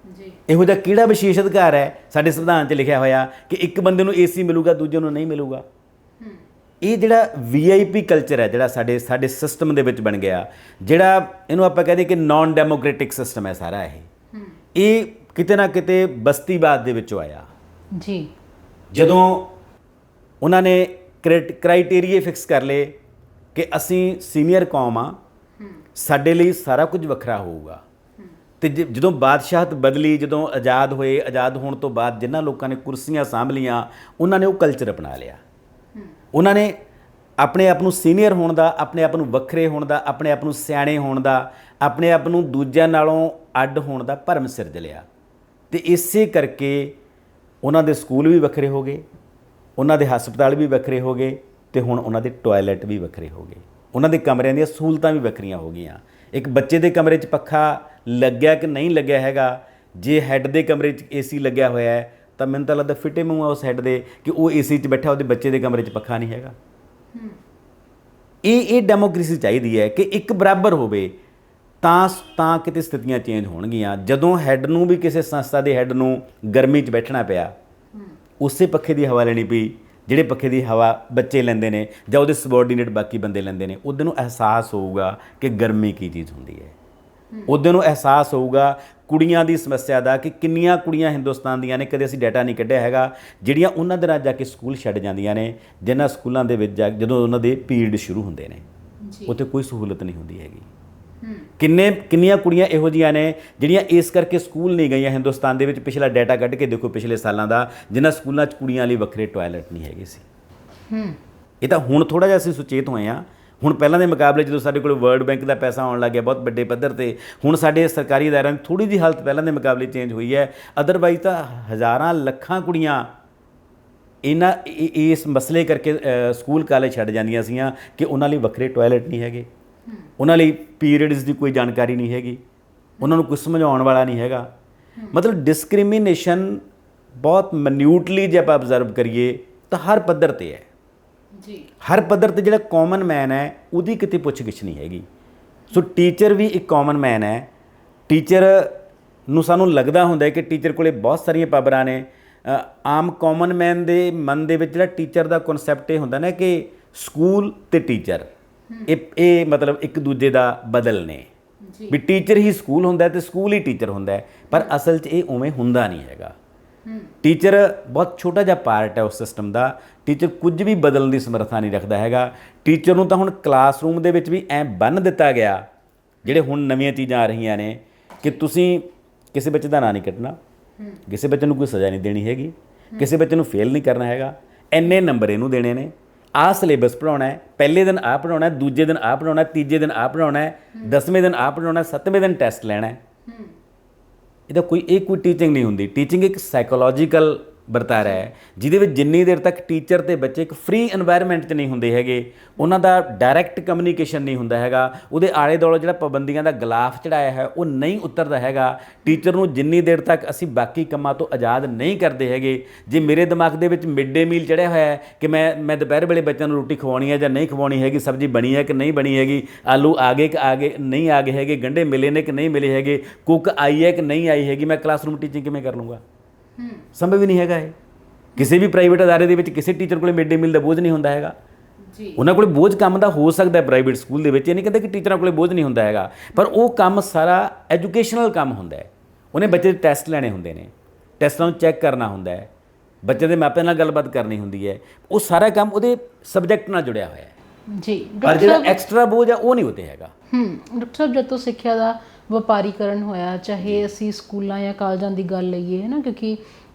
ਜੀ। ਇਹੋ ਜਿਹਾ ਕਿਹੜਾ ਵਿਸ਼ੇਸ਼ ਅਧਿਕਾਰ ਹੈ ਸਾਡੇ ਸੰਵਿਧਾਨ 'ਚ ਲਿਖਿਆ ਹੋਇਆ ਕਿ ਇੱਕ ਬੰਦੇ ਨੂੰ ਏਸੀ ਮਿਲੂਗਾ, ਦੂਜੇ ਨੂੰ ਨਹੀਂ ਮਿਲੂਗਾ। ਇਹ ਜਿਹੜਾ VIP ਕਲਚਰ ਹੈ, ਜਿਹੜਾ ਸਾਡੇ ਸਿਸਟਮ ਦੇ ਵਿੱਚ ਬਣ ਗਿਆ, ਜਿਹੜਾ ਇਹਨੂੰ ਆਪਾਂ ਕਹਦੇ ਕਿ ਨਾਨ ਡੈਮੋਕ੍ਰੈਟਿਕ ਸਿਸਟਮ ਹੈ ਸਾਰਾ, ਇਹ ਕਿਤੇ ਨਾ ਕਿਤੇ ਬਸਤੀਵਾਦ ਦੇ ਵਿੱਚੋਂ ਆਇਆ ਜੀ। ਜਦੋਂ ਉਹਨਾਂ ਨੇ ਕ੍ਰਾਈਟੇਰੀਏ ਫਿਕਸ ਕਰ ਲਏ ਕਿ ਅਸੀਂ ਸੀਨੀਅਰ ਕੌਮ ਆ, ਸਾਡੇ ਲਈ ਸਾਰਾ ਕੁਝ ਵੱਖਰਾ ਹੋਊਗਾ। ਤੇ ਜਦੋਂ ਬਾਦਸ਼ਾਹਤ ਬਦਲੀ, ਜਦੋਂ ਆਜ਼ਾਦ ਹੋਏ, ਆਜ਼ਾਦ ਹੋਣ ਤੋਂ ਬਾਅਦ ਜਿਨ੍ਹਾਂ ਲੋਕਾਂ ਨੇ ਕੁਰਸੀਆਂ ਸਾਂਭ ਲਈਆਂ, ਉਹਨਾਂ ਨੇ ਉਹ ਕਲਚਰ ਅਪਣਾ ਲਿਆ। ਉਹਨਾਂ ਨੇ ਆਪਣੇ ਆਪ ਨੂੰ ਸੀਨੀਅਰ ਹੋਣ ਦਾ, ਆਪਣੇ ਆਪ ਨੂੰ ਵੱਖਰੇ ਹੋਣ ਦਾ, ਆਪਣੇ ਆਪ ਨੂੰ ਸਿਆਣੇ ਹੋਣ ਦਾ, ਆਪਣੇ ਆਪ ਨੂੰ ਦੂਜਿਆਂ ਨਾਲੋਂ ਅੱਡ ਹੋਣ ਦਾ ਭਰਮ ਸਿਰਜ ਲਿਆ। ਤੇ ਇਸੇ ਕਰਕੇ ਉਹਨਾਂ ਦੇ ਸਕੂਲ ਵੀ ਵੱਖਰੇ ਹੋ ਗਏ, ਉਹਨਾਂ ਦੇ ਹਸਪਤਾਲ ਵੀ ਵੱਖਰੇ ਹੋ ਗਏ, ਤੇ ਹੁਣ ਉਹਨਾਂ ਦੇ ਟਾਇਲਟ ਵੀ ਵੱਖਰੇ ਹੋ ਗਏ, ਉਹਨਾਂ ਦੇ ਕਮਰਿਆਂ ਦੀਆਂ ਸਹੂਲਤਾਂ ਵੀ ਵੱਖਰੀਆਂ ਹੋ ਗਈਆਂ। ਇੱਕ ਬੱਚੇ ਦੇ ਕਮਰੇ 'ਚ ਪੱਖਾ ਲੱਗਿਆ ਕਿ ਨਹੀਂ ਲੱਗਿਆ ਹੈਗਾ, ਜੇ ਹੈੱਡ ਦੇ ਕਮਰੇ 'ਚ AC ਲੱਗਿਆ ਹੋਇਆ ਹੈ ਤਾਂ ਮੈਨੂੰ ਤਾਂ ਲੱਗਦਾ ਫਿੱਟੇ ਮੂੰਹ ਆ ਉਸ ਹੈੱਡ ਦੇ ਕਿ ਉਹ AC 'ਚ ਬੈਠਾ, ਉਹਦੇ ਬੱਚੇ ਦੇ ਕਮਰੇ 'ਚ ਪੱਖਾ ਨਹੀਂ ਹੈਗਾ। ਇਹ ਡੈਮੋਕ੍ਰੇਸੀ ਚਾਹੀਦੀ ਹੈ ਕਿ ਇੱਕ ਬਰਾਬਰ ਹੋਵੇ, ਤਾਂ ਕਿਤੇ ਸਥਿਤੀਆਂ ਚੇਂਜ ਹੋਣਗੀਆਂ। ਜਦੋਂ ਹੈੱਡ ਨੂੰ ਵੀ ਕਿਸੇ ਸੰਸਥਾ ਦੇ ਹੈੱਡ ਨੂੰ ਗਰਮੀ 'ਚ ਬੈਠਣਾ ਪਿਆ, ਉਸੇ ਪੱਖੇ ਦੀ ਹਵਾ ਲੈਣੀ ਪਈ ਜਿਹੜੇ ਪੱਖੇ ਦੀ ਹਵਾ ਬੱਚੇ ਲੈਂਦੇ ਨੇ ਜਾਂ ਉਹਦੇ ਸਬੋਰਡੀਨੇਟ ਬਾਕੀ ਬੰਦੇ ਲੈਂਦੇ ਨੇ, ਉਹਦੇ ਨੂੰ ਅਹਿਸਾਸ ਹੋਊਗਾ ਕਿ ਗਰਮੀ ਕੀ ਚੀਜ਼ ਹੁੰਦੀ ਹੈ। ਉਹਦੇ ਨੂੰ ਅਹਿਸਾਸ ਹੋਊਗਾ ਕੁੜੀਆਂ ਦੀ ਸਮੱਸਿਆ ਦਾ, ਕਿ ਕਿੰਨੀਆਂ ਕੁੜੀਆਂ ਹਿੰਦੁਸਤਾਨ ਦੀਆਂ ਨੇ, ਕਦੇ ਅਸੀਂ ਡਾਟਾ ਨਹੀਂ ਕੱਢਿਆ ਹੈਗਾ, ਜਿਹੜੀਆਂ ਉਹਨਾਂ ਦੇ ਨਾਲ ਜਾ ਕੇ ਸਕੂਲ ਛੱਡ ਜਾਂਦੀਆਂ ਨੇ, ਜਿਨ੍ਹਾਂ ਸਕੂਲਾਂ ਦੇ ਵਿੱਚ ਜਦੋਂ ਉਹਨਾਂ ਦੇ ਪੀਰੀਅਡ ਸ਼ੁਰੂ ਹੁੰਦੇ ਨੇ, ਉੱਥੇ ਕੋਈ ਸਹੂਲਤ ਨਹੀਂ ਹੁੰਦੀ ਹੈਗੀ। ਕਿੰਨੀਆਂ ਕੁੜੀਆਂ ਇਹੋ ਜਿਹੀਆਂ ਨੇ ਜਿਹੜੀਆਂ ਇਸ ਕਰਕੇ ਸਕੂਲ ਨਹੀਂ ਗਈਆਂ ਹਿੰਦੁਸਤਾਨ ਦੇ ਵਿੱਚ। ਪਿਛਲਾ ਡਾਟਾ ਕੱਢ ਕੇ ਦੇਖੋ ਪਿਛਲੇ ਸਾਲਾਂ ਦਾ, ਜਿਨ੍ਹਾਂ ਸਕੂਲਾਂ 'ਚ ਕੁੜੀਆਂ ਲਈ ਵੱਖਰੇ ਟਾਇਲਟ ਨਹੀਂ ਹੈਗੇ ਸੀ। ਇਹ ਤਾਂ ਹੁਣ ਥੋੜ੍ਹਾ ਜਿਹਾ ਅਸੀਂ ਸੁਚੇਤ ਹੋਏ ਹਾਂ। ਹੁਣ ਪਹਿਲਾਂ ਦੇ ਮੁਕਾਬਲੇ ਜਦੋਂ ਸਾਡੇ ਕੋਲ ਵਰਲਡ ਬੈਂਕ ਦਾ ਪੈਸਾ ਆਉਣ ਲੱਗ ਗਿਆ ਬਹੁਤ ਵੱਡੇ ਪੱਧਰ 'ਤੇ, ਹੁਣ ਸਾਡੇ ਸਰਕਾਰੀ ਅਦਾਰਿਆਂ ਦੀ ਥੋੜ੍ਹੀ ਜਿਹੀ ਹਾਲਤ ਪਹਿਲਾਂ ਦੇ ਮੁਕਾਬਲੇ ਚੇਂਜ ਹੋਈ ਹੈ। ਅਦਰਵਾਈਜ਼ ਤਾਂ ਹਜ਼ਾਰਾਂ ਲੱਖਾਂ ਕੁੜੀਆਂ ਇਸ ਮਸਲੇ ਕਰਕੇ ਸਕੂਲ ਕਾਲਜ ਛੱਡ ਜਾਂਦੀਆਂ ਸੀਗੀਆਂ ਕਿ ਉਹਨਾਂ ਲਈ ਵੱਖਰੇ ਟਾਇਲਟ ਨਹੀਂ ਹੈਗੇ, ਉਹਨਾਂ ਲਈ ਪੀਰੀਅਡਸ ਦੀ ਕੋਈ ਜਾਣਕਾਰੀ ਨਹੀਂ ਹੈਗੀ, ਉਹਨਾਂ ਨੂੰ ਕੁਝ ਸਮਝਾਉਣ ਵਾਲਾ ਨਹੀਂ ਹੈਗਾ। ਮਤਲਬ ਡਿਸਕ੍ਰਿਮੀਨੇਸ਼ਨ ਬਹੁਤ ਮਨਿਊਟਲੀ ਜੇ ਆਪਾਂ ਅਬਜ਼ਰਵ ਕਰੀਏ ਤਾਂ ਹਰ ਪੱਧਰ 'ਤੇ ਹੈ ਜੀ। ਹਰ ਪੱਧਰ 'ਤੇ ਜਿਹੜਾ ਕਾਮਨ ਮੈਨ ਹੈ ਉਹਦੀ ਕਿਤੇ ਪੁੱਛ ਗਿੱਛ ਨਹੀਂ ਹੈਗੀ। ਸੋ ਟੀਚਰ ਵੀ ਇੱਕ ਕਾਮਨ ਮੈਨ ਹੈ। ਟੀਚਰ ਨੂੰ ਸਾਨੂੰ ਲੱਗਦਾ ਹੁੰਦਾ ਹੈ ਕਿ ਟੀਚਰ ਕੋਲੇ ਬਹੁਤ ਸਾਰੀਆਂ ਪਾਵਰਾਂ ਨੇ। ਆਮ ਕਾਮਨ ਮੈਨ ਦੇ ਮਨ ਦੇ ਵਿੱਚ ਜਿਹੜਾ ਟੀਚਰ ਦਾ ਕਨਸੈਪਟ ਇਹ ਹੁੰਦਾ ਨਾ ਕਿ ਸਕੂਲ ਤੇ ਟੀਚਰ ਇਹ ਮਤਲਬ ਇੱਕ ਦੂਜੇ ਦਾ ਬਦਲ ਨੇ, ਵੀ ਟੀਚਰ ਹੀ ਸਕੂਲ ਹੁੰਦਾ ਤੇ ਸਕੂਲ ਹੀ ਟੀਚਰ ਹੁੰਦਾ, ਪਰ ਅਸਲ 'ਚ ਇਹ ਉਵੇਂ ਹੁੰਦਾ ਨਹੀਂ ਹੈਗਾ। ਟੀਚਰ ਬਹੁਤ ਛੋਟਾ ਜਿਹਾ ਪਾਰਟ ਹੈ ਉਸ ਸਿਸਟਮ ਦਾ। ਟੀਚਰ ਕੁਝ ਵੀ ਬਦਲਣ ਦੀ ਸਮਰੱਥਾ ਨਹੀਂ ਰੱਖਦਾ ਹੈਗਾ। ਟੀਚਰ ਨੂੰ ਤਾਂ ਹੁਣ ਕਲਾਸਰੂਮ ਦੇ ਵਿੱਚ ਵੀ ਐਂ ਬੰਨ੍ਹ ਦਿੱਤਾ ਗਿਆ, ਜਿਹੜੇ ਹੁਣ ਨਵੀਆਂ ਚੀਜ਼ਾਂ ਆ ਰਹੀਆਂ ਨੇ ਕਿ ਤੁਸੀਂ ਕਿਸੇ ਬੱਚੇ ਦਾ ਨਾਂ ਨਹੀਂ ਕੱਟਣਾ, ਕਿਸੇ ਬੱਚੇ ਨੂੰ ਕੋਈ ਸਜ਼ਾ ਨਹੀਂ ਦੇਣੀ ਹੈਗੀ, ਕਿਸੇ ਬੱਚੇ ਨੂੰ ਫੇਲ ਨਹੀਂ ਕਰਨਾ ਹੈਗਾ, ਇੰਨੇ ਨੰਬਰ ਇਹਨੂੰ ਦੇਣੇ ਨੇ, ਆਹ ਸਿਲੇਬਸ ਪੜ੍ਹਾਉਣਾ ਹੈ, ਪਹਿਲੇ ਦਿਨ ਆਹ ਪੜ੍ਹਾਉਣਾ, ਦੂਜੇ ਦਿਨ ਆਹ ਪੜ੍ਹਾਉਣਾ, ਤੀਜੇ ਦਿਨ ਆਹ ਪੜ੍ਹਾਉਣਾ, 10ਵੇਂ ਦਿਨ ਆਹ ਪੜ੍ਹਾਉਣਾ, 7ਵੇਂ ਦਿਨ ਟੈਸਟ ਲੈਣਾ ਹੈ। ਇਹਦਾ ਕੋਈ ਟੀਚਿੰਗ ਨਹੀਂ ਹੁੰਦੀ। ਟੀਚਿੰਗ ਇੱਕ ਸਾਈਕੋਲੋਜੀਕਲ ਵਰਤਾਰਾ ਹੈ ਜਿਹਦੇ ਵਿੱਚ ਜਿੰਨੀ ਦੇਰ ਤੱਕ ਟੀਚਰ ਤੇ ਬੱਚੇ ਇੱਕ ਫ੍ਰੀ এনवायरमेंट 'ਚ ਨਹੀਂ ਹੁੰਦੇ ਹੈਗੇ, ਉਹਨਾਂ ਦਾ ਡਾਇਰੈਕਟ ਕਮਿਊਨੀਕੇਸ਼ਨ ਨਹੀਂ ਹੁੰਦਾ ਹੈਗਾ, ਉਹਦੇ ਆਲੇ ਦੁਆਲੇ ਜਿਹੜਾ ਪਾਬੰਦੀਆਂ ਦਾ ਗਲਾਫ ਚੜਾਇਆ ਹੈ ਉਹ ਨਹੀਂ ਉਤਰਦਾ ਹੈਗਾ। ਟੀਚਰ ਨੂੰ ਜਿੰਨੀ ਦੇਰ ਤੱਕ ਅਸੀਂ ਬਾਕੀ ਕੰਮਾਂ ਤੋਂ ਆਜ਼ਾਦ ਨਹੀਂ ਕਰਦੇ ਹੈਗੇ, ਜੇ ਮੇਰੇ ਦਿਮਾਗ ਦੇ ਵਿੱਚ ਮਿਡ ਡੇ ਮੀਲ ਚੜਿਆ ਹੋਇਆ ਹੈ ਕਿ ਮੈਂ ਦੁਪਹਿਰ ਵੇਲੇ ਬੱਚਿਆਂ ਨੂੰ ਰੋਟੀ ਖਵਾਉਣੀ ਹੈ ਜਾਂ ਨਹੀਂ ਖਵਾਉਣੀ ਹੈਗੀ, ਸਬਜ਼ੀ ਬਣੀ ਹੈ ਕਿ ਨਹੀਂ ਬਣੀ ਹੈਗੀ, ਆਲੂ ਆ ਗਏ ਕਿ ਨਹੀਂ ਆ ਗਏ ਹੈਗੇ, ਗੰਢੇ ਮਿਲੇ ਨੇ ਕਿ ਨਹੀਂ ਮਿਲੇ ਹੈਗੇ, ਕੁੱਕ ਆਈ ਹੈ ਕਿ ਨਹੀਂ ਆਈ ਹੈਗੀ, ਮੈਂ ਕਲਾਸਰੂਮ ਟੀਚਿੰਗ ਕਿਵੇਂ ਕਰ ਲੂੰਗਾ? ਸੰਭਵ ਹੀ ਨਹੀਂ ਹੈਗਾ ਇਹ। ਕਿਸੇ ਵੀ ਪ੍ਰਾਈਵੇਟ ਅਦਾਰੇ ਦੇ ਵਿੱਚ ਕਿਸੇ ਟੀਚਰ ਕੋਲ ਮਿਡ ਡੇ ਮੀਲ ਦਾ ਬੋਝ ਨਹੀਂ ਹੁੰਦਾ ਹੈਗਾ। ਉਹਨਾਂ ਕੋਲ ਬੋਝ ਕੰਮ ਦਾ ਹੋ ਸਕਦਾ ਪ੍ਰਾਈਵੇਟ ਸਕੂਲ ਦੇ ਵਿੱਚ, ਇਹ ਨਹੀਂ ਕਹਿੰਦੇ ਕਿ ਟੀਚਰਾਂ ਕੋਲ ਬੋਝ ਨਹੀਂ ਹੁੰਦਾ ਹੈਗਾ, ਪਰ ਉਹ ਕੰਮ ਸਾਰਾ ਐਜੂਕੇਸ਼ਨਲ ਕੰਮ ਹੁੰਦਾ ਹੈ। ਉਹਨੇ ਬੱਚੇ ਦੇ ਟੈਸਟ ਲੈਣੇ ਹੁੰਦੇ ਨੇ, ਟੈਸਟਾਂ ਨੂੰ ਚੈੱਕ ਕਰਨਾ ਹੁੰਦਾ ਹੈ, ਬੱਚੇ ਦੇ ਮਾਪਿਆਂ ਨਾਲ ਗੱਲਬਾਤ ਕਰਨੀ ਹੁੰਦੀ ਹੈ, ਉਹ ਸਾਰਾ ਕੰਮ ਉਹਦੇ ਸਬਜੈਕਟ ਨਾਲ ਜੁੜਿਆ ਹੋਇਆ ਹੈ ਜੀ। ਪਰ ਜਿਹੜਾ ਐਕਸਟਰਾ ਬੋਝ ਆ ਉਹ ਨਹੀਂ ਉੱਤੇ ਹੈਗਾ। ਡਾਕਟਰ ਸਾਹਿਬ, ਜਦੋਂ ਸਿੱਖਿਆ ਦਾ ਵਪਾਰੀਕਰਨ ਹੋਇਆ, ਚਾਹੇ ਅਸੀਂ ਸਕੂਲਾਂ ਜਾਂ ਕਾਲਜਾਂ ਦੀ ਗੱਲ ਲਈਏ ਹੈ ਨਾ, ਕਿਉਂਕਿ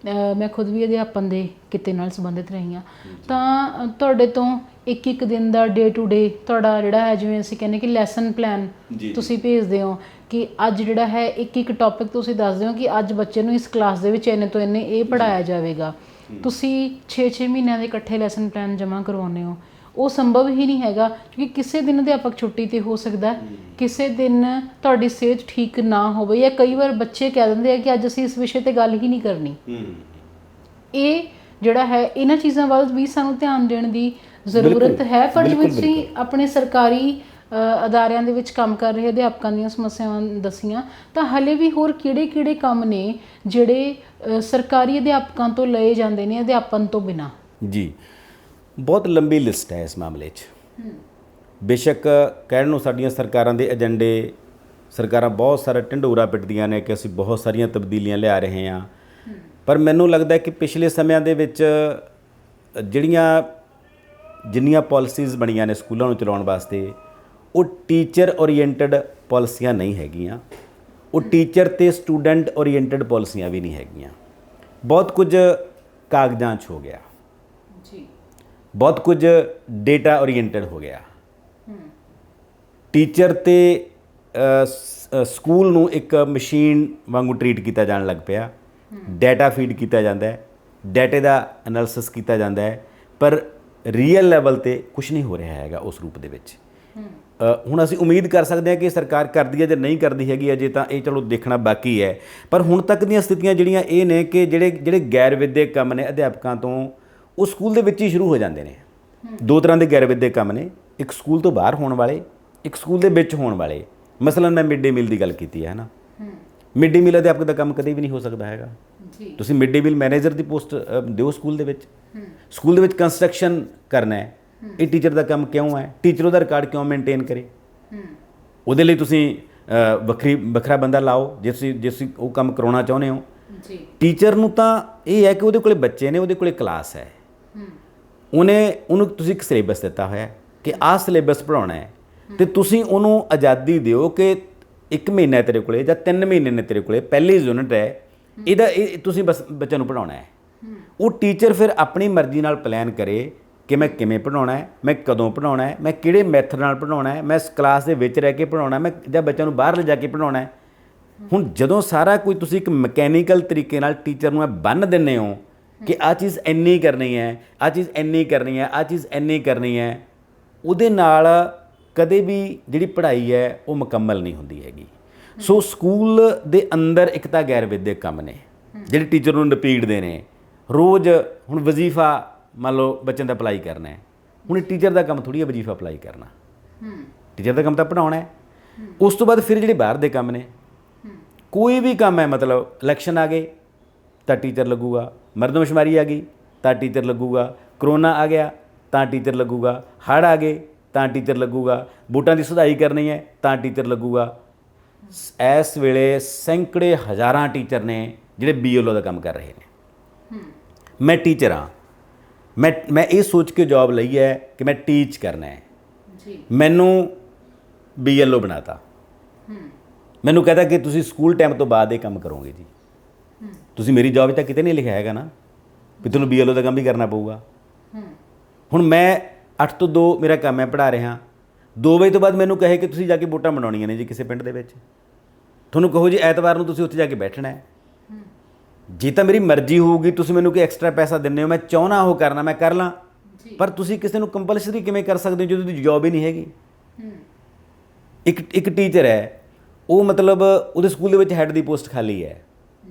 ਮੈਂ ਖੁਦ ਵੀ ਅਧਿਆਪਨ ਦੇ ਕਿੱਤੇ ਨਾਲ ਸੰਬੰਧਿਤ ਰਹੀ ਹਾਂ, ਤਾਂ ਤੁਹਾਡੇ ਤੋਂ ਇੱਕ ਦਿਨ ਦਾ ਡੇ ਟੂ ਡੇ ਤੁਹਾਡਾ ਜਿਹੜਾ ਹੈ, ਜਿਵੇਂ ਅਸੀਂ ਕਹਿੰਦੇ ਕਿ ਲੈਸਨ ਪਲਾਨ ਤੁਸੀਂ ਭੇਜਦੇ ਹੋ ਕਿ ਅੱਜ ਜਿਹੜਾ ਹੈ ਇੱਕ ਟੌਪਿਕ ਤੁਸੀਂ ਦੱਸਦੇ ਹੋ ਕਿ ਅੱਜ ਬੱਚੇ ਨੂੰ ਇਸ ਕਲਾਸ ਦੇ ਵਿੱਚ ਇੰਨੇ ਤੋਂ ਇੰਨੇ ਇਹ ਪੜ੍ਹਾਇਆ ਜਾਵੇਗਾ। ਤੁਸੀਂ 6 ਮਹੀਨਿਆਂ ਦੇ ਇਕੱਠੇ ਲੈਸਨ ਪਲਾਨ ਜਮ੍ਹਾਂ ਕਰਵਾਉਂਦੇ ਹੋ, ਉਹ ਸੰਭਵ ਹੀ ਨਹੀਂ ਹੈਗਾ ਕਿਉਂਕਿ ਕਿਸੇ ਦਿਨ ਅਧਿਆਪਕ ਛੁੱਟੀ 'ਤੇ ਹੋ ਸਕਦਾ, ਕਿਸੇ ਦਿਨ ਤੁਹਾਡੀ ਸਿਹਤ ਠੀਕ ਨਾ ਹੋਵੇ, ਜਾਂ ਕਈ ਵਾਰ ਬੱਚੇ ਕਹਿ ਦਿੰਦੇ ਆ ਕਿ ਅੱਜ ਅਸੀਂ ਇਸ ਵਿਸ਼ੇ 'ਤੇ ਗੱਲ ਹੀ ਨਹੀਂ ਕਰਨੀ। ਇਹ ਜਿਹੜਾ ਹੈ, ਇਹਨਾਂ ਚੀਜ਼ਾਂ ਵੱਲ ਵੀ ਸਾਨੂੰ ਧਿਆਨ ਦੇਣ ਦੀ ਜ਼ਰੂਰਤ ਹੈ। ਪਰ ਜਿਵੇਂ ਤੁਸੀਂ ਆਪਣੇ ਸਰਕਾਰੀ ਅਦਾਰਿਆਂ ਦੇ ਵਿੱਚ ਕੰਮ ਕਰ ਰਹੇ ਅਧਿਆਪਕਾਂ ਦੀਆਂ ਸਮੱਸਿਆਵਾਂ ਦੱਸੀਆਂ, ਤਾਂ ਹਲੇ ਵੀ ਹੋਰ ਕਿਹੜੇ ਕੰਮ ਨੇ ਜਿਹੜੇ ਸਰਕਾਰੀ ਅਧਿਆਪਕਾਂ ਤੋਂ ਲਏ ਜਾਂਦੇ ਨੇ ਅਧਿਆਪਨ ਤੋਂ ਬਿਨਾਂ? ਜੀ, ਬਹੁਤ ਲੰਬੀ ਲਿਸਟ ਹੈ ਇਸ ਮਾਮਲੇ 'ਚ। ਬੇਸ਼ੱਕ ਕਹਿਣ ਨੂੰ ਸਾਡੀਆਂ ਸਰਕਾਰਾਂ ਦੇ ਏਜੰਡੇ, ਸਰਕਾਰਾਂ ਬਹੁਤ ਸਾਰਾ ਢਿੰਡੋਰਾ ਪਿੱਟਦੀਆਂ ਨੇ ਕਿ ਅਸੀਂ ਬਹੁਤ ਸਾਰੀਆਂ ਤਬਦੀਲੀਆਂ ਲਿਆ ਰਹੇ ਹਾਂ, ਪਰ ਮੈਨੂੰ ਲੱਗਦਾ ਕਿ ਪਿਛਲੇ ਸਮਿਆਂ ਦੇ ਵਿੱਚ ਜਿੰਨੀਆਂ ਪਾਲਿਸੀਜ਼ ਬਣੀਆਂ ਨੇ ਸਕੂਲਾਂ ਨੂੰ ਚਲਾਉਣ ਵਾਸਤੇ, ਉਹ ਟੀਚਰ ਓਰੀਐਂਟਡ ਪਾਲਿਸੀਆਂ ਨਹੀਂ ਹੈਗੀਆਂ, ਉਹ ਟੀਚਰ ਤੇ ਸਟੂਡੈਂਟ ਓਰੀਐਂਟਡ ਪਾਲਿਸੀਆਂ ਵੀ ਨਹੀਂ ਹੈਗੀਆਂ। ਬਹੁਤ ਕੁਝ ਕਾਗਜ਼ਾਂ 'ਚ ਹੋ ਗਿਆ, ਬਹੁਤ ਕੁਝ ਡੇਟਾ ਓਰੀਐਂਟਡ ਹੋ ਗਿਆ। ਟੀਚਰ ਤੇ ਸਕੂਲ ਨੂੰ ਇੱਕ ਮਸ਼ੀਨ ਵਾਂਗੂ ਟਰੀਟ ਕੀਤਾ ਜਾਣ ਲੱਗ ਪਿਆ। ਡਾਟਾ ਫੀਡ ਕੀਤਾ ਜਾਂਦਾ ਹੈ, ਡਾਟੇ ਦਾ ਐਨਾਲਿਸਿਸ ਕੀਤਾ ਜਾਂਦਾ ਹੈ, ਪਰ ਰੀਅਲ ਲੈਵਲ 'ਤੇ ਕੁਛ ਨਹੀਂ ਹੋ ਰਿਹਾ ਹੈਗਾ ਉਸ ਰੂਪ ਦੇ ਵਿੱਚ। ਹੁਣ ਅਸੀਂ ਉਮੀਦ ਕਰ ਸਕਦੇ ਹਾਂ ਕਿ ਸਰਕਾਰ ਕਰਦੀ ਹੈ ਜਾਂ ਨਹੀਂ ਕਰਦੀ ਹੈਗੀ, ਅਜੇ ਤਾਂ ਇਹ ਚਲੋ ਦੇਖਣਾ ਬਾਕੀ ਹੈ। ਪਰ ਹੁਣ ਤੱਕ ਦੀਆਂ ਸਥਿਤੀਆਂ ਜਿਹੜੀਆਂ ਇਹ ਨੇ ਕਿ ਜਿਹੜੇ ਗੈਰ ਵਿਦਿਅਕ ਕੰਮ ਨੇ ਅਧਿਆਪਕਾਂ ਤੋਂ, ਉਹ ਸਕੂਲ ਦੇ ਵਿੱਚ ਹੀ ਸ਼ੁਰੂ ਹੋ ਜਾਂਦੇ ਨੇ। ਦੋ ਤਰ੍ਹਾਂ ਦੇ ਗੈਰ ਵਿਦਿਅਕ ਕੰਮ ਨੇ, ਇੱਕ ਸਕੂਲ ਤੋਂ ਬਾਹਰ ਹੋਣ ਵਾਲੇ, ਇੱਕ ਸਕੂਲ ਦੇ ਵਿੱਚ ਹੋਣ ਵਾਲੇ। ਮਸਲਨ ਮੈਂ ਮਿਡ ਡੇ ਮੀਲ ਦੀ ਗੱਲ ਕੀਤੀ ਹੈ ਨਾ, ਮਿਡ ਡੇ ਮੀਲ ਅਧਿਆਪਕ ਦਾ ਕੰਮ ਕਦੇ ਵੀ ਨਹੀਂ ਹੋ ਸਕਦਾ ਹੈਗਾ। ਤੁਸੀਂ ਮਿਡ ਡੇ ਮੀਲ ਮੈਨੇਜਰ ਦੀ ਪੋਸਟ ਦਿਓ ਸਕੂਲ ਦੇ ਵਿੱਚ, ਸਕੂਲ ਦੇ ਵਿੱਚ ਕੰਸਟਰਕਸ਼ਨ ਕਰਨਾ ਹੈ, ਇਹ ਟੀਚਰ ਦਾ ਕੰਮ ਕਿਉਂ ਹੈ? ਟੀਚਰ ਉਹਦਾ ਰਿਕਾਰਡ ਕਿਉਂ ਮੇਨਟੇਨ ਕਰੇ? ਉਹਦੇ ਲਈ ਤੁਸੀਂ ਵੱਖਰਾ ਬੰਦਾ ਲਾਓ ਜੇ ਤੁਸੀਂ ਉਹ ਕੰਮ ਕਰਾਉਣਾ ਚਾਹੁੰਦੇ ਹੋ। ਟੀਚਰ ਨੂੰ ਤਾਂ ਇਹ ਹੈ ਕਿ ਉਹਦੇ ਕੋਲੇ ਬੱਚੇ ਨੇ, ਉਹਦੇ ਕੋਲੇ ਕਲਾਸ ਹੈ, ਉਹਨੂੰ ਤੁਸੀਂ ਇੱਕ ਸਿਲੇਬਸ ਦਿੱਤਾ ਹੋਇਆ ਕਿ ਆਹ ਸਿਲੇਬਸ ਪੜ੍ਹਾਉਣਾ ਹੈ, ਅਤੇ ਤੁਸੀਂ ਉਹਨੂੰ ਆਜ਼ਾਦੀ ਦਿਓ ਕਿ 1 ਮਹੀਨਾ ਤੇਰੇ ਕੋਲੇ ਜਾਂ 3 ਮਹੀਨੇ ਨੇ ਤੇਰੇ ਕੋਲੇ, ਪਹਿਲੀ ਯੂਨਿਟ ਹੈ ਇਹ ਤੁਸੀਂ ਬਸ ਬੱਚਿਆਂ ਨੂੰ ਪੜ੍ਹਾਉਣਾ ਹੈ। ਉਹ ਟੀਚਰ ਫਿਰ ਆਪਣੀ ਮਰਜ਼ੀ ਨਾਲ ਪਲਾਨ ਕਰੇ ਕਿ ਮੈਂ ਕਿਵੇਂ ਪੜ੍ਹਾਉਣਾ ਹੈ, ਮੈਂ ਕਦੋਂ ਪੜ੍ਹਾਉਣਾ ਹੈ, ਮੈਂ ਕਿਹੜੇ ਮੈਥਡ ਨਾਲ ਪੜ੍ਹਾਉਣਾ ਹੈ, ਮੈਂ ਕਲਾਸ ਦੇ ਵਿੱਚ ਰਹਿ ਕੇ ਪੜ੍ਹਾਉਣਾ, ਮੈਂ ਜਾਂ ਬੱਚਿਆਂ ਨੂੰ ਬਾਹਰ ਲਿਜਾ ਕੇ ਪੜ੍ਹਾਉਣਾ ਹੈ। ਹੁਣ ਜਦੋਂ ਸਾਰਾ ਕੁਝ ਤੁਸੀਂ ਇੱਕ ਮਕੈਨੀਕਲ ਤਰੀਕੇ ਨਾਲ ਟੀਚਰ ਨੂੰ ਬੰਨ੍ਹ ਦਿੰਦੇ ਹੋ ਕਿ ਆਹ ਚੀਜ਼ ਇੰਨੀ ਕਰਨੀ ਹੈ, ਆਹ ਚੀਜ਼ ਇੰਨੀ ਕਰਨੀ ਹੈ, ਆਹ ਚੀਜ਼ ਇੰਨੀ ਕਰਨੀ ਹੈ, ਉਹਦੇ ਨਾਲ ਕਦੇ ਵੀ ਜਿਹੜੀ ਪੜ੍ਹਾਈ ਹੈ ਉਹ ਮੁਕੰਮਲ ਨਹੀਂ ਹੁੰਦੀ ਹੈਗੀ। ਸੋ ਸਕੂਲ ਦੇ ਅੰਦਰ ਇੱਕ ਤਾਂ ਗੈਰ ਵਿਦਿਅਕ ਕੰਮ ਨੇ ਜਿਹੜੇ ਟੀਚਰ ਨੂੰ ਨਪੀੜਦੇ ਨੇ ਰੋਜ਼। ਹੁਣ ਵਜ਼ੀਫਾ ਮੰਨ ਲਓ ਬੱਚਿਆਂ ਦਾ ਅਪਲਾਈ ਕਰਨਾ ਹੈ, ਹੁਣ ਟੀਚਰ ਦਾ ਕੰਮ ਥੋੜ੍ਹੀ ਹੈ ਵਜ਼ੀਫਾ ਅਪਲਾਈ ਕਰਨਾ, ਟੀਚਰ ਦਾ ਕੰਮ ਤਾਂ ਪੜ੍ਹਾਉਣਾ ਹੈ। ਉਸ ਤੋਂ ਬਾਅਦ ਫਿਰ ਜਿਹੜੇ ਬਾਹਰ ਦੇ ਕੰਮ ਨੇ, ਕੋਈ ਵੀ ਕੰਮ ਹੈ, ਮਤਲਬ ਇਲੈਕਸ਼ਨ ਆ ਗਏ ਤਾਂ ਟੀਚਰ ਲੱਗੂਗਾ, ਮਰਦਮਸ਼ੁਮਾਰੀ ਆ ਗਈ ਤਾਂ ਟੀਚਰ ਲੱਗੂਗਾ, ਕਰੋਨਾ ਆ ਗਿਆ ਤਾਂ ਟੀਚਰ ਲੱਗੂਗਾ, ਹੜ੍ਹ ਆ ਗਏ ਤਾਂ ਟੀਚਰ ਲੱਗੂਗਾ, ਵੋਟਾਂ ਦੀ ਸੁਧਾਈ ਕਰਨੀ ਹੈ ਤਾਂ ਟੀਚਰ ਲੱਗੂਗਾ। ਇਸ ਵੇਲੇ ਸੈਂਕੜੇ ਹਜ਼ਾਰਾਂ ਟੀਚਰ ਨੇ ਜਿਹੜੇ BLO ਦਾ ਕੰਮ ਕਰ ਰਹੇ ਨੇ। ਮੈਂ ਟੀਚਰ ਹਾਂ, ਮੈਂ ਇਹ ਸੋਚ ਕੇ ਜੌਬ ਲਈ ਹੈ ਕਿ ਮੈਂ ਟੀਚ ਕਰਨਾ ਹੈ। ਮੈਨੂੰ BLO ਬਣਾਤਾ, ਮੈਨੂੰ ਕਹਿੰਦਾ ਕਿ ਤੁਸੀਂ ਸਕੂਲ ਟਾਈਮ ਤੋਂ ਬਾਅਦ ਇਹ ਕੰਮ ਕਰੋਗੇ ਜੀ। ਤੁਸੀਂ ਮੇਰੀ ਜੌਬ 'ਚ ਤਾਂ ਕਿਤੇ ਨਹੀਂ ਲਿਖਿਆ ਹੈਗਾ ਨਾ ਵੀ ਤੁਹਾਨੂੰ BLO ਦਾ ਕੰਮ ਵੀ ਕਰਨਾ ਪਊਗਾ। ਹੁਣ ਮੈਂ 8 ਤੋਂ 2 ਮੇਰਾ ਕੰਮ ਹੈ, ਪੜ੍ਹਾ ਰਿਹਾ। 2 ਵਜੇ ਤੋਂ ਬਾਅਦ ਮੈਨੂੰ ਕਹੇ ਕਿ ਤੁਸੀਂ ਜਾ ਕੇ ਵੋਟਾਂ ਬਣਾਉਣੀਆਂ ਨੇ ਜੀ ਕਿਸੇ ਪਿੰਡ ਦੇ ਵਿੱਚ, ਤੁਹਾਨੂੰ ਕਹੋ ਜੀ ਐਤਵਾਰ ਨੂੰ ਤੁਸੀਂ ਉੱਥੇ ਜਾ ਕੇ ਬੈਠਣਾ ਹੈ। ਜੇ ਤਾਂ ਮੇਰੀ ਮਰਜ਼ੀ ਹੋਊਗੀ, ਤੁਸੀਂ ਮੈਨੂੰ ਕੋਈ ਐਕਸਟਰਾ ਪੈਸਾ ਦਿੰਦੇ ਹੋ, ਮੈਂ ਚਾਹੁੰਦਾ ਉਹ ਕਰਨਾ, ਮੈਂ ਕਰ ਲਾਂ। ਪਰ ਤੁਸੀਂ ਕਿਸੇ ਨੂੰ ਕੰਪਲਸਰੀ ਕਿਵੇਂ ਕਰ ਸਕਦੇ ਹੋ ਜਦੋਂ ਉਹਦੀ ਜੌਬ ਹੀ ਨਹੀਂ ਹੈਗੀ। ਇੱਕ ਟੀਚਰ ਹੈ, ਉਹ ਮਤਲਬ ਉਹਦੇ ਸਕੂਲ ਦੇ ਵਿੱਚ ਹੈੱਡ ਦੀ ਪੋਸਟ ਖਾਲੀ ਹੈ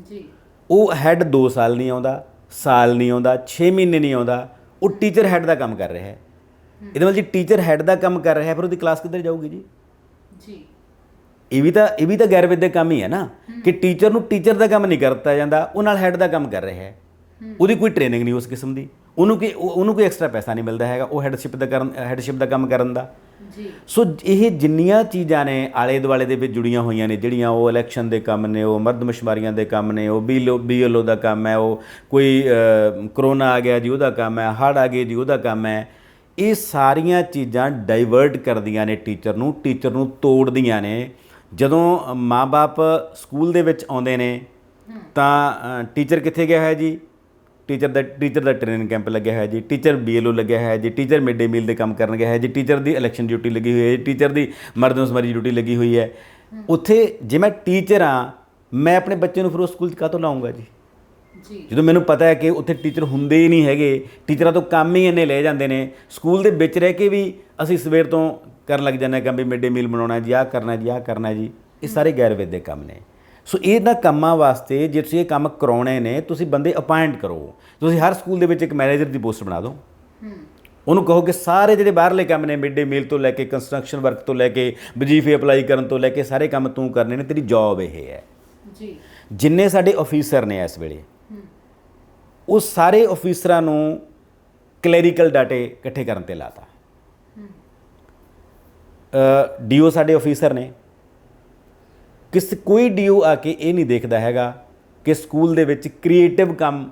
ਜੀ। ਉਹ ਹੈੱਡ 2 ਸਾਲ ਨਹੀਂ ਆਉਂਦਾ, ਸਾਲ ਨਹੀਂ ਆਉਂਦਾ, 6 ਮਹੀਨੇ ਨਹੀਂ ਆਉਂਦਾ, ਉਹ ਟੀਚਰ ਹੈੱਡ ਦਾ ਕੰਮ ਕਰ ਰਿਹਾ ਹੈ। ਇਹਦੇ ਨਾਲ ਜੀ ਟੀਚਰ ਹੈੱਡ ਦਾ ਕੰਮ ਕਰ ਰਿਹਾ, ਫਿਰ ਉਹਦੀ ਕਲਾਸ ਕਿੱਧਰ ਜਾਊਗੀ ਜੀ? ਇਹ ਵੀ ਤਾਂ ਗੈਰ ਵਿਦਿਅਕ ਕੰਮ ਹੀ ਹੈ ਨਾ, ਕਿ ਟੀਚਰ ਨੂੰ ਟੀਚਰ ਦਾ ਕੰਮ ਨਹੀਂ ਕਰਤਾ ਜਾਂਦਾ, ਉਹ ਨਾਲ ਹੈੱਡ ਦਾ ਕੰਮ ਕਰ ਰਿਹਾ ਹੈ। ਉਹਦੀ ਕੋਈ ਟ੍ਰੇਨਿੰਗ ਨਹੀਂ ਉਸ ਕਿਸਮ ਦੀ, ਉਹਨੂੰ ਕੋਈ ਐਕਸਟਰਾ ਪੈਸਾ ਨਹੀਂ ਮਿਲਦਾ ਹੈਗਾ ਉਹ ਹੈੱਡਸ਼ਿਪ ਦਾ ਕੰਮ ਕਰਨ ਦਾ। ਸੋ ਇਹ ਜਿੰਨੀਆਂ ਚੀਜ਼ਾਂ ਨੇ ਆਲੇ ਦੁਆਲੇ ਦੇ ਵਿੱਚ ਜੁੜੀਆਂ ਹੋਈਆਂ ਨੇ, ਜਿਹੜੀਆਂ ਉਹ ਇਲੈਕਸ਼ਨ ਦੇ ਕੰਮ ਨੇ, ਉਹ ਮਰਦਮਸ਼ੁਮਾਰੀਆਂ ਦੇ ਕੰਮ ਨੇ, ਉਹ BLO ਦਾ ਕੰਮ ਹੈ, ਉਹ ਕੋਈ ਕਰੋਨਾ ਆ ਗਿਆ ਜੀ ਉਹਦਾ ਕੰਮ ਹੈ, ਹੜ੍ਹ ਆ ਗਏ ਜੀ ਉਹਦਾ ਕੰਮ ਹੈ। ਇਹ ਸਾਰੀਆਂ ਚੀਜ਼ਾਂ ਡਾਈਵਰਟ ਕਰਦੀਆਂ ਨੇ ਟੀਚਰ ਨੂੰ ਤੋੜਦੀਆਂ ਨੇ। ਜਦੋਂ ਮਾਂ-ਬਾਪ ਸਕੂਲ ਦੇ ਵਿੱਚ ਆਉਂਦੇ ਨੇ ਤਾਂ ਟੀਚਰ ਕਿੱਥੇ ਗਿਆ ਹੋਇਆ ਜੀ? ਟੀਚਰ ਦਾ ਟ੍ਰੇਨਿੰਗ ਕੈਂਪ ਲੱਗਿਆ ਹੋਇਆ ਜੀ, ਟੀਚਰ BLO ਲੱਗਿਆ ਹੋਇਆ ਜੀ, ਟੀਚਰ ਮਿਡ ਡੇ ਮੀਲ ਦੇ ਕੰਮ ਕਰਨ ਗਿਆ ਹੈ ਜੀ, ਟੀਚਰ ਦੀ ਇਲੈਕਸ਼ਨ ਡਿਊਟੀ ਲੱਗੀ ਹੋਈ ਹੈ, ਟੀਚਰ ਦੀ ਮਰਦਮਸ਼ੁਮਾਰੀ ਡਿਊਟੀ ਲੱਗੀ ਹੋਈ ਹੈ। ਉੱਥੇ ਜੇ ਮੈਂ ਟੀਚਰ ਹਾਂ, ਮੈਂ ਆਪਣੇ ਬੱਚੇ ਨੂੰ ਫਿਰ ਉਸ ਸਕੂਲ 'ਚ ਕਾਹਤੋਂ ਲਾਊਂਗਾ ਜੀ? ਜਦੋਂ ਮੈਨੂੰ ਪਤਾ ਹੈ ਕਿ ਉੱਥੇ ਟੀਚਰ ਹੁੰਦੇ ਹੀ ਨਹੀਂ ਹੈਗੇ, ਟੀਚਰਾਂ ਤੋਂ ਕੰਮ ਹੀ ਇੰਨੇ ਲੈ ਜਾਂਦੇ ਨੇ। ਸਕੂਲ ਦੇ ਵਿੱਚ ਰਹਿ ਕੇ ਵੀ ਅਸੀਂ ਸਵੇਰ ਤੋਂ ਕਰਨ ਲੱਗ ਜਾਂਦੇ ਹਾਂ ਕੰਮ ਵੀ ਮਿਡ ਡੇ ਮੀਲ ਬਣਾਉਣਾ ਜੀ, ਆਹ ਕਰਨਾ ਜੀ, ਆਹ ਕਰਨਾ ਜੀ। ਇਹ ਸਾਰੇ ਗੈਰ ਵਿਦਿਅਕ ਕੰਮ ਨੇ। ਸੋ ਇਹਨਾਂ ਕੰਮਾਂ ਵਾਸਤੇ ਜੇ ਤੁਸੀਂ ਇਹ ਕੰਮ ਕਰਾਉਣੇ ਨੇ, ਤੁਸੀਂ ਬੰਦੇ ਅਪਾਇੰਟ ਕਰੋ। ਤੁਸੀਂ ਹਰ ਸਕੂਲ ਦੇ ਵਿੱਚ ਇੱਕ ਮੈਨੇਜਰ ਦੀ ਪੋਸਟ ਬਣਾ ਦਿਓ, ਉਹਨੂੰ ਕਹੋ ਕਿ ਸਾਰੇ ਜਿਹੜੇ ਬਾਹਰਲੇ ਕੰਮ ਨੇ, ਮਿਡ ਡੇ ਮੀਲ ਤੋਂ ਲੈ ਕੇ ਕੰਸਟਰਕਸ਼ਨ ਵਰਕ ਤੋਂ ਲੈ ਕੇ ਵਜ਼ੀਫੇ ਅਪਲਾਈ ਕਰਨ ਤੋਂ ਲੈ ਕੇ ਸਾਰੇ ਕੰਮ ਤੂੰ ਕਰਨੇ ਨੇ, ਤੇਰੀ ਜੌਬ ਇਹ ਹੈ ਜੀ। ਜਿੰਨੇ ਸਾਡੇ ਆਫੀਸਰ ਨੇ ਇਸ ਵੇਲੇ, ਉਹ ਸਾਰੇ ਆਫੀਸਰਾਂ ਨੂੰ ਕਲੈਰੀਕਲ ਡਾਟੇ ਇਕੱਠੇ ਕਰਨ 'ਤੇ ਲਾਤਾ। DO ਸਾਡੇ ਆਫੀਸਰ ਨੇ, ਕੋਈ DO ਆ ਕੇ ਇਹ ਨਹੀਂ ਦੇਖਦਾ ਹੈਗਾ ਕਿ ਸਕੂਲ ਦੇ ਵਿੱਚ ਕ੍ਰੀਏਟਿਵ ਕੰਮ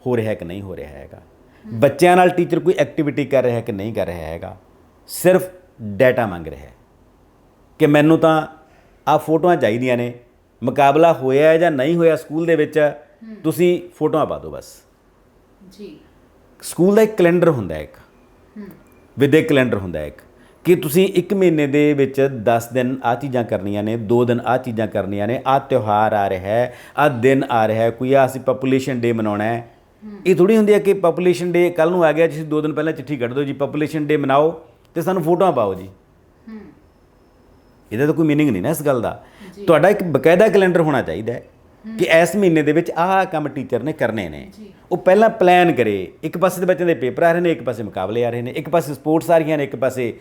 ਹੋ ਰਿਹਾ ਕਿ ਨਹੀਂ ਹੋ ਰਿਹਾ ਹੈਗਾ, ਬੱਚਿਆਂ ਨਾਲ ਟੀਚਰ ਕੋਈ ਐਕਟੀਵਿਟੀ ਕਰ ਰਿਹਾ ਕਿ ਨਹੀਂ ਕਰ ਰਿਹਾ ਹੈਗਾ। ਸਿਰਫ ਡਾਟਾ ਮੰਗ ਰਿਹਾ ਹੈ ਕਿ ਮੈਨੂੰ ਤਾਂ ਆਹ ਫੋਟੋਆਂ ਚਾਹੀਦੀਆਂ ਨੇ, ਮੁਕਾਬਲਾ ਹੋਇਆ ਜਾਂ ਨਹੀਂ ਹੋਇਆ ਸਕੂਲ ਦੇ ਵਿੱਚ, ਤੁਸੀਂ ਫੋਟੋਆਂ ਪਾ ਦਿਓ ਬਸ ਜੀ। ਸਕੂਲ ਦਾ ਇੱਕ ਕੈਲੰਡਰ ਹੁੰਦਾ, ਇੱਕ ਵਿਦਿਅਕ ਕੈਲੰਡਰ ਹੁੰਦਾ ਇੱਕ, ਕਿ ਤੁਸੀਂ 1 ਮਹੀਨੇ ਦੇ ਵਿੱਚ 10 ਦਿਨ ਆਹ ਚੀਜ਼ਾਂ ਕਰਨੀਆਂ ਨੇ, 2 ਦਿਨ ਆਹ ਚੀਜ਼ਾਂ ਕਰਨੀਆਂ ਨੇ, ਆਹ ਤਿਉਹਾਰ ਆ ਰਿਹਾ ਹੈ, ਆਹ ਦਿਨ ਆ ਰਿਹਾ ਹੈ, ਕੋਈ ਅਸੀਂ ਪਾਪੂਲੇਸ਼ਨ ਡੇ ਮਨਾਉਣਾ ਹੈ। ਇਹ ਥੋੜ੍ਹੀ ਹੁੰਦੀ ਹੈ ਕਿ ਪਾਪੂਲੇਸ਼ਨ ਡੇ ਕੱਲ੍ਹ ਨੂੰ ਆ ਗਿਆ, ਤੁਸੀਂ 2 ਦਿਨ ਪਹਿਲਾਂ ਚਿੱਠੀ ਕੱਢ ਦਿਓ ਜੀ ਪਾਪੂਲੇਸ਼ਨ ਡੇ ਮਨਾਓ ਅਤੇ ਸਾਨੂੰ ਫੋਟੋਆਂ ਪਾਓ ਜੀ। ਇਹਦਾ ਤਾਂ ਕੋਈ ਮੀਨਿੰਗ ਨਹੀਂ ਨਾ ਇਸ ਗੱਲ ਦਾ। ਤੁਹਾਡਾ ਇੱਕ ਬਕਾਇਦਾ ਕੈਲੰਡਰ ਹੋਣਾ ਚਾਹੀਦਾ ਹੈ ਕਿ ਇਸ ਮਹੀਨੇ ਦੇ ਵਿੱਚ ਆਹ ਕੰਮ ਟੀਚਰ ਨੇ ਕਰਨੇ ਨੇ। ਉਹ ਪਹਿਲਾਂ ਪਲਾਨ ਕਰੇ। ਇੱਕ ਪਾਸੇ ਦੇ ਬੱਚਿਆਂ ਦੇ ਪੇਪਰ ਆ ਰਹੇ ਨੇ, ਇੱਕ ਪਾਸੇ ਮੁਕਾਬਲੇ ਆ ਰਹੇ ਨੇ, ਇੱਕ ਪਾਸੇ ਸਪੋਰਟਸ ਆ ਰਹੀਆਂ ਨੇ, ਇੱਕ ਪਾਸੇ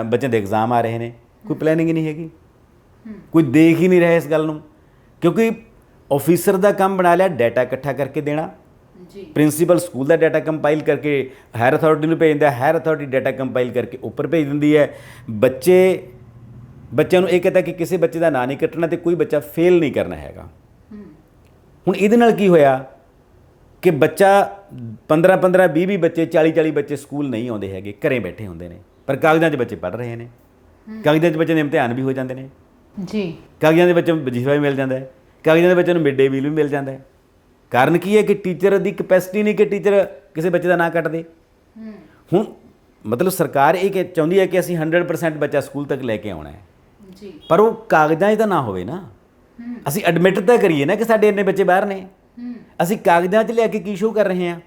ਬੱਚਿਆਂ ਦੇ ਐਗਜ਼ਾਮ ਆ ਰਹੇ ਨੇ। ਕੋਈ ਪਲੈਨਿੰਗ ਹੀ ਨਹੀਂ ਹੈਗੀ, ਕੋਈ ਦੇਖ ਹੀ ਨਹੀਂ ਰਿਹਾ ਇਸ ਗੱਲ ਨੂੰ, ਕਿਉਂਕਿ ਆਫੀਸਰ ਦਾ ਕੰਮ ਬਣਾ ਲਿਆ ਡਾਟਾ ਇਕੱਠਾ ਕਰਕੇ ਦੇਣਾ। ਪ੍ਰਿੰਸੀਪਲ ਸਕੂਲ ਦਾ ਡਾਟਾ ਕੰਪਾਈਲ ਕਰਕੇ ਹਾਇਰ ਅਥਾਰਟੀ ਨੂੰ ਭੇਜਦਾ, ਹਾਇਰ ਅਥਾਰਟੀ ਡਾਟਾ ਕੰਪਾਈਲ ਕਰਕੇ ਉੱਪਰ ਭੇਜ ਦਿੰਦੀ ਹੈ। ਬੱਚਿਆਂ ਨੂੰ ਇਹ ਕਹਿੰਦਾ ਕਿ ਕਿਸੇ ਬੱਚੇ ਦਾ ਨਾਂ ਨਹੀਂ ਕੱਟਣਾ ਅਤੇ ਕੋਈ ਬੱਚਾ ਫੇਲ ਨਹੀਂ ਕਰਨਾ ਹੈਗਾ। ਹੁਣ ਇਹਦੇ ਨਾਲ ਕੀ ਹੋਇਆ ਕਿ ਬੱਚਾ 15-15, 20-20 ਬੱਚੇ, 40-40 ਬੱਚੇ ਸਕੂਲ ਨਹੀਂ ਆਉਂਦੇ ਹੈਗੇ, ਘਰੇ ਬੈਠੇ ਹੁੰਦੇ ਨੇ, ਪਰ ਕਾਗਜ਼ਾਂ 'ਚ ਬੱਚੇ ਪੜ੍ਹ ਰਹੇ ਨੇ, ਕਾਗਜ਼ਾਂ 'ਚ ਬੱਚੇ ਦੇ ਇਮਤਿਹਾਨ ਵੀ ਹੋ ਜਾਂਦੇ ਨੇ ਜੀ, ਕਾਗਜ਼ਾਂ ਦੇ ਬੱਚਿਆਂ ਨੂੰ ਵਜ਼ੀਫਾ ਵੀ ਮਿਲ ਜਾਂਦਾ ਹੈ, ਕਾਗਜ਼ਾਂ ਦੇ ਬੱਚਿਆਂ ਨੂੰ ਮਿਡ ਡੇ ਮੀਲ ਵੀ ਮਿਲ ਜਾਂਦਾ ਹੈ। ਕਾਰਨ ਕੀ ਹੈ ਕਿ ਟੀਚਰ ਦੀ ਕਪੈਸਿਟੀ ਨਹੀਂ ਕਿ ਟੀਚਰ ਕਿਸੇ ਬੱਚੇ ਦਾ ਨਾਂ ਕੱਟ ਦੇ। ਹੁਣ ਮਤਲਬ ਸਰਕਾਰ ਇਹ ਚਾਹੁੰਦੀ ਹੈ ਕਿ ਅਸੀਂ 100% ਬੱਚਾ ਸਕੂਲ ਤੱਕ ਲੈ ਕੇ ਆਉਣਾ ਹੈ, ਪਰ ਉਹ ਕਾਗਜ਼ਾਂ 'ਚ ਤਾਂ ਨਾ ਹੋਵੇ ਨਾ। ਅਸੀਂ ਐਡਮਿਟ ਤਾਂ ਕਰੀਏ ਨਾ ਕਿ ਸਾਡੇ ਇੰਨੇ ਬੱਚੇ ਬਾਹਰ ਨੇ, ਅਸੀਂ ਕਾਗਜ਼ਾਂ 'ਚ ਲਿਆ ਕੇ ਕੀ ਸ਼ੋਅ ਕਰ ਰਹੇ ਹਾਂ?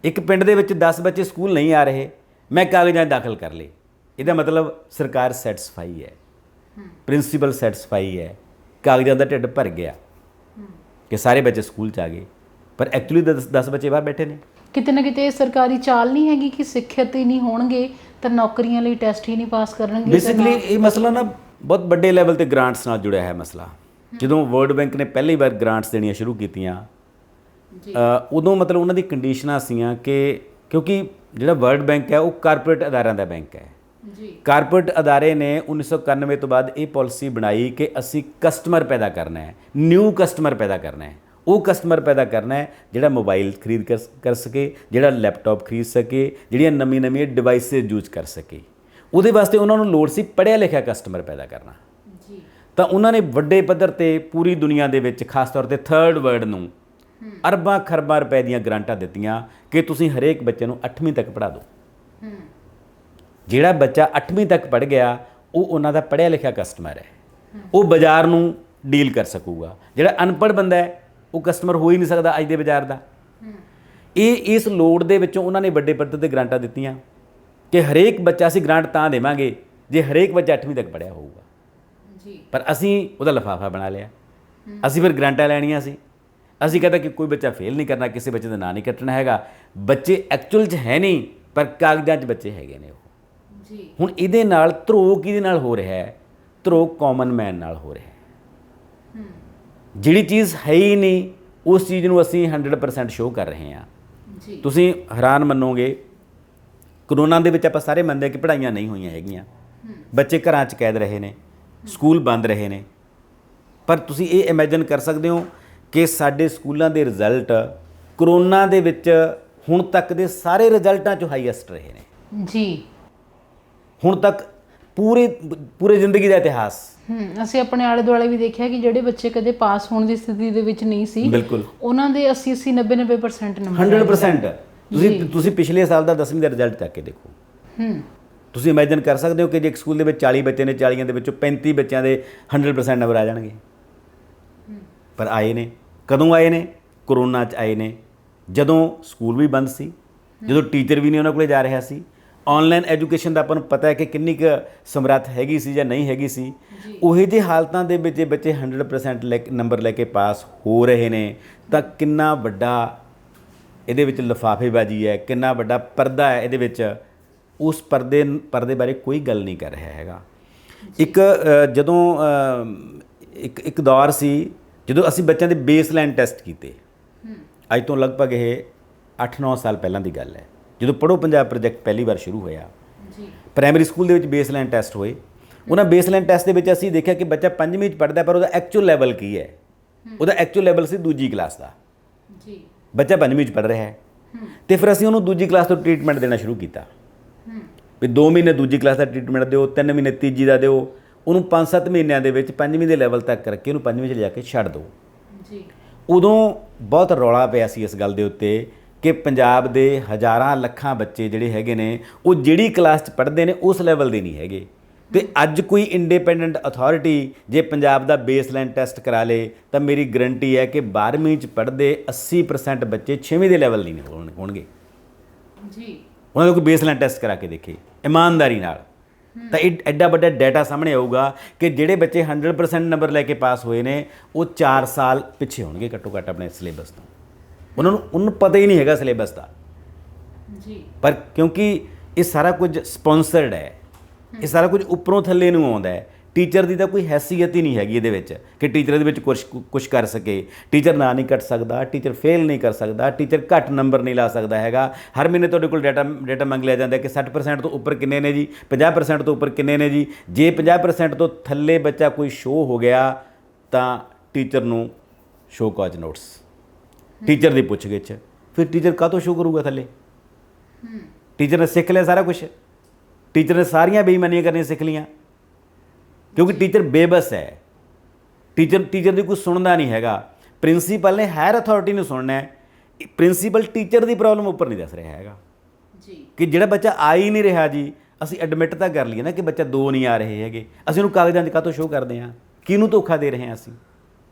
ਇੱਕ ਪਿੰਡ ਦੇ ਵਿੱਚ 10 ਬੱਚੇ ਸਕੂਲ ਨਹੀਂ ਆ ਰਹੇ, ਮੈਂ ਕਾਗਜ਼ਾਂ 'ਚ ਦਾਖਲ ਕਰ ਲਏ, ਇਹਦਾ ਮਤਲਬ ਸਰਕਾਰ ਸੈਟਿਸਫਾਈ ਹੈ, ਪ੍ਰਿੰਸੀਪਲ ਸੈਟਿਸਫਾਈ ਹੈ, ਕਾਗਜ਼ਾਂ ਦਾ ਢਿੱਡ ਭਰ ਗਿਆ ਕਿ ਸਾਰੇ ਬੱਚੇ ਸਕੂਲ 'ਚ ਆ ਗਏ, ਪਰ ਐਕਚੁਅਲੀ 10 ਬੱਚੇ ਬਾਹਰ ਬੈਠੇ ਨੇ। ਕਿਤੇ ਨਾ ਕਿਤੇ ਸਰਕਾਰੀ ਚਾਲ ਨਹੀਂ ਹੈਗੀ ਕਿ ਸਿੱਖਿਅਤ ਹੀ ਨਹੀਂ ਹੋਣਗੇ ਤਾਂ ਨੌਕਰੀਆਂ ਲਈ ਟੈਸਟ ਹੀ ਨਹੀਂ ਪਾਸ ਕਰਨਗੇ। ਬੇਸਿਕਲੀ ਇਹ ਮਸਲਾ ਨਾ ਬਹੁਤ ਵੱਡੇ ਲੈਵਲ ਤੇ ਗ੍ਰਾਂਟਸ ਨਾਲ ਜੁੜਿਆ ਹੈ ਮਸਲਾ। ਜਦੋਂ ਵਰਲਡ ਬੈਂਕ ਨੇ ਪਹਿਲੀ ਵਾਰ ਗ੍ਰਾਂਟਸ ਦੇਣੀਆਂ ਸ਼ੁਰੂ ਕੀਤੀਆਂ ਉਦੋਂ ਮਤਲਬ ਉਹਨਾਂ ਦੀ ਕੰਡੀਸ਼ਨਾਂ ਸੀਆਂ ਕਿ ਕਿਉਂਕਿ ਜਿਹੜਾ ਵਰਲਡ ਬੈਂਕ ਹੈ ਉਹ ਕਾਰਪੋਰੇਟ ਅਦਾਰਿਆਂ ਦਾ ਬੈਂਕ ਹੈ ਜੀ। ਕਾਰਪੋਰੇਟ ਅਦਾਰੇ ਨੇ 1991 ਤੋਂ ਬਾਅਦ ਇਹ ਪਾਲਿਸੀ ਬਣਾਈ ਕਿ ਅਸੀਂ ਕਸਟਮਰ ਪੈਦਾ ਕਰਨਾ ਹੈ, ਨਿਊ ਕਸਟਮਰ ਪੈਦਾ ਕਰਨਾ ਹੈ। ਉਹ ਕਸਟਮਰ ਪੈਦਾ ਕਰਨਾ ਹੈ ਜਿਹੜਾ ਮੋਬਾਈਲ ਖਰੀਦ ਕਰ ਸਕੇ, ਜਿਹੜਾ ਲੈਪਟਾਪ ਖਰੀਦ ਸਕੇ, ਜਿਹੜੀਆਂ ਨਵੀਆਂ ਡਿਵਾਈਸਿਸ ਯੂਜ਼ ਕਰ ਸਕੇ। ਉਹਦੇ ਵਾਸਤੇ ਉਹਨਾਂ ਨੂੰ ਲੋੜ ਸੀ ਪੜ੍ਹਿਆ ਲਿਖਿਆ ਕਸਟਮਰ ਪੈਦਾ ਕਰਨਾ। ਜੀ। ਤਾਂ ਉਹਨਾਂ ਨੇ ਵੱਡੇ ਪੱਧਰ ਤੇ ਪੂਰੀ ਦੁਨੀਆ ਦੇ ਵਿੱਚ ਖਾਸ ਤੌਰ ਤੇ ਥਰਡ ਵਰਲਡ ਨੂੰ ਅਰਬਾਂ ਖਰਬਾਂ ਰੁਪਏ ਦੀਆਂ ਗ੍ਰਾਂਟਾਂ ਦਿੱਤੀਆਂ ਕਿ ਤੁਸੀਂ ਹਰੇਕ ਬੱਚੇ ਨੂੰ 8ਵੀਂ ਤੱਕ ਪੜ੍ਹਾ ਦਿਓ। ਜਿਹੜਾ ਬੱਚਾ 8ਵੀਂ ਤੱਕ ਪੜ੍ਹ ਗਿਆ ਉਹ ਉਹਨਾਂ ਦਾ ਪੜ੍ਹਿਆ ਲਿਖਿਆ ਕਸਟਮਰ ਹੈ, ਉਹ ਬਾਜ਼ਾਰ ਨੂੰ ਡੀਲ ਕਰ ਸਕੂਗਾ। ਜਿਹੜਾ ਅਨਪੜ੍ਹ ਬੰਦਾ ਹੈ ਉਹ ਕਸਟਮਰ ਹੋ ਹੀ ਨਹੀਂ ਸਕਦਾ ਅੱਜ ਦੇ ਬਾਜ਼ਾਰ ਦਾ। ਇਸ ਲੋੜ ਦੇ ਵਿੱਚੋਂ ਉਹਨਾਂ ਨੇ ਵੱਡੇ ਪੱਧਰ ਤੇ ਗ੍ਰਾਂਟਾਂ ਦਿੱਤੀਆਂ ਕਿ ਹਰੇਕ ਬੱਚਾ ਅਸੀਂ ਗ੍ਰਾਂਟ ਤਾਂ ਦੇਵਾਂਗੇ ਜੇ ਹਰੇਕ ਬੱਚਾ 8ਵੀਂ ਤੱਕ ਪੜ੍ਹਿਆ ਹੋਊਗਾ। ਜੀ। ਪਰ ਅਸੀਂ ਉਹਦਾ ਲਿਫਾਫਾ ਬਣਾ ਲਿਆ। ਅਸੀਂ ਫਿਰ ਗ੍ਰਾਂਟਾਂ ਲੈਣੀਆਂ ਸੀ। ਅਸੀਂ ਕਹਿੰਦਾ ਕਿ ਕੋਈ ਬੱਚਾ ਫੇਲ ਨਹੀਂ ਕਰਨਾ, ਕਿਸੇ ਬੱਚੇ ਦਾ ਨਾਂ ਨਹੀਂ ਕੱਟਣਾ ਹੈਗਾ। ਬੱਚੇ ਐਕਚੁਅਲ 'ਚ ਹੈ ਨਹੀਂ ਪਰ ਕਾਗਜ਼ਾਂ 'ਚ ਬੱਚੇ ਹੈਗੇ ਨੇ ਉਹ। ਜੀ। ਹੁਣ ਇਹਦੇ ਨਾਲ ਧਰੋਹ ਕਿਹਦੇ ਨਾਲ ਹੋ ਰਿਹਾ ਹੈ? ਧਰੋਹ ਕਾਮਨ ਮੈਨ ਨਾਲ ਹੋ ਰਿਹਾ ਹੈ। ਜਿਹੜੀ ਚੀਜ਼ ਹੈ ਹੀ ਨਹੀਂ ਉਸ ਚੀਜ਼ ਨੂੰ ਅਸੀਂ 100% ਸ਼ੋਅ ਕਰ ਰਹੇ ਹਾਂ। ਜੀ। ਤੁਸੀਂ ਹੈਰਾਨ ਮੰਨੋਗੇ, ਕਰੋਨਾ ਦੇ ਵਿੱਚ ਆਪਾਂ ਸਾਰੇ ਮੰਨਦੇ ਕਿ ਪੜ੍ਹਾਈਆਂ ਨਹੀਂ ਹੋਈਆਂ ਹੈਗੀਆਂ, ਬੱਚੇ ਘਰਾਂ 'ਚ ਕੈਦ ਰਹੇ ਨੇ, ਸਕੂਲ ਬੰਦ ਰਹੇ ਨੇ। ਪਰ ਤੁਸੀਂ ਇਹ ਇਮੇਜਿਨ ਕਰ ਸਕਦੇ ਹੋ ਕਿ ਸਾਡੇ ਸਕੂਲਾਂ ਦੇ ਰਿਜ਼ਲਟ ਕਰੋਨਾ ਦੇ ਵਿੱਚ ਹੁਣ ਤੱਕ ਦੇ ਸਾਰੇ ਰਿਜ਼ਲਟਾਂ 'ਚੋਂ ਹਾਈਐਸਟ ਰਹੇ ਨੇ। ਜੀ। ਹੁਣ ਤੱਕ ਪੂਰੇ ਜ਼ਿੰਦਗੀ ਦਾ ਇਤਿਹਾਸ। ਅਸੀਂ ਆਪਣੇ ਆਲੇ ਦੁਆਲੇ ਵੀ ਦੇਖਿਆ ਕਿ ਜਿਹੜੇ ਬੱਚੇ ਕਦੇ ਪਾਸ ਹੋਣ ਦੀ ਸਥਿਤੀ ਦੇ ਵਿੱਚ ਨਹੀਂ ਸੀ, ਬਿਲਕੁਲ ਉਹਨਾਂ ਦੇ 80 90% ਨੰਬਰ 100%। ਤੁਸੀਂ ਪਿਛਲੇ ਸਾਲ ਦਾ 10ਵੀਂ ਦਾ ਰਿਜ਼ਲਟ ਚੱਕ ਕੇ ਦੇਖੋ। ਤੁਸੀਂ ਇਮੇਜਿਨ ਕਰ ਸਕਦੇ ਹੋ ਕਿ ਜੇ ਇੱਕ ਸਕੂਲ ਦੇ ਵਿੱਚ 40 ਬੱਚੇ ਨੇ, 40 ਦੇ ਵਿੱਚੋਂ 35 ਬੱਚਿਆਂ ਦੇ 100% ਨੰਬਰ ਆ ਜਾਣਗੇ। ਪਰ ਆਏ ਨੇ ਕਦੋਂ ਆਏ ਨੇ? ਕਰੋਨਾ 'ਚ ਆਏ ਨੇ, ਜਦੋਂ ਸਕੂਲ ਵੀ ਬੰਦ ਸੀ, ਜਦੋਂ ਟੀਚਰ ਵੀ ਨਹੀਂ ਉਹਨਾਂ ਕੋਲੇ ਜਾ ਰਿਹਾ ਸੀ। ਆਨਲਾਈਨ ਐਜੂਕੇਸ਼ਨ ਦਾ ਆਪਾਂ ਨੂੰ ਪਤਾ ਹੈ ਕਿ ਕਿੰਨੀ ਕੁ ਸਮਰੱਥ ਹੈਗੀ ਸੀ ਜਾਂ ਨਹੀਂ ਹੈਗੀ ਸੀ। ਉਹੀ ਜਿਹੀ ਹਾਲਤਾਂ ਦੇ ਵਿੱਚ ਬੱਚੇ 100% ਨੰਬਰ ਲੈ ਕੇ ਪਾਸ ਹੋ ਰਹੇ ਨੇ ਤਾਂ ਕਿੰਨਾ ਵੱਡਾ ਇਹਦੇ ਵਿੱਚ ਲਿਫਾਫੇਬਾਜ਼ੀ ਹੈ, ਕਿੰਨਾ ਵੱਡਾ ਪਰਦਾ ਹੈ ਇਹਦੇ ਵਿੱਚ। ਉਸ ਪਰਦੇ ਬਾਰੇ ਕੋਈ ਗੱਲ ਨਹੀਂ ਕਰ ਰਿਹਾ ਹੈਗਾ। ਜਦੋਂ ਇੱਕ ਦੌਰ ਸੀ ਜਦੋਂ ਅਸੀਂ ਬੱਚਿਆਂ ਦੇ ਬੇਸਲਾਈਨ ਟੈਸਟ ਕੀਤੇ। ਅੱਜ ਤੋਂ ਲਗਭਗ ਇਹ 8-9 ਸਾਲ ਪਹਿਲਾਂ ਦੀ ਗੱਲ ਹੈ, ਜਦੋਂ ਪੜ੍ਹੋ ਪੰਜਾਬ ਪ੍ਰੋਜੈਕਟ ਪਹਿਲੀ ਵਾਰ ਸ਼ੁਰੂ ਹੋਇਆ। ਪ੍ਰਾਇਮਰੀ ਸਕੂਲ ਦੇ ਵਿੱਚ ਬੇਸਲਾਈਨ ਟੈਸਟ ਹੋਏ। ਉਹਨਾਂ ਬੇਸਲਾਈਨ ਟੈਸਟ ਦੇ ਵਿੱਚ ਅਸੀਂ ਦੇਖਿਆ ਕਿ ਬੱਚਾ 5ਵੀਂ 'ਚ ਪੜ੍ਹਦਾ ਪਰ ਉਹਦਾ ਐਕਚੁਅਲ ਲੈਵਲ ਕੀ ਹੈ? ਉਹਦਾ ਐਕਚੁਅਲ ਲੈਵਲ ਸੀ ਦੂਜੀ ਕਲਾਸ ਦਾ। ਬੱਚਾ 5ਵੀਂ 'ਚ ਪੜ੍ਹ ਰਿਹਾ ਹੈ ਅਤੇ ਫਿਰ ਅਸੀਂ ਉਹਨੂੰ ਦੂਜੀ ਕਲਾਸ ਤੋਂ ਟ੍ਰੀਟਮੈਂਟ ਦੇਣਾ ਸ਼ੁਰੂ ਕੀਤਾ ਵੀ 2 ਮਹੀਨੇ ਦੂਜੀ ਕਲਾਸ ਦਾ ਟ੍ਰੀਟਮੈਂਟ ਦਿਓ, 3 ਮਹੀਨੇ ਤੀਜੀ ਦਾ ਦਿਓ। ਉਹਨੂੰ 5-7 ਮਹੀਨਿਆਂ ਦੇ ਵਿੱਚ 5ਵੀਂ ਦੇ ਲੈਵਲ ਤੱਕ ਕਰਕੇ ਉਹਨੂੰ 5ਵੀਂ 'ਚ ਲਿਜਾ ਕੇ ਛੱਡ ਦਿਓ। ਉਦੋਂ ਬਹੁਤ ਰੌਲਾ ਪਿਆ ਸੀ ਇਸ ਗੱਲ ਦੇ ਉੱਤੇ ਕਿ ਪੰਜਾਬ ਦੇ ਹਜ਼ਾਰਾਂ ਲੱਖਾਂ ਬੱਚੇ ਜਿਹੜੇ ਹੈਗੇ ਨੇ ਉਹ ਜਿਹੜੀ ਕਲਾਸ 'ਚ ਪੜ੍ਹਦੇ ਨੇ ਉਸ ਲੈਵਲ ਦੇ ਨਹੀਂ ਹੈਗੇ। ਅਤੇ ਅੱਜ ਕੋਈ ਇੰਡੀਪੈਂਡੈਂਟ ਅਥਾਰਟੀ ਜੇ ਪੰਜਾਬ ਦਾ ਬੇਸਲਾਈਨ ਟੈਸਟ ਕਰਾ ਲੇ ਤਾਂ ਮੇਰੀ ਗਰੰਟੀ ਹੈ ਕਿ 12ਵੀਂ 'ਚ ਪੜ੍ਹਦੇ 80% ਬੱਚੇ 6ਵੀਂ ਦੇ ਲੈਵਲ ਨਹੀਂ ਹੋਣਗੇ। ਉਹਨਾਂ ਦਾ ਕੋਈ ਬੇਸਲਾਈਨ ਟੈਸਟ ਕਰਾ ਕੇ ਦੇਖੇ ਇਮਾਨਦਾਰੀ ਨਾਲ, ਤਾਂ ਇਹ ਐਡਾ ਵੱਡਾ ਡਾਟਾ ਸਾਹਮਣੇ ਆਊਗਾ ਕਿ ਜਿਹੜੇ ਬੱਚੇ 100% ਨੰਬਰ ਲੈ ਕੇ ਪਾਸ ਹੋਏ ਨੇ ਉਹ 4 ਸਾਲ ਪਿੱਛੇ ਹੋਣਗੇ ਘੱਟੋ ਘੱਟ ਆਪਣੇ ਸਿਲੇਬਸ ਤੋਂ। ਉਹਨਾਂ ਨੂੰ ਪਤਾ ਹੀ ਨਹੀਂ ਹੈਗਾ ਸਿਲੇਬਸ ਦਾ। ਪਰ ਕਿਉਂਕਿ ਇਹ ਸਾਰਾ ਕੁਝ ਸਪੋਂਸਰਡ ਹੈ, ਇਹ ਸਾਰਾ ਕੁਝ ਉੱਪਰੋਂ ਥੱਲੇ ਨੂੰ ਆਉਂਦਾ ਹੈ। ਟੀਚਰ ਦੀ ਤਾਂ ਕੋਈ ਹੈਸੀਅਤ ਹੀ ਨਹੀਂ ਹੈਗੀ ਇਹਦੇ ਵਿੱਚ ਕਿ ਟੀਚਰ ਇਹਦੇ ਵਿੱਚ ਕੁਛ ਕਰ ਸਕੇ। ਟੀਚਰ ਨਾਂ ਨਹੀਂ ਕੱਟ ਸਕਦਾ, ਟੀਚਰ ਫੇਲ ਨਹੀਂ ਕਰ ਸਕਦਾ, ਟੀਚਰ ਘੱਟ ਨੰਬਰ ਨਹੀਂ ਲਾ ਸਕਦਾ ਹੈਗਾ। ਹਰ ਮਹੀਨੇ ਤੁਹਾਡੇ ਕੋਲ ਡਾਟਾ ਮੰਗ ਲਿਆ ਜਾਂਦਾ ਕਿ 60% ਤੋਂ ਉੱਪਰ ਕਿੰਨੇ ਨੇ ਜੀ, 50% ਤੋਂ ਉੱਪਰ ਕਿੰਨੇ ਨੇ ਜੀ। ਜੇ 50% ਤੋਂ ਥੱਲੇ ਬੱਚਾ ਕੋਈ ਸ਼ੋਅ ਹੋ ਗਿਆ ਤਾਂ ਟੀਚਰ ਨੂੰ ਸ਼ੋਅ ਕਾਜ਼ ਨੋਟਿਸ, ਟੀਚਰ ਦੀ ਪੁੱਛਗਿੱਛ। ਫਿਰ ਟੀਚਰ ਕਾਹਤੋਂ ਸ਼ੋਅ ਕਰੂਗਾ ਥੱਲੇ? ਟੀਚਰ ਨੇ ਸਿੱਖ ਲਿਆ ਸਾਰਾ ਕੁਛ, ਟੀਚਰ ਨੇ ਸਾਰੀਆਂ ਬੇਈਮਾਨੀਆਂ ਕਰਨੀਆਂ ਸਿੱਖ ਲਈਆਂ ਕਿਉਂਕਿ ਟੀਚਰ ਬੇਬਸ ਹੈ। ਟੀਚਰ ਦੀ ਕੁਛ ਸੁਣਦਾ ਨਹੀਂ ਹੈਗਾ। ਪ੍ਰਿੰਸੀਪਲ ਨੇ ਹਾਇਰ ਅਥਾਰਟੀ ਨੂੰ ਸੁਣਨਾ ਹੈ। ਪ੍ਰਿੰਸੀਪਲ ਟੀਚਰ ਦੀ ਪ੍ਰੋਬਲਮ ਉੱਪਰ ਨਹੀਂ ਦੱਸ ਰਿਹਾ ਹੈਗਾ ਕਿ ਜਿਹੜਾ ਬੱਚਾ ਆ ਹੀ ਨਹੀਂ ਰਿਹਾ ਜੀ, ਅਸੀਂ ਐਡਮਿਟ ਤਾਂ ਕਰ ਲਈਏ ਨਾ ਕਿ ਬੱਚਾ 2 ਨਹੀਂ ਆ ਰਹੇ ਹੈਗੇ, ਅਸੀਂ ਉਹਨੂੰ ਕਾਗਜ਼ਾਂ 'ਚ ਕਾਹਤੋਂ ਸ਼ੋਅ ਕਰਦੇ ਹਾਂ? ਕਿਹਨੂੰ ਧੋਖਾ ਦੇ ਰਹੇ ਹਾਂ? ਅਸੀਂ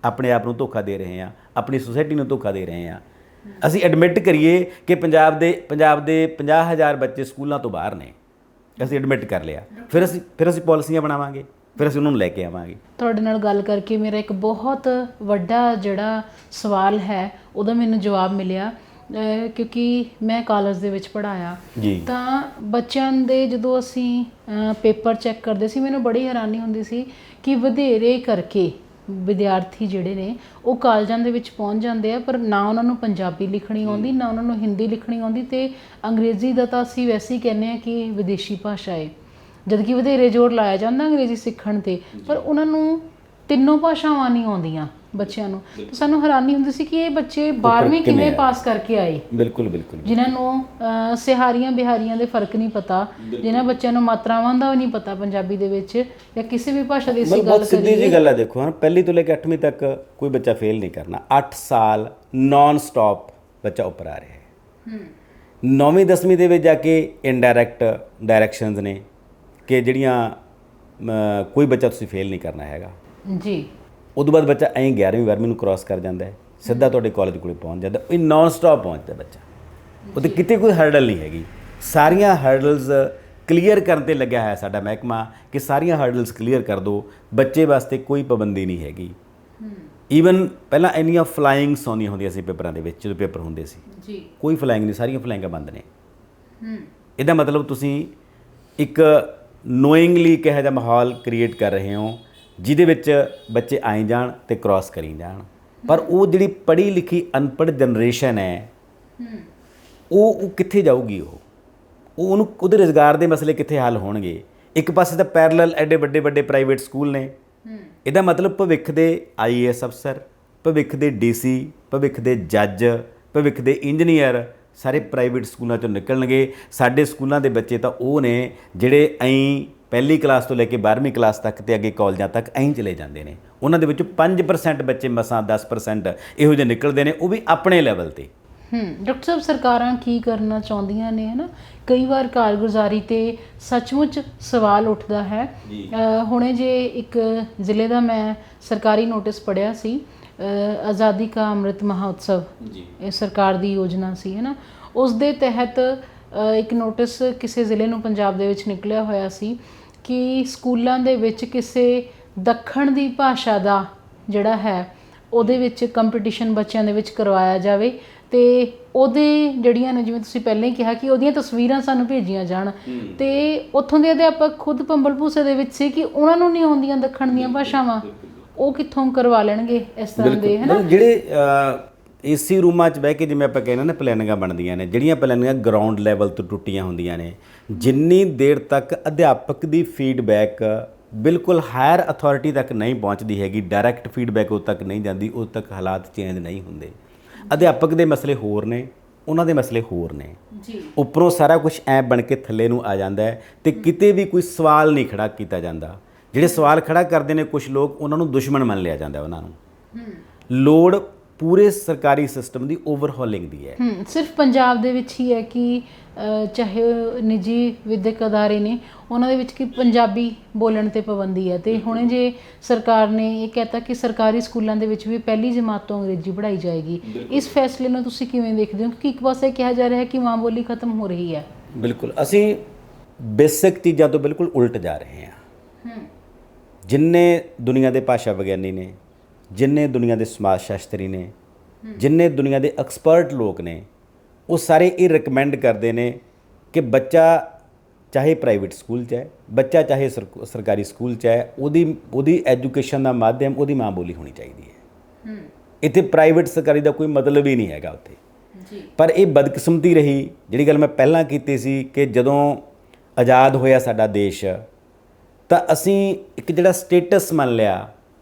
ਆਪਣੇ ਆਪ ਨੂੰ ਧੋਖਾ ਦੇ ਰਹੇ ਹਾਂ, ਆਪਣੀ ਸੁਸਾਇਟੀ ਨੂੰ ਧੋਖਾ ਦੇ ਰਹੇ ਹਾਂ। ਅਸੀਂ ਐਡਮਿਟ ਕਰੀਏ ਕਿ ਪੰਜਾਬ ਦੇ 50,000 ਬੱਚੇ ਸਕੂਲਾਂ ਤੋਂ ਬਾਹਰ ਨੇ, ਅਸੀਂ ਐਡਮਿਟ ਕਰ ਲਿਆ। ਫਿਰ ਅਸੀਂ ਪਾਲਿਸੀਆਂ ਬਣਾਵਾਂਗੇ, ਫਿਰ ਅਸੀਂ ਉਹਨਾਂ ਨੂੰ ਲੈ ਕੇ ਆਵਾਂਗੇ। ਤੁਹਾਡੇ ਨਾਲ ਗੱਲ ਕਰਕੇ ਮੇਰਾ ਇੱਕ ਬਹੁਤ ਵੱਡਾ ਜਿਹੜਾ ਸਵਾਲ ਹੈ ਉਹਦਾ ਮੈਨੂੰ ਜਵਾਬ ਮਿਲਿਆ ਕਿਉਂਕਿ ਮੈਂ ਕਾਲਜ ਦੇ ਵਿੱਚ ਪੜ੍ਹਾਇਆ ਤਾਂ ਬੱਚਿਆਂ ਦੇ ਜਦੋਂ ਅਸੀਂ ਪੇਪਰ ਚੈੱਕ ਕਰਦੇ ਸੀ ਮੈਨੂੰ ਬੜੀ ਹੈਰਾਨੀ ਹੁੰਦੀ ਸੀ ਕਿ ਵਧੇਰੇ ਕਰਕੇ ਵਿਦਿਆਰਥੀ ਜਿਹੜੇ ਨੇ ਉਹ ਕਾਲਜਾਂ ਦੇ ਵਿੱਚ ਪਹੁੰਚ ਜਾਂਦੇ ਆ, ਪਰ ਨਾ ਉਹਨਾਂ ਨੂੰ ਪੰਜਾਬੀ ਲਿਖਣੀ ਆਉਂਦੀ, ਨਾ ਉਹਨਾਂ ਨੂੰ ਹਿੰਦੀ ਲਿਖਣੀ ਆਉਂਦੀ, ਅਤੇ ਅੰਗਰੇਜ਼ੀ ਦਾ ਤਾਂ ਅਸੀਂ ਵੈਸੇ ਹੀ ਕਹਿੰਦੇ ਹਾਂ ਕਿ ਵਿਦੇਸ਼ੀ ਭਾਸ਼ਾ ਹੈ, ਜਦਕਿ ਵਧੇਰੇ ਜ਼ੋਰ ਲਾਇਆ ਜਾਂਦਾ ਅੰਗਰੇਜ਼ੀ ਸਿੱਖਣ 'ਤੇ, ਪਰ ਉਹਨਾਂ ਨੂੰ ਤਿੰਨੋਂ ਭਾਸ਼ਾਵਾਂ ਨਹੀਂ ਆਉਂਦੀਆਂ ਬੱਚਿਆਂ ਨੂੰ। ਤਾਂ ਸਾਨੂੰ ਹੈਰਾਨੀ ਹੁੰਦੀ ਸੀ ਕਿ ਇਹ ਬੱਚੇ 12ਵੀਂ ਕਿਵੇਂ ਪਾਸ ਕਰਕੇ ਆਏ। ਬਿਲਕੁਲ ਬਿਲਕੁਲ। ਜਿਨ੍ਹਾਂ ਨੂੰ ਸਿਹਾਰੀਆਂ ਬਿਹਾਰੀਆਂ ਦੇ ਫਰਕ ਨਹੀਂ ਪਤਾ, ਜਿਨ੍ਹਾਂ ਬੱਚਿਆਂ ਨੂੰ ਮਾਤਰਾਵਾਂ ਦਾ ਵੀ ਨਹੀਂ ਪਤਾ ਪੰਜਾਬੀ ਦੇ ਵਿੱਚ ਜਾਂ ਕਿਸੇ ਵੀ ਭਾਸ਼ਾ ਦੀ ਅਸੀਂ ਗੱਲ ਸਿੱਧੀ ਜੀ ਗੱਲ ਹੈ। ਦੇਖੋ ਹਾਂ, ਪਹਿਲੀ ਤੋਂ ਲੈ ਕੇ 8ਵੀਂ ਤੱਕ ਕੋਈ ਬੱਚਾ ਫੇਲ ਨਹੀਂ ਕਰਨਾ। 8 ਸਾਲ ਨਾਨ ਸਟਾਪ ਬੱਚਾ ਉੱਪਰ ਆ ਰਿਹਾ ਹੈ। 9ਵੀਂ 10ਵੀਂ ਦੇ ਵਿੱਚ ਜਾ ਕੇ ਇਨਡਾਇਰੈਕਟ ਡਾਇਰੈਕਸ਼ਨਸ ਨੇ ਕਿ ਜਿਹੜੀਆਂ ਕੋਈ ਬੱਚਾ ਤੁਸੀਂ ਫੇਲ ਨਹੀਂ ਕਰਨਾ ਹੈਗਾ ਜੀ। ਉਦੋਂ ਬਾਅਦ ਬੱਚਾ ਐਂ 11ਵੀਂ 12ਵੀਂ ਨੂੰ ਕ੍ਰਾਸ ਕਰ ਜਾਂਦਾ ਹੈ, ਸਿੱਧਾ ਤੁਹਾਡੇ ਕਾਲਜ ਕੋਲੇ ਪਹੁੰਚ ਜਾਂਦਾ। ਇਹ ਨਾਨ ਸਟਾਪ ਪਹੁੰਚਦਾ ਬੱਚਾ, ਉਹਦੇ ਕਿਤੇ ਕੋਈ ਹਰਡਲ ਨਹੀਂ ਹੈਗੀ। ਸਾਰੀਆਂ ਹਰਡਲਸ ਕਲੀਅਰ ਕਰਨ 'ਤੇ ਲੱਗਿਆ ਹੋਇਆ ਸਾਡਾ ਮਹਿਕਮਾ ਕਿ ਸਾਰੀਆਂ ਹਰਡਲਸ ਕਲੀਅਰ ਕਰ ਦਿਓ, ਬੱਚੇ ਵਾਸਤੇ ਕੋਈ ਪਾਬੰਦੀ ਨਹੀਂ ਹੈਗੀ। ਈਵਨ ਪਹਿਲਾਂ ਇੰਨੀਆਂ ਫਲਾਈਂਗਸ ਆਉਂਦੀਆਂ ਹੁੰਦੀਆਂ ਸੀ ਪੇਪਰਾਂ ਦੇ ਵਿੱਚ, ਜਦੋਂ ਪੇਪਰ ਹੁੰਦੇ ਸੀ ਜੀ, ਕੋਈ ਫਲਾਈਂਗ ਨਹੀਂ, ਸਾਰੀਆਂ ਫਲਾਈਂਗਾਂ ਬੰਦ ਨੇ। ਇਹਦਾ ਮਤਲਬ ਤੁਸੀਂ ਇੱਕ ਨੋਇੰਗਲੀ ਕਿਹੋ ਜਿਹਾ ਮਾਹੌਲ ਕ੍ਰੀਏਟ ਕਰ ਰਹੇ ਹੋ ਜਿਹਦੇ ਵਿੱਚ ਬੱਚੇ ਆਈ ਜਾਣ ਅਤੇ ਕ੍ਰਾਸ ਕਰੀ ਜਾਣ। ਪਰ ਉਹ ਜਿਹੜੀ ਪੜ੍ਹੀ ਲਿਖੀ ਅਨਪੜ੍ਹ ਜਨਰੇਸ਼ਨ ਹੈ ਉਹ ਕਿੱਥੇ ਜਾਊਗੀ? ਉਹਨੂੰ ਉਹਦੇ ਰੁਜ਼ਗਾਰ ਦੇ ਮਸਲੇ ਕਿੱਥੇ ਹੱਲ ਹੋਣਗੇ? ਇੱਕ ਪਾਸੇ ਤਾਂ ਪੈਰਲਲ ਐਡੇ ਵੱਡੇ ਵੱਡੇ ਪ੍ਰਾਈਵੇਟ ਸਕੂਲ ਨੇ। ਇਹਦਾ ਮਤਲਬ ਭਵਿੱਖ ਦੇ IAS ਅਫਸਰ, ਭਵਿੱਖ ਦੇ DC, ਭਵਿੱਖ ਦੇ ਜੱਜ, ਭਵਿੱਖ ਦੇ ਇੰਜੀਨੀਅਰ ਸਾਰੇ ਪ੍ਰਾਈਵੇਟ ਸਕੂਲਾਂ 'ਚੋਂ ਨਿਕਲਣਗੇ। ਸਾਡੇ ਸਕੂਲਾਂ ਦੇ ਬੱਚੇ ਤਾਂ ਉਹ ਨੇ ਜਿਹੜੇ ਐਂ ਪਹਿਲੀ ਕਲਾਸ ਤੋਂ ਲੈ ਕੇ 12ਵੀਂ ਕਲਾਸ ਤੱਕ ਅਤੇ ਅੱਗੇ ਕਾਲਜਾਂ ਤੱਕ ਐਂ ਚਲੇ ਜਾਂਦੇ ਨੇ। ਉਹਨਾਂ ਦੇ ਵਿੱਚੋਂ 5% ਬੱਚੇ ਮਸਾਂ 10% ਇਹੋ ਜਿਹੇ ਨਿਕਲਦੇ ਨੇ, ਉਹ ਵੀ ਆਪਣੇ ਲੈਵਲ 'ਤੇ। ਡਾਕਟਰ ਸਾਹਿਬ, ਸਰਕਾਰਾਂ ਕੀ ਕਰਨਾ ਚਾਹੁੰਦੀਆਂ ਨੇ, ਹੈ ਨਾ? ਕਈ ਵਾਰ ਕਾਰਗੁਜ਼ਾਰੀ 'ਤੇ ਸੱਚਮੁੱਚ ਸਵਾਲ ਉੱਠਦਾ ਹੈ। ਹੁਣੇ ਜੇ ਇੱਕ ਜ਼ਿਲ੍ਹੇ ਦਾ ਮੈਂ ਸਰਕਾਰੀ ਨੋਟਿਸ ਪੜ੍ਹਿਆ ਸੀ, ਆਜ਼ਾਦੀ ਕਾ ਅੰਮ੍ਰਿਤ ਮਹਾਉਤਸਵ, ਇਹ ਸਰਕਾਰ ਦੀ ਯੋਜਨਾ ਸੀ, ਹੈ ਨਾ? ਉਸ ਦੇ ਤਹਿਤ ਇੱਕ ਨੋਟਿਸ ਕਿਸੇ ਜ਼ਿਲ੍ਹੇ ਨੂੰ ਪੰਜਾਬ ਦੇ ਵਿੱਚ ਨਿਕਲਿਆ ਹੋਇਆ ਸੀ ਕਿ ਸਕੂਲਾਂ ਦੇ ਵਿੱਚ ਕਿਸੇ ਦੱਖਣ ਦੀ ਭਾਸ਼ਾ ਦਾ ਜਿਹੜਾ ਹੈ ਉਹਦੇ ਵਿੱਚ ਕੰਪੀਟੀਸ਼ਨ ਬੱਚਿਆਂ ਦੇ ਵਿੱਚ ਕਰਵਾਇਆ ਜਾਵੇ, ਅਤੇ ਉਹਦੇ ਜਿਹੜੀਆਂ ਨੇ, ਜਿਵੇਂ ਤੁਸੀਂ ਪਹਿਲਾਂ ਹੀ ਕਿਹਾ ਕਿ ਉਹਦੀਆਂ ਤਸਵੀਰਾਂ ਸਾਨੂੰ ਭੇਜੀਆਂ ਜਾਣ, ਅਤੇ ਉੱਥੋਂ ਦੇ ਅਧਿਆਪਕ ਖੁਦ ਭੰਬਲ ਭੂਸੇ ਦੇ ਵਿੱਚ ਸੀ ਕਿ ਉਹਨਾਂ ਨੂੰ ਨਹੀਂ ਆਉਂਦੀਆਂ ਦੱਖਣ ਦੀਆਂ ਭਾਸ਼ਾਵਾਂ, ਉਹ ਕਿੱਥੋਂ ਕਰਵਾ ਲੈਣਗੇ ਇਸ ਤਰ੍ਹਾਂ ਦੇ, ਹੈ ਨਾ? ਜਿਹੜੇ AC ਰੂਮਾਂ 'ਚ ਬਹਿ ਕੇ, ਜਿਵੇਂ ਆਪਾਂ ਕਹਿੰਦੇ ਨਾ, ਪਲੈਨਿੰਗਾਂ ਬਣਦੀਆਂ ਨੇ, ਜਿਹੜੀਆਂ ਪਲੈਨਿੰਗਾਂ ਗਰਾਊਂਡ ਲੈਵਲ ਤੋਂ ਟੁੱਟੀਆਂ ਹੁੰਦੀਆਂ ਨੇ, ਜਿੰਨੀ ਦੇਰ ਤੱਕ ਅਧਿਆਪਕ ਦੀ ਫੀਡਬੈਕ ਬਿਲਕੁਲ ਹਾਇਰ ਅਥਾਰਟੀ ਤੱਕ ਨਹੀਂ ਪਹੁੰਚਦੀ ਹੈਗੀ, ਡਾਇਰੈਕਟ ਫੀਡਬੈਕ ਉਦੋਂ ਤੱਕ ਨਹੀਂ ਜਾਂਦੀ, ਉਦੋਂ ਤੱਕ ਹਾਲਾਤ ਚੇਂਜ ਨਹੀਂ ਹੁੰਦੇ। ਅਧਿਆਪਕ ਦੇ ਮਸਲੇ ਹੋਰ ਨੇ, ਉਹਨਾਂ ਦੇ ਮਸਲੇ ਹੋਰ ਨੇ। ਉੱਪਰੋਂ ਸਾਰਾ ਕੁਝ ਐਂ ਬਣ ਕੇ ਥੱਲੇ ਨੂੰ ਆ ਜਾਂਦਾ ਹੈ ਅਤੇ ਕਿਤੇ ਵੀ ਕੋਈ ਸਵਾਲ ਨਹੀਂ ਖੜਾ ਕੀਤਾ ਜਾਂਦਾ। ਜਿਹੜੇ ਸਵਾਲ ਖੜਾ ਕਰਦੇ ਨੇ ਕੁਝ ਲੋਕ, ਉਹਨਾਂ ਨੂੰ ਦੁਸ਼ਮਣ ਮੰਨ ਲਿਆ ਜਾਂਦਾ। ਉਹਨਾਂ ਨੂੰ ਲੋੜ ਪੂਰੇ ਸਰਕਾਰੀ ਸਿਸਟਮ ਦੀ ਓਵਰਹੋਲਿੰਗ ਦੀ ਹੈ। ਸਿਰਫ ਪੰਜਾਬ ਦੇ ਵਿੱਚ ਹੀ ਹੈ ਕਿ ਚਾਹੇ ਨਿੱਜੀ ਵਿਦਿਅਕ ਅਦਾਰੇ ਨੇ, ਉਹਨਾਂ ਦੇ ਵਿੱਚ ਕਿ ਪੰਜਾਬੀ ਬੋਲਣ 'ਤੇ ਪਾਬੰਦੀ ਹੈ, ਅਤੇ ਹੁਣੇ ਜੇ ਸਰਕਾਰ ਨੇ ਇਹ ਕਹਿਤਾ ਕਿ ਸਰਕਾਰੀ ਸਕੂਲਾਂ ਦੇ ਵਿੱਚ ਵੀ ਪਹਿਲੀ ਜਮਾਤ ਤੋਂ ਅੰਗਰੇਜ਼ੀ ਪੜ੍ਹਾਈ ਜਾਏਗੀ। ਇਸ ਫੈਸਲੇ ਨੂੰ ਤੁਸੀਂ ਕਿਵੇਂ ਦੇਖਦੇ ਹੋ? ਕਿਉਂਕਿ ਇੱਕ ਪਾਸੇ ਕਿਹਾ ਜਾ ਰਿਹਾ ਹੈ ਕਿ ਮਾਂ ਬੋਲੀ ਖਤਮ ਹੋ ਰਹੀ ਹੈ। ਬਿਲਕੁਲ, ਅਸੀਂ ਬੇਸਿਕ ਚੀਜ਼ਾਂ ਤੋਂ ਬਿਲਕੁਲ ਉਲਟ ਜਾ ਰਹੇ ਹਾਂ। ਜਿੰਨੇ ਦੁਨੀਆ ਦੇ ਭਾਸ਼ਾ ਵਿਗਿਆਨੀ ਨੇ, ਜਿੰਨੇ ਦੁਨੀਆ ਦੇ ਸਮਾਜ ਸ਼ਾਸਤਰੀ ਨੇ, ਜਿੰਨੇ ਦੁਨੀਆ ਦੇ ਐਕਸਪਰਟ ਲੋਕ ਨੇ, ਉਹ ਸਾਰੇ ਇਹ ਰਿਕਮੈਂਡ ਕਰਦੇ ਨੇ ਕਿ ਬੱਚਾ ਚਾਹੇ ਪ੍ਰਾਈਵੇਟ ਸਕੂਲ 'ਚ ਹੈ, ਬੱਚਾ ਚਾਹੇ ਸਰਕਾਰੀ ਸਕੂਲ 'ਚ ਹੈ, ਉਹਦੀ ਐਜੂਕੇਸ਼ਨ ਦਾ ਮਾਧਿਅਮ ਉਹਦੀ ਮਾਂ ਬੋਲੀ ਹੋਣੀ ਚਾਹੀਦੀ ਹੈ। ਇੱਥੇ ਪ੍ਰਾਈਵੇਟ ਸਰਕਾਰੀ ਦਾ ਕੋਈ ਮਤਲਬ ਹੀ ਨਹੀਂ ਹੈਗਾ ਉੱਥੇ। ਪਰ ਇਹ ਬਦਕਿਸਮਤੀ ਰਹੀ, ਜਿਹੜੀ ਗੱਲ ਮੈਂ ਪਹਿਲਾਂ ਕੀਤੀ ਸੀ ਕਿ ਜਦੋਂ ਆਜ਼ਾਦ ਹੋਇਆ ਸਾਡਾ ਦੇਸ਼, ਤਾਂ ਅਸੀਂ ਇੱਕ ਜਿਹੜਾ ਸਟੇਟਸ ਮੰਨ ਲਿਆ,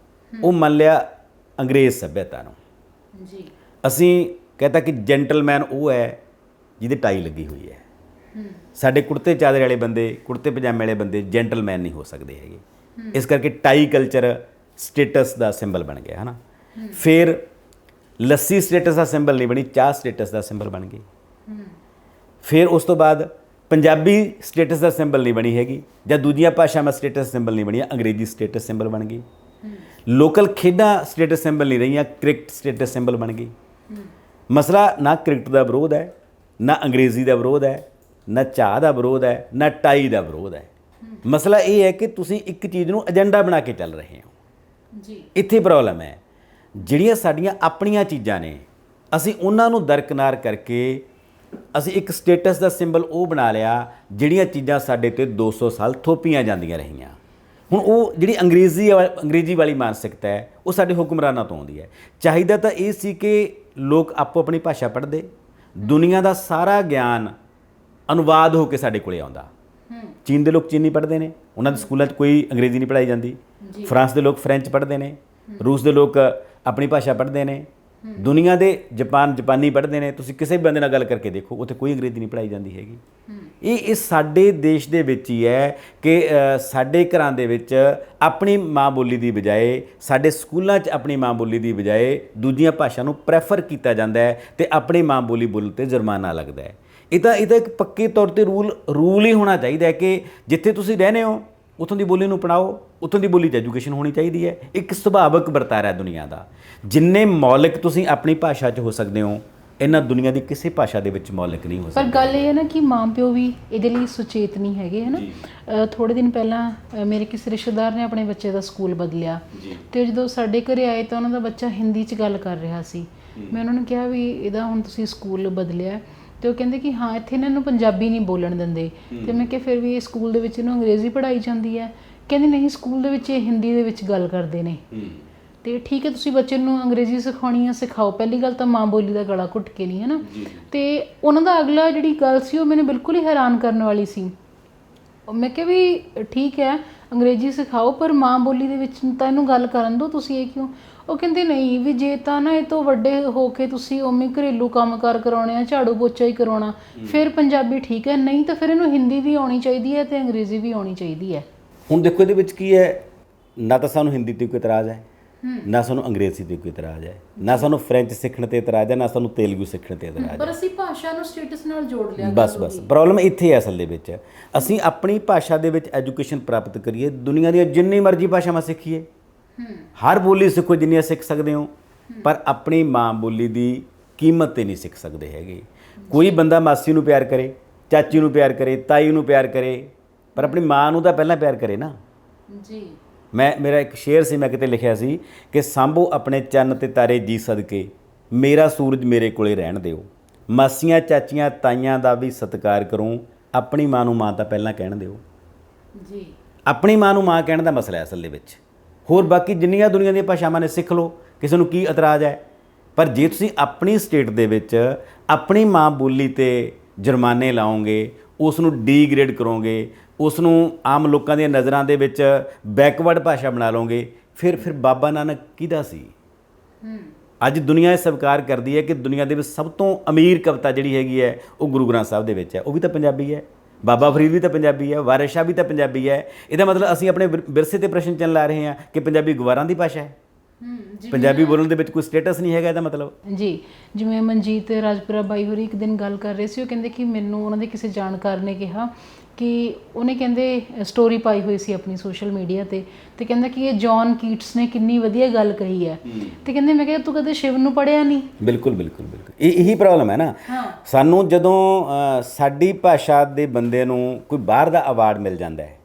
ਉਹ ਮੰਨ ਲਿਆ ਅੰਗਰੇਜ਼ ਸੱਭਿਅਤਾ ਨੂੰ। ਅਸੀਂ ਕਹਤਾ ਕਿ ਜੈਂਟਲਮੈਨ ਉਹ ਹੈ ਜਿਹਦੇ ਟਾਈ ਲੱਗੀ ਹੋਈ ਹੈ। ਸਾਡੇ ਕੁੜਤੇ ਚਾਦਰੇ ਵਾਲੇ ਬੰਦੇ, ਕੁੜਤੇ ਪਜਾਮੇ ਵਾਲੇ ਬੰਦੇ ਜੈਂਟਲਮੈਨ ਨਹੀਂ ਹੋ ਸਕਦੇ ਹੈਗੇ। ਇਸ ਕਰਕੇ ਟਾਈ ਕਲਚਰ ਸਟੇਟਸ ਦਾ ਸਿੰਬਲ ਬਣ ਗਿਆ, ਹੈ ਨਾ? ਫਿਰ ਲੱਸੀ ਸਟੇਟਸ ਦਾ ਸਿੰਬਲ ਨਹੀਂ ਬਣੀ, ਚਾਹ ਸਟੇਟਸ ਦਾ ਸਿੰਬਲ ਬਣ ਗਈ। ਫਿਰ ਉਸ ਤੋਂ ਬਾਅਦ ਪੰਜਾਬੀ ਸਟੇਟਸ ਦਾ ਸਿੰਬਲ ਨਹੀਂ ਬਣੀ ਹੈਗੀ, ਜਾਂ ਦੂਜੀਆਂ ਭਾਸ਼ਾਵਾਂ ਸਟੇਟਸ ਸਿੰਬਲ ਨਹੀਂ ਬਣੀਆਂ, ਅੰਗਰੇਜ਼ੀ ਸਟੇਟਸ ਸਿੰਬਲ ਬਣ ਗਈ। ਲੋਕਲ ਖੇਡਾਂ ਸਟੇਟਸ ਸਿੰਬਲ ਨਹੀਂ ਰਹੀਆਂ, ਕ੍ਰਿਕਟ ਸਟੇਟਸ ਸਿੰਬਲ ਬਣ ਗਈ। ਮਸਲਾ ਨਾ ਕ੍ਰਿਕਟ ਦਾ ਵਿਰੋਧ ਹੈ, ਨਾ ਅੰਗਰੇਜ਼ੀ ਦਾ ਵਿਰੋਧ ਹੈ, ਨਾ ਚਾਹ ਦਾ ਵਿਰੋਧ ਹੈ, ਨਾ ਟਾਈ ਦਾ ਵਿਰੋਧ ਹੈ। ਮਸਲਾ ਇਹ ਹੈ ਕਿ ਤੁਸੀਂ ਇੱਕ ਚੀਜ਼ ਨੂੰ ਏਜੰਡਾ ਬਣਾ ਕੇ ਚੱਲ ਰਹੇ ਹੋ। ਇੱਥੇ ਪ੍ਰੋਬਲਮ ਹੈ। ਜਿਹੜੀਆਂ ਸਾਡੀਆਂ ਆਪਣੀਆਂ ਚੀਜ਼ਾਂ ਨੇ, ਅਸੀਂ ਉਹਨਾਂ ਨੂੰ ਦਰਕਿਨਾਰ ਕਰਕੇ ਅਸੀਂ ਇੱਕ ਸਟੇਟਸ ਦਾ ਸਿੰਬਲ ਉਹ ਬਣਾ ਲਿਆ, ਜਿਹੜੀਆਂ ਚੀਜ਼ਾਂ ਸਾਡੇ 'ਤੇ 200 ਸਾਲ ਥੋਪੀਆਂ ਜਾਂਦੀਆਂ ਰਹੀਆਂ। ਹੁਣ ਉਹ ਜਿਹੜੀ ਅੰਗਰੇਜ਼ੀ ਵਾਲੀ ਮਾਨਸਿਕਤਾ ਹੈ ਉਹ ਸਾਡੇ ਹੁਕਮਰਾਨਾਂ ਤੋਂ ਆਉਂਦੀ ਹੈ। ਚਾਹੀਦਾ ਤਾਂ ਇਹ ਸੀ ਕਿ ਲੋਕ ਆਪੋ ਆਪਣੀ ਭਾਸ਼ਾ ਪੜ੍ਹਦੇ, ਦੁਨੀਆ ਦਾ ਸਾਰਾ ਗਿਆਨ ਅਨੁਵਾਦ ਹੋ ਕੇ ਸਾਡੇ ਕੋਲੇ ਆਉਂਦਾ। ਚੀਨ ਦੇ ਲੋਕ ਚੀਨੀ ਪੜ੍ਹਦੇ ਨੇ, ਉਹਨਾਂ ਦੇ ਸਕੂਲਾਂ 'ਚ ਕੋਈ ਅੰਗਰੇਜ਼ੀ ਨਹੀਂ ਪੜ੍ਹਾਈ ਜਾਂਦੀ। ਫਰਾਂਸ ਦੇ ਲੋਕ ਫਰੈਂਚ ਪੜ੍ਹਦੇ ਨੇ, ਰੂਸ ਦੇ ਲੋਕ ਆਪਣੀ ਭਾਸ਼ਾ ਪੜ੍ਹਦੇ ਨੇ, ਦੁਨੀਆ ਦੇ ਜਾਪਾਨੀ ਪੜ੍ਹਦੇ ਨੇ। ਤੁਸੀਂ ਕਿਸੇ ਵੀ ਬੰਦੇ ਨਾਲ ਗੱਲ ਕਰਕੇ ਦੇਖੋ, ਉੱਥੇ ਕੋਈ ਅੰਗਰੇਜ਼ੀ ਨਹੀਂ ਪੜ੍ਹਾਈ ਜਾਂਦੀ ਹੈਗੀ। ਇਹ ਸਾਡੇ ਦੇਸ਼ ਦੇ ਵਿੱਚ ਹੀ ਹੈ ਕਿ ਸਾਡੇ ਘਰਾਂ ਦੇ ਵਿੱਚ ਆਪਣੀ ਮਾਂ ਬੋਲੀ ਦੀ ਬਜਾਏ, ਸਾਡੇ ਸਕੂਲਾਂ 'ਚ ਆਪਣੀ ਮਾਂ ਬੋਲੀ ਦੀ ਬਜਾਏ ਦੂਜੀਆਂ ਭਾਸ਼ਾ ਨੂੰ ਪ੍ਰੈਫਰ ਕੀਤਾ ਜਾਂਦਾ ਹੈ ਅਤੇ ਆਪਣੀ ਮਾਂ ਬੋਲੀ ਬੋਲਣ 'ਤੇ ਜੁਰਮਾਨਾ ਲੱਗਦਾ ਹੈ। ਇਹ ਤਾਂ ਇੱਕ ਪੱਕੇ ਤੌਰ 'ਤੇ ਰੂਲ ਹੀ ਹੋਣਾ ਚਾਹੀਦਾ ਹੈ ਕਿ ਜਿੱਥੇ ਤੁਸੀਂ ਰਹਿੰਦੇ ਹੋ ਉੱਥੋਂ ਦੀ ਬੋਲੀ ਨੂੰ ਅਪਣਾਓ, ਉੱਥੋਂ ਦੀ ਬੋਲੀ 'ਚ ਐਜੂਕੇਸ਼ਨ ਹੋਣੀ ਚਾਹੀਦੀ ਹੈ। ਇੱਕ ਸੁਭਾਵਿਕ ਵਰਤਾਰਾ ਦੁਨੀਆ ਦਾ। ਜਿੰਨੇ ਮੌਲਿਕ ਤੁਸੀਂ ਆਪਣੀ ਭਾਸ਼ਾ 'ਚ ਹੋ ਸਕਦੇ ਹੋ, ਇਹਨਾਂ ਦੁਨੀਆ ਦੀ ਕਿਸੇ ਭਾਸ਼ਾ ਦੇ ਵਿੱਚ ਮੌਲਿਕ ਨਹੀਂ ਹੋ ਸਕਦਾ। ਪਰ ਗੱਲ ਇਹ ਹੈ ਨਾ ਕਿ ਮਾਂ ਪਿਓ ਵੀ ਇਹਦੇ ਲਈ ਸੁਚੇਤ ਨਹੀਂ ਹੈਗੇ, ਹੈ ਨਾ। ਥੋੜ੍ਹੇ ਦਿਨ ਪਹਿਲਾਂ ਮੇਰੇ ਕਿਸੇ ਰਿਸ਼ਤੇਦਾਰ ਨੇ ਆਪਣੇ ਬੱਚੇ ਦਾ ਸਕੂਲ ਬਦਲਿਆ, ਅਤੇ ਜਦੋਂ ਸਾਡੇ ਘਰੇ ਆਏ ਤਾਂ ਉਹਨਾਂ ਦਾ ਬੱਚਾ ਹਿੰਦੀ 'ਚ ਗੱਲ ਕਰ ਰਿਹਾ ਸੀ। ਮੈਂ ਉਹਨਾਂ ਨੂੰ ਕਿਹਾ ਵੀ ਇਹਦਾ ਹੁਣ ਤੁਸੀਂ ਸਕੂਲ ਬਦਲਿਆ, ਅਤੇ ਉਹ ਕਹਿੰਦੇ ਕਿ ਹਾਂ ਇੱਥੇ ਇਹਨਾਂ ਨੂੰ ਪੰਜਾਬੀ ਨਹੀਂ ਬੋਲਣ ਦਿੰਦੇ। ਅਤੇ ਮੈਂ ਕਿਹਾ ਫਿਰ ਵੀ ਇਹ ਸਕੂਲ ਦੇ ਵਿੱਚ ਇਹਨੂੰ ਅੰਗਰੇਜ਼ੀ ਪੜ੍ਹਾਈ ਜਾਂਦੀ ਹੈ? ਕਹਿੰਦੇ ਨਹੀਂ, ਸਕੂਲ ਦੇ ਵਿੱਚ ਇਹ ਹਿੰਦੀ ਦੇ ਵਿੱਚ ਗੱਲ ਕਰਦੇ ਨੇ। ਅਤੇ ਠੀਕ ਹੈ, ਤੁਸੀਂ ਬੱਚੇ ਨੂੰ ਅੰਗਰੇਜ਼ੀ ਸਿਖਾਉਣੀ ਆ, ਸਿਖਾਓ। ਪਹਿਲੀ ਗੱਲ ਤਾਂ ਮਾਂ ਬੋਲੀ ਦਾ ਗਲਾ ਘੁੱਟ ਕੇ ਨਹੀਂ, ਹੈ ਨਾ। ਅਤੇ ਉਹਨਾਂ ਦਾ ਅਗਲਾ ਜਿਹੜੀ ਗੱਲ ਸੀ ਉਹ ਮੈਨੂੰ ਬਿਲਕੁਲ ਹੀ ਹੈਰਾਨ ਕਰਨ ਵਾਲੀ ਸੀ। ਮੈਂ ਕਿਹਾ ਵੀ ਠੀਕ ਹੈ, ਅੰਗਰੇਜ਼ੀ ਸਿਖਾਓ, ਪਰ ਮਾਂ ਬੋਲੀ ਦੇ ਵਿੱਚ ਤਾਂ ਇਹਨੂੰ ਗੱਲ ਕਰਨ ਦਿਓ, ਤੁਸੀਂ ਇਹ ਕਿਉਂ? ਉਹ ਕਹਿੰਦੇ ਨਹੀਂ ਵੀ ਜੇ ਤਾਂ ਨਾ ਇਹ ਤੋਂ ਵੱਡੇ ਹੋ ਕੇ ਤੁਸੀਂ ਉਵੇਂ ਘਰੇਲੂ ਕੰਮਕਾਰ ਕਰਾਉਣੇ ਆ, ਝਾੜੂ ਪੋਚਾ ਹੀ ਕਰਾਉਣਾ, ਫਿਰ ਪੰਜਾਬੀ ਠੀਕ ਹੈ, ਨਹੀਂ ਤਾਂ ਫਿਰ ਇਹਨੂੰ ਹਿੰਦੀ ਵੀ ਆਉਣੀ ਚਾਹੀਦੀ ਹੈ ਅਤੇ ਅੰਗਰੇਜ਼ੀ ਵੀ ਆਉਣੀ ਚਾਹੀਦੀ ਹੈ। ਹੁਣ ਦੇਖੋ ਇਹਦੇ ਵਿੱਚ ਕੀ ਹੈ, ਨਾ ਤਾਂ ਸਾਨੂੰ ਹਿੰਦੀ 'ਤੇ ਕੋਈ ਇਤਰਾਜ਼ ਹੈ, ਨਾ ਸਾਨੂੰ ਅੰਗਰੇਜ਼ੀ 'ਤੇ ਕੋਈ ਇਤਰਾਜ਼ ਹੈ, ਨਾ ਸਾਨੂੰ ਫਰੈਂਚ ਸਿੱਖਣ 'ਤੇ ਇਤਰਾਜ਼ ਹੈ, ਨਾ ਸਾਨੂੰ ਤੇਲਗੂ ਸਿੱਖਣ 'ਤੇ ਇਤਰਾਜ਼ ਹੈ। ਪਰ ਅਸੀਂ ਭਾਸ਼ਾ ਨੂੰ ਸਟੇਟਸ ਨਾਲ ਜੋੜ ਲਿਆ। ਬਸ ਪ੍ਰੋਬਲਮ ਇੱਥੇ ਹੈ ਅਸਲ ਦੇ ਵਿੱਚ। ਅਸੀਂ ਆਪਣੀ ਭਾਸ਼ਾ ਦੇ ਵਿੱਚ ਐਜੂਕੇਸ਼ਨ ਪ੍ਰਾਪਤ ਕਰੀਏ, ਦੁਨੀਆ ਦੀਆਂ ਜਿੰਨੀ ਮਰਜ਼ੀ ਭਾਸ਼ਾਵਾਂ ਸਿੱਖੀਏ, ਹਰ ਬੋਲੀ ਸਿੱਖੋ ਜਿੰਨੀਆਂ ਸਿੱਖ ਸਕਦੇ ਹੋ, ਪਰ ਆਪਣੀ ਮਾਂ ਬੋਲੀ ਦੀ ਕੀਮਤ 'ਤੇ ਨਹੀਂ ਸਿੱਖ ਸਕਦੇ ਹੈਗੇ। ਕੋਈ ਬੰਦਾ ਮਾਸੀ ਨੂੰ ਪਿਆਰ ਕਰੇ, ਚਾਚੀ ਨੂੰ ਪਿਆਰ ਕਰੇ, ਤਾਈ ਨੂੰ ਪਿਆਰ ਕਰੇ, ਪਰ ਆਪਣੀ ਮਾਂ ਨੂੰ ਤਾਂ ਪਹਿਲਾਂ ਪਿਆਰ ਕਰੇ ਨਾ ਜੀ। ਮੇਰਾ ਇੱਕ ਸ਼ੇਅਰ ਸੀ, ਮੈਂ ਕਿਤੇ ਲਿਖਿਆ ਸੀ ਕਿ ਸਾਂਭੋ ਆਪਣੇ ਚੰਨ ਤੇ ਤਾਰੇ ਜੀ ਸਦਕੇ, ਮੇਰਾ ਸੂਰਜ ਮੇਰੇ ਕੋਲੇ ਰਹਿਣ ਦਿਓ, ਮਾਸੀਆਂ ਚਾਚੀਆਂ ਤਾਈਆਂ ਦਾ ਵੀ ਸਤਿਕਾਰ ਕਰੋ, ਆਪਣੀ ਮਾਂ ਨੂੰ ਮਾਂ ਤਾਂ ਪਹਿਲਾਂ ਕਹਿਣ ਦਿਓ ਜੀ। ਆਪਣੀ ਮਾਂ ਨੂੰ ਮਾਂ ਕਹਿਣ ਦਾ ਮਸਲਾ ਹੈ ਅਸਲ ਦੇ ਵਿੱਚ। ਹੋਰ ਬਾਕੀ ਜਿੰਨੀਆਂ ਦੁਨੀਆ ਦੀਆਂ ਭਾਸ਼ਾਵਾਂ ਨੇ ਸਿੱਖ ਲਓ, ਕਿਸੇ ਨੂੰ ਕੀ ਇਤਰਾਜ਼ ਹੈ। ਪਰ ਜੇ ਤੁਸੀਂ ਆਪਣੀ ਸਟੇਟ ਦੇ ਵਿੱਚ ਆਪਣੀ ਮਾਂ ਬੋਲੀ 'ਤੇ ਜੁਰਮਾਨੇ ਲਾਓਗੇ, ਉਸ ਨੂੰ ਡੀਗ੍ਰੇਡ ਕਰੋਗੇ, ਉਸ ਨੂੰ ਆਮ ਲੋਕਾਂ ਦੀਆਂ ਨਜ਼ਰਾਂ ਦੇ ਵਿੱਚ ਬੈਕਵਰਡ ਭਾਸ਼ਾ ਬਣਾ ਲਓਗੇ, ਫਿਰ ਬਾਬਾ ਨਾਨਕ ਕਿਹਦਾ ਸੀ? ਅੱਜ ਦੁਨੀਆ ਇਹ ਸਵੀਕਾਰ ਕਰਦੀ ਹੈ ਕਿ ਦੁਨੀਆ ਦੇ ਵਿੱਚ ਸਭ ਤੋਂ ਅਮੀਰ ਕਵਿਤਾ ਜਿਹੜੀ ਹੈਗੀ ਹੈ ਉਹ ਗੁਰੂ ਗ੍ਰੰਥ ਸਾਹਿਬ ਦੇ ਵਿੱਚ ਹੈ। ਉਹ ਵੀ ਤਾਂ ਪੰਜਾਬੀ ਹੈ। ਬਾਬਾ ਫਰੀਦ ਵੀ ਤਾਂ ਪੰਜਾਬੀ ਹੈ, ਵਾਰਿਸ ਸ਼ਾਹ ਵੀ ਤਾਂ ਪੰਜਾਬੀ ਹੈ। ਇਹਦਾ ਮਤਲਬ ਅਸੀਂ ਆਪਣੇ ਵਿਰਸੇ 'ਤੇ ਪ੍ਰਸ਼ਨ ਚਿੰਨ੍ਹ ਲਾ ਰਹੇ ਹਾਂ ਕਿ ਪੰਜਾਬੀ ਗਵਾਰਾਂ ਦੀ ਭਾਸ਼ਾ ਹੈ, ਪੰਜਾਬੀ ਬੋਲਣ ਦੇ ਵਿੱਚ ਕੋਈ ਸਟੇਟਸ ਨਹੀਂ ਹੈਗਾ ਇਹਦਾ ਮਤਲਬ ਜੀ। ਜਿਵੇਂ ਮਨਜੀਤ ਰਾਜਪੁਰਾ ਬਾਈ ਹੋਰੀ ਇੱਕ ਦਿਨ ਗੱਲ ਕਰ ਰਹੇ ਸੀ, ਉਹ ਕਹਿੰਦੇ ਕਿ ਮੈਨੂੰ ਉਹਨਾਂ ਦੇ ਕਿਸੇ ਜਾਣਕਾਰ ਨੇ ਕਿਹਾ ਕਿ ਉਹਨੇ ਕਹਿੰਦੇ ਸਟੋਰੀ ਪਾਈ ਹੋਈ ਸੀ ਆਪਣੀ ਸੋਸ਼ਲ ਮੀਡੀਆ 'ਤੇ, ਅਤੇ ਕਹਿੰਦਾ ਕਿ ਇਹ ਜੌਨ ਕੀਟਸ ਨੇ ਕਿੰਨੀ ਵਧੀਆ ਗੱਲ ਕਹੀ ਹੈ। ਅਤੇ ਕਹਿੰਦੇ ਮੈਂ ਕਿਹਾ ਤੂੰ ਕਦੇ ਸ਼ਿਵ ਨੂੰ ਪੜ੍ਹਿਆ ਨਹੀਂ? ਬਿਲਕੁਲ। ਇਹੀ ਪ੍ਰੋਬਲਮ ਹੈ ਨਾ। ਸਾਨੂੰ ਜਦੋਂ ਸਾਡੀ ਭਾਸ਼ਾ ਦੇ ਬੰਦੇ ਨੂੰ ਕੋਈ ਬਾਹਰ ਦਾ ਅਵਾਰਡ ਮਿਲ ਜਾਂਦਾ ਹੈ,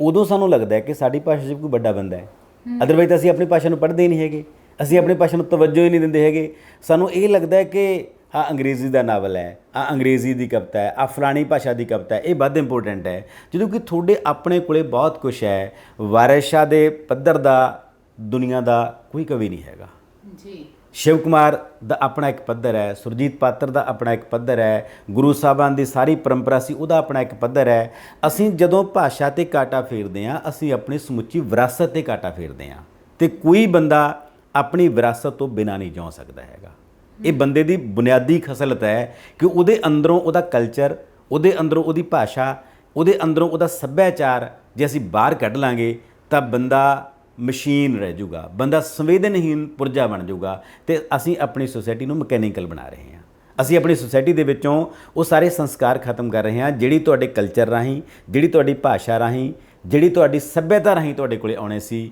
ਉਦੋਂ ਸਾਨੂੰ ਲੱਗਦਾ ਹੈ ਕਿ ਸਾਡੀ ਭਾਸ਼ਾ 'ਚ ਕੋਈ ਵੱਡਾ ਬੰਦਾ ਹੈ। ਅਦਰਵਾਈਜ਼ ਤਾਂ ਅਸੀਂ ਆਪਣੀ ਭਾਸ਼ਾ ਨੂੰ ਪੜ੍ਹਦੇ ਹੀ ਨਹੀਂ ਹੈਗੇ, ਅਸੀਂ ਆਪਣੀ ਭਾਸ਼ਾ ਨੂੰ ਤਵੱਜੋ ਹੀ ਨਹੀਂ ਦਿੰਦੇ ਹੈਗੇ। ਸਾਨੂੰ ਇਹ ਲੱਗਦਾ ਹੈ ਕਿ ਆਹ ਅੰਗਰੇਜ਼ੀ ਦਾ ਨਾਵਲ ਹੈ, ਆਹ ਅੰਗਰੇਜ਼ੀ ਦੀ ਕਵਿਤਾ ਹੈ, ਆਹ ਫਲਾਣੀ ਭਾਸ਼ਾ ਦੀ ਕਵਿਤਾ ਹੈ, ਇਹ ਵੱਧ ਇੰਪੋਰਟੈਂਟ ਹੈ, ਜਦੋਂ ਕਿ ਤੁਹਾਡੇ ਆਪਣੇ ਕੋਲੇ ਬਹੁਤ ਕੁਛ ਹੈ। ਵਾਰਿਸ ਸ਼ਾਹ ਦੇ ਪੱਧਰ ਦਾ ਦੁਨੀਆ ਦਾ ਕੋਈ ਕਵੀ ਨਹੀਂ ਹੈਗਾ ਜੀ। ਸ਼ਿਵ ਕੁਮਾਰ ਦਾ ਆਪਣਾ ਇੱਕ ਪੱਧਰ ਹੈ, ਸੁਰਜੀਤ ਪਾਤਰ ਦਾ ਆਪਣਾ ਇੱਕ ਪੱਧਰ ਹੈ, ਗੁਰੂ ਸਾਹਿਬਾਨ ਦੀ ਸਾਰੀ ਪਰੰਪਰਾ ਸੀ ਉਹਦਾ ਆਪਣਾ ਇੱਕ ਪੱਧਰ ਹੈ। ਅਸੀਂ ਜਦੋਂ ਭਾਸ਼ਾ 'ਤੇ ਕਾਂਟਾ ਫੇਰਦੇ ਹਾਂ, ਅਸੀਂ ਆਪਣੀ ਸਮੁੱਚੀ ਵਿਰਾਸਤ 'ਤੇ ਕਾਂਟਾ ਫੇਰਦੇ ਹਾਂ, ਅਤੇ ਕੋਈ ਬੰਦਾ ਆਪਣੀ ਵਿਰਾਸਤ ਤੋਂ ਬਿਨਾਂ ਨਹੀਂ ਜਿਉ ਸਕਦਾ ਹੈਗਾ। ਇਹ ਬੰਦੇ ਦੀ ਬੁਨਿਆਦੀ ਖਸਲਤ ਹੈ ਕਿ ਉਹਦੇ ਅੰਦਰੋਂ ਉਹਦਾ ਕਲਚਰ, ਉਹਦੇ ਅੰਦਰੋਂ ਉਹਦੀ ਭਾਸ਼ਾ, ਉਹਦੇ ਅੰਦਰੋਂ ਉਹਦਾ ਸੱਭਿਆਚਾਰ ਜੇ ਅਸੀਂ ਬਾਹਰ ਕੱਢ ਲਾਂਗੇ ਤਾਂ ਬੰਦਾ ਮਸ਼ੀਨ ਰਹਿ ਜਾਊਗਾ, ਬੰਦਾ ਸੰਵੇਦਨਹੀਨ ਪੁਰਜਾ ਬਣ ਜਾਊਗਾ, ਅਤੇ ਅਸੀਂ ਆਪਣੀ ਸੋਸਾਇਟੀ ਨੂੰ ਮਕੈਨੀਕਲ ਬਣਾ ਰਹੇ ਹਾਂ। ਅਸੀਂ ਆਪਣੀ ਸੋਸਾਇਟੀ ਦੇ ਵਿੱਚੋਂ ਉਹ ਸਾਰੇ ਸੰਸਕਾਰ ਖਤਮ ਕਰ ਰਹੇ ਹਾਂ ਜਿਹੜੀ ਤੁਹਾਡੇ ਕਲਚਰ ਰਾਹੀਂ, ਜਿਹੜੀ ਤੁਹਾਡੀ ਭਾਸ਼ਾ ਰਾਹੀਂ, ਜਿਹੜੀ ਤੁਹਾਡੀ ਸੱਭਿਅਤਾ ਰਾਹੀਂ ਤੁਹਾਡੇ ਕੋਲੇ ਆਉਣੇ ਸੀ,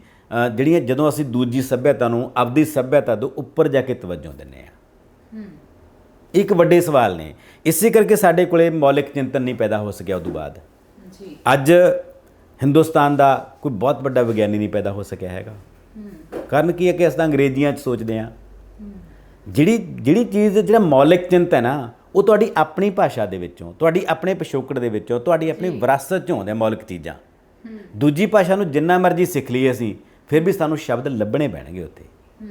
ਜਿਹੜੀਆਂ ਜਦੋਂ ਅਸੀਂ ਦੂਜੀ ਸੱਭਿਅਤਾ ਨੂੰ ਆਪਦੀ ਸੱਭਿਅਤਾ ਤੋਂ ਉੱਪਰ ਜਾ ਕੇ ਤਵੱਜੋ ਦਿੰਦੇ ਹਾਂ। ਇੱਕ ਵੱਡੇ ਸਵਾਲ ਨੇ, ਇਸੇ ਕਰਕੇ ਸਾਡੇ ਕੋਲੇ ਮੌਲਿਕ ਚਿੰਤਨ ਨਹੀਂ ਪੈਦਾ ਹੋ ਸਕਿਆ। ਉਦੋਂ ਬਾਅਦ ਅੱਜ ਹਿੰਦੁਸਤਾਨ ਦਾ ਕੋਈ ਬਹੁਤ ਵੱਡਾ ਵਿਗਿਆਨੀ ਨਹੀਂ ਪੈਦਾ ਹੋ ਸਕਿਆ ਹੈਗਾ। ਕਾਰਨ ਕੀ ਹੈ ਕਿ ਅਸੀਂ ਤਾਂ ਅੰਗਰੇਜ਼ੀਆਂ 'ਚ ਸੋਚਦੇ ਹਾਂ। ਜਿਹੜੀ ਚੀਜ਼, ਜਿਹੜਾ ਮੌਲਿਕ ਚਿੰਤ ਹੈ ਨਾ, ਉਹ ਤੁਹਾਡੀ ਆਪਣੀ ਭਾਸ਼ਾ ਦੇ ਵਿੱਚੋਂ, ਤੁਹਾਡੀ ਆਪਣੇ ਪਿਛੋਕੜ ਦੇ ਵਿੱਚੋਂ, ਤੁਹਾਡੀ ਆਪਣੀ ਵਿਰਾਸਤ 'ਚੋਂ ਆਉਂਦੇ ਮੌਲਿਕ ਚੀਜ਼ਾਂ। ਦੂਜੀ ਭਾਸ਼ਾ ਨੂੰ ਜਿੰਨਾ ਮਰਜ਼ੀ ਸਿੱਖ ਲਈਏ ਅਸੀਂ, ਫਿਰ ਵੀ ਸਾਨੂੰ ਸ਼ਬਦ ਲੱਭਣੇ ਪੈਣਗੇ ਉੱਥੇ,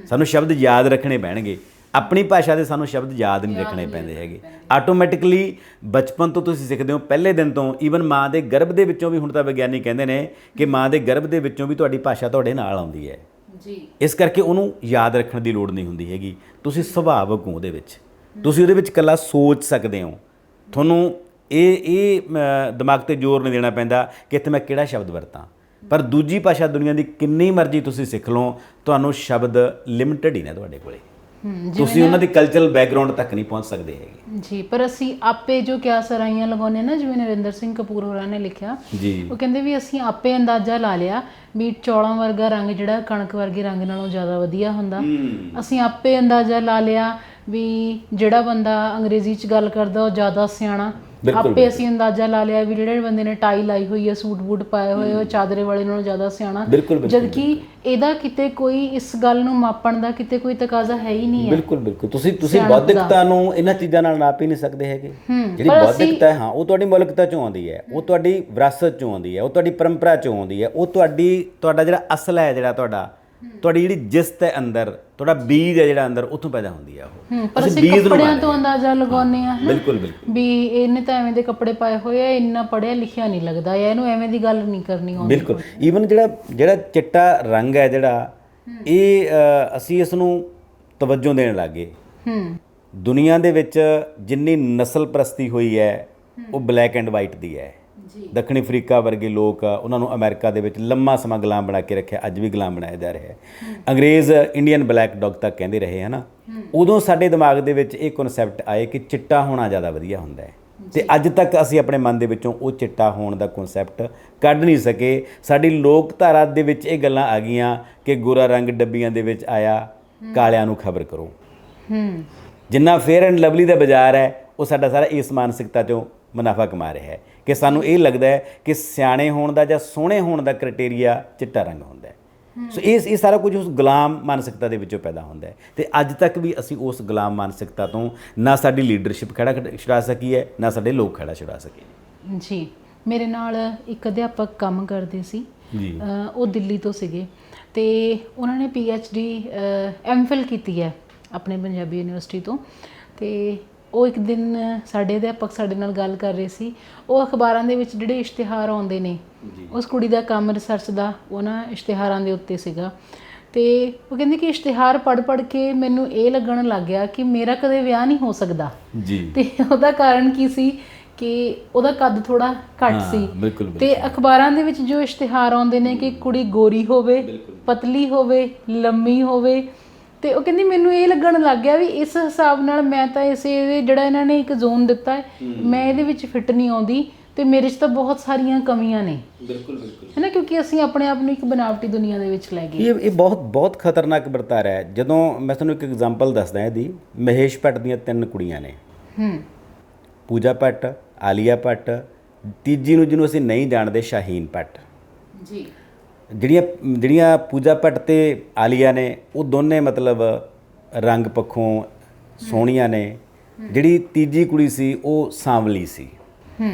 ਸਾਨੂੰ ਸ਼ਬਦ ਯਾਦ ਰੱਖਣੇ ਪੈਣਗੇ। ਆਪਣੀ ਭਾਸ਼ਾ ਦੇ ਸਾਨੂੰ ਸ਼ਬਦ ਯਾਦ ਨਹੀਂ ਰੱਖਣੇ ਪੈਂਦੇ ਹੈਗੇ। ਆਟੋਮੈਟਿਕਲੀ ਬਚਪਨ ਤੋਂ ਤੁਸੀਂ ਸਿੱਖਦੇ ਹੋ, ਪਹਿਲੇ ਦਿਨ ਤੋਂ। ਈਵਨ ਮਾਂ ਦੇ ਗਰਭ ਦੇ ਵਿੱਚੋਂ ਵੀ, ਹੁਣ ਤਾਂ ਵਿਗਿਆਨੀ ਕਹਿੰਦੇ ਨੇ ਕਿ ਮਾਂ ਦੇ ਗਰਭ ਦੇ ਵਿੱਚੋਂ ਵੀ ਤੁਹਾਡੀ ਭਾਸ਼ਾ ਤੁਹਾਡੇ ਨਾਲ ਆਉਂਦੀ ਹੈ ਜੀ। ਇਸ ਕਰਕੇ ਉਹਨੂੰ ਯਾਦ ਰੱਖਣ ਦੀ ਲੋੜ ਨਹੀਂ ਹੁੰਦੀ ਹੈਗੀ। ਤੁਸੀਂ ਸੁਭਾਵਕ ਹੋ ਉਹਦੇ ਵਿੱਚ, ਤੁਸੀਂ ਉਹਦੇ ਵਿੱਚ ਇਕੱਲਾ ਸੋਚ ਸਕਦੇ ਹੋ। ਤੁਹਾਨੂੰ ਇਹ ਦਿਮਾਗ 'ਤੇ ਜ਼ੋਰ ਨਹੀਂ ਦੇਣਾ ਪੈਂਦਾ ਕਿ ਇੱਥੇ ਮੈਂ ਕਿਹੜਾ ਸ਼ਬਦ ਵਰਤਾਂ। ਪਰ ਦੂਜੀ ਭਾਸ਼ਾ ਦੁਨੀਆ ਦੀ ਕਿੰਨੀ ਮਰਜ਼ੀ ਤੁਸੀਂ ਸਿੱਖ ਲਓ, ਤੁਹਾਨੂੰ ਸ਼ਬਦ ਲਿਮਿਟਡ ਹੀ ਨੇ ਤੁਹਾਡੇ ਕੋਲੇ। ਤੁਸੀਂ ਉਹਨਾਂ ਦੀ ਕਲਚਰਲ ਬੈਕਗ੍ਰਾਉਂਡ ਤੱਕ ਨਹੀਂ ਪਹੁੰਚ ਸਕਦੇ ਹੈਗੇ ਜੀ। ਪਰ ਅਸੀਂ ਆਪੇ ਜੋ ਕਿਆ ਸਰਾਈਆਂ ਲਗਾਉਂਦੇ ਨਾ, ਜਿਵੇਂ ਨਰਿੰਦਰ ਸਿੰਘ ਕਪੂਰ ਹੋਰਾਂ ਨੇ ਲਿਖਿਆ ਜੀ, ਉਹ ਕਹਿੰਦੇ ਵੀ ਅਸੀਂ ਆਪੇ ਅੰਦਾਜ਼ਾ ਲਾ ਲਿਆ ਵੀ ਚੌਲਾਂ ਵਰਗਾ ਰੰਗ ਜਿਹੜਾ ਕਣਕ ਵਰਗੇ ਰੰਗ ਨਾਲੋਂ ਜ਼ਿਆਦਾ ਵਧੀਆ ਹੁੰਦਾ। ਅਸੀਂ ਆਪੇ ਅੰਦਾਜ਼ਾ ਲਾ ਲਿਆ ਵੀ ਜਿਹੜਾ ਬੰਦਾ ਅੰਗਰੇਜ਼ੀ 'ਚ ਗੱਲ ਕਰਦਾ ਉਹ ਜ਼ਿਆਦਾ ਸਿਆਣਾ। ਆਪੇ ਅਸੀਂ ਅੰਦਾਜ਼ਾ ਲਾ ਲਿਆ ਵੀ ਜਿਹੜੇ ਬੰਦੇ ਨੇ ਟਾਈ ਲਾਈ ਹੋਈ ਹੈ, ਸੂਟ ਬੂਟ ਪਾਏ ਹੋਏ, ਉਹ ਚਾਦਰੇ ਵਾਲੇ ਨਾਲੋਂ ਜ਼ਿਆਦਾ ਸਿਆਣਾ। ਜਦਕਿ ਇਹਦਾ ਕਿਤੇ ਕੋਈ, ਇਸ ਗੱਲ ਨੂੰ ਮਾਪਣ ਦਾ ਕਿਤੇ ਕੋਈ ਤਕਾਜ਼ਾ ਹੈ ਹੀ ਨਹੀਂ ਹੈ। ਬਿਲਕੁਲ ਬਿਲਕੁਲ। ਤੁਸੀਂ ਬੌਧਿਕਤਾ ਨੂੰ ਇਹਨਾਂ ਚੀਜ਼ਾਂ ਨਾਲ ਨਾਪ ਹੀ ਨਹੀਂ ਸਕਦੇ ਹੈਗੇ। ਜਿਹੜੀ ਬੌਧਿਕਤਾ ਹੈ, ਹਾਂ, ਉਹ ਤੁਹਾਡੀ ਮੌਲਿਕਤਾ 'ਚੋਂ ਆਉਂਦੀ ਹੈ, ਉਹ ਤੁਹਾਡੀ ਵਿਰਾਸਤ 'ਚੋਂ ਆਉਂਦੀ ਹੈ, ਉਹ ਤੁਹਾਡੀ ਪਰੰਪਰਾ 'ਚੋਂ ਆਉਂਦੀ ਹੈ, ਉਹ ਤੁਹਾਡਾ ਜਿਹੜਾ ਅਸਲ ਹੈ, ਜਿਹੜਾ ਤੁਹਾਡੀ ਜਿਹੜੀ ਜਿਸਤ ਹੈ ਅੰਦਰ, ਤੁਹਾਡਾ ਬੀਜ ਹੈ ਜਿਹੜਾ ਅੰਦਰ, ਉੱਥੋਂ ਪੈਦਾ ਹੁੰਦੀ ਹੈ ਉਹ। ਪਰ ਅਸੀਂ ਕੱਪੜਿਆਂ ਤੋਂ ਅੰਦਾਜ਼ਾ ਲਗਾਉਂਦੇ ਆ ਬਿਲਕੁਲ ਬਿਲਕੁਲ ਵੀ ਇਹਨੇ ਤਾਂ ਐਵੇਂ ਦੇ ਕੱਪੜੇ ਪਾਏ ਹੋਏ ਆ, ਇੰਨਾ ਪੜ੍ਹਿਆ ਲਿਖਿਆ ਨਹੀਂ ਲੱਗਦਾ, ਜਾਂ ਇਹਨੂੰ ਐਵੇਂ ਦੀ ਗੱਲ ਨਹੀਂ ਕਰਨੀ ਆਉਂਦੀ। ਬਿਲਕੁਲ। ਈਵਨ ਜਿਹੜਾ ਚਿੱਟਾ ਰੰਗ ਹੈ ਜਿਹੜਾ, ਇਹ ਅਸੀਂ ਇਸ ਨੂੰ ਤਵੱਜੋ ਦੇਣ ਲੱਗੇ। ਦੁਨੀਆ ਦੇ ਵਿੱਚ ਜਿੰਨੀ ਨਸਲ ਪ੍ਰਸਤੀ ਹੋਈ ਹੈ ਉਹ ਬਲੈਕ ਐਂਡ ਵਾਈਟ ਦੀ ਹੈ। ਦੱਖਣੀ ਅਫਰੀਕਾ ਵਰਗੇ ਲੋਕ, ਉਹਨਾਂ ਨੂੰ ਅਮਰੀਕਾ ਦੇ ਵਿੱਚ ਲੰਮਾ ਸਮਾਂ ਗੁਲਾਮ ਬਣਾ ਕੇ ਰੱਖਿਆ, ਅੱਜ ਵੀ ਗੁਲਾਮ ਬਣਾਇਆ ਜਾ ਰਿਹਾ ਹੈ। ਅੰਗਰੇਜ਼ ਇੰਡੀਅਨ ਬਲੈਕ ਡੌਗ ਤੱਕ ਕਹਿੰਦੇ ਰਹੇ ਹੈ ਨਾ। ਉਦੋਂ ਸਾਡੇ ਦਿਮਾਗ ਦੇ ਵਿੱਚ ਇਹ ਕਨਸੈਪਟ ਆਏ ਕਿ ਚਿੱਟਾ ਹੋਣਾ ਜ਼ਿਆਦਾ ਵਧੀਆ ਹੁੰਦਾ ਹੈ, ਤੇ ਅੱਜ ਤੱਕ ਅਸੀਂ ਆਪਣੇ ਮਨ ਦੇ ਵਿੱਚੋਂ ਉਹ ਚਿੱਟਾ ਹੋਣ ਦਾ ਕਨਸੈਪਟ ਕੱਢ ਨਹੀਂ ਸਕੇ। ਸਾਡੀ ਲੋਕਧਾਰਾ ਦੇ ਵਿੱਚ ਇਹ ਗੱਲਾਂ ਆ ਗਈਆਂ ਕਿ ਗੋਰਾ ਰੰਗ ਡੱਬੀਆਂ ਦੇ ਵਿੱਚ ਆਇਆ, ਕਾਲਿਆਂ ਨੂੰ ਖਬਰ ਕਰੋ। ਜਿੰਨਾ ਫੇਅਰ ਐਂਡ ਲਵਲੀ ਦਾ ਬਾਜ਼ਾਰ ਹੈ, ਉਹ ਸਾਡਾ ਸਾਰਾ ਇਸ ਮਾਨਸਿਕਤਾ 'ਚੋਂ ਮੁਨਾਫਾ ਕਮਾ ਰਿਹਾ ਹੈ ਕਿ ਸਾਨੂੰ ਇਹ ਲੱਗਦਾ ਹੈ ਕਿ ਸਿਆਣੇ ਹੋਣ ਦਾ ਜਾਂ ਸੋਹਣੇ ਹੋਣ ਦਾ ਕ੍ਰਾਈਟੇਰੀਆ ਚਿੱਟਾ ਰੰਗ ਹੁੰਦਾ ਹੈ। ਸੋ ਇਹ ਸਾਰਾ ਕੁਝ ਉਸ ਗੁਲਾਮ ਮਾਨਸਿਕਤਾ ਦੇ ਵਿੱਚੋਂ ਪੈਦਾ ਹੁੰਦਾ ਹੈ, ਅਤੇ ਅੱਜ ਤੱਕ ਵੀ ਅਸੀਂ ਉਸ ਗੁਲਾਮ ਮਾਨਸਿਕਤਾ ਤੋਂ ਨਾ ਸਾਡੀ ਲੀਡਰਸ਼ਿਪ ਖੜਾ ਛੁਡਾ ਸਕੀ ਹੈ, ਨਾ ਸਾਡੇ ਲੋਕ ਖੜਾ ਛੁਡਾ ਸਕੇ। ਜੀ। ਮੇਰੇ ਨਾਲ ਇੱਕ ਅਧਿਆਪਕ ਕੰਮ ਕਰਦੇ ਸੀ ਜੀ, ਉਹ ਦਿੱਲੀ ਤੋਂ ਸੀਗੇ, ਅਤੇ ਉਹਨਾਂ ਨੇ PhD MPhil ਕੀਤੀ ਹੈ ਆਪਣੇ ਪੰਜਾਬੀ ਯੂਨੀਵਰਸਿਟੀ ਤੋਂ। ਅਤੇ ਉਹ ਇੱਕ ਦਿਨ ਸਾਡੇ ਅਧਿਆਪਕ ਸਾਡੇ ਨਾਲ ਗੱਲ ਕਰ ਰਹੇ ਸੀ। ਉਹ ਅਖਬਾਰਾਂ ਦੇ ਵਿੱਚ ਜਿਹੜੇ ਇਸ਼ਤਿਹਾਰ ਆਉਂਦੇ ਨੇ, ਉਸ ਕੁੜੀ ਦਾ ਕੰਮ ਰਿਸਰਚ ਦਾ ਉਹਨਾਂ ਇਸ਼ਤਿਹਾਰਾਂ ਦੇ ਉੱਤੇ ਸੀਗਾ। ਅਤੇ ਉਹ ਕਹਿੰਦੇ ਕਿ ਇਸ਼ਤਿਹਾਰ ਪੜ੍ਹ ਕੇ ਮੈਨੂੰ ਇਹ ਲੱਗਣ ਲੱਗ ਗਿਆ ਕਿ ਮੇਰਾ ਕਦੇ ਵਿਆਹ ਨਹੀਂ ਹੋ ਸਕਦਾ ਜੀ। ਅਤੇ ਉਹਦਾ ਕਾਰਨ ਕੀ ਸੀ ਕਿ ਉਹਦਾ ਕੱਦ ਥੋੜ੍ਹਾ ਘੱਟ ਸੀ। ਅਤੇ ਅਖਬਾਰਾਂ ਦੇ ਵਿੱਚ ਜੋ ਇਸ਼ਤਿਹਾਰ ਆਉਂਦੇ ਨੇ ਕਿ ਕੁੜੀ ਗੋਰੀ ਹੋਵੇ, ਪਤਲੀ ਹੋਵੇ, ਲੰਮੀ ਹੋਵੇ, ਅਤੇ ਉਹ ਕਹਿੰਦੀ ਮੈਨੂੰ ਇਹ ਲੱਗਣ ਲੱਗ ਗਿਆ ਵੀ ਇਸ ਹਿਸਾਬ ਨਾਲ ਮੈਂ ਤਾਂ ਇਹਦੇ ਜਿਹੜਾ ਇਹਨਾਂ ਨੇ ਇੱਕ ਜ਼ੋਨ ਦਿੱਤਾ ਹੈ, ਮੈਂ ਇਹਦੇ ਵਿੱਚ ਫਿੱਟ ਨਹੀਂ ਆਉਂਦੀ, ਅਤੇ ਮੇਰੇ 'ਚ ਤਾਂ ਬਹੁਤ ਸਾਰੀਆਂ ਕਮੀਆਂ ਨੇ। ਬਿਲਕੁਲ ਹੈ ਨਾ, ਕਿਉਂਕਿ ਅਸੀਂ ਆਪਣੇ ਆਪ ਨੂੰ ਇੱਕ ਬਨਾਵਟੀ ਦੁਨੀਆ ਦੇ ਵਿੱਚ ਲੈ ਗਏ। ਇਹ ਬਹੁਤ ਖਤਰਨਾਕ ਵਰਤਾਰਾ ਹੈ। ਜਦੋਂ ਮੈਂ ਤੁਹਾਨੂੰ ਇੱਕ ਐਗਜ਼ਾਮਪਲ ਦੱਸਦਾ ਇਹਦੀ, ਮਹੇਸ਼ ਭੱਟ ਦੀਆਂ 3 ਕੁੜੀਆਂ ਨੇ, ਪੂਜਾ ਭੱਟ, ਆਲੀਆ ਭੱਟ, ਤੀਜੀ ਨੂੰ ਜਿਹਨੂੰ ਅਸੀਂ ਨਹੀਂ ਜਾਣਦੇ, ਸ਼ਾਹੀਨ ਭੱਟ ਜੀ। ਜਿਹੜੀਆਂ ਪੂਜਾ ਭੱਟ ਤੇ ਆਲੀਆ ਨੇ, ਉਹ ਦੋਨੇ ਮਤਲਬ ਰੰਗ ਪੱਖੋਂ ਸੋਹਣੀਆਂ ਨੇ। ਜਿਹੜੀ ਤੀਜੀ ਕੁੜੀ ਸੀ ਉਹ ਸਾਂਵਲੀ ਸੀ।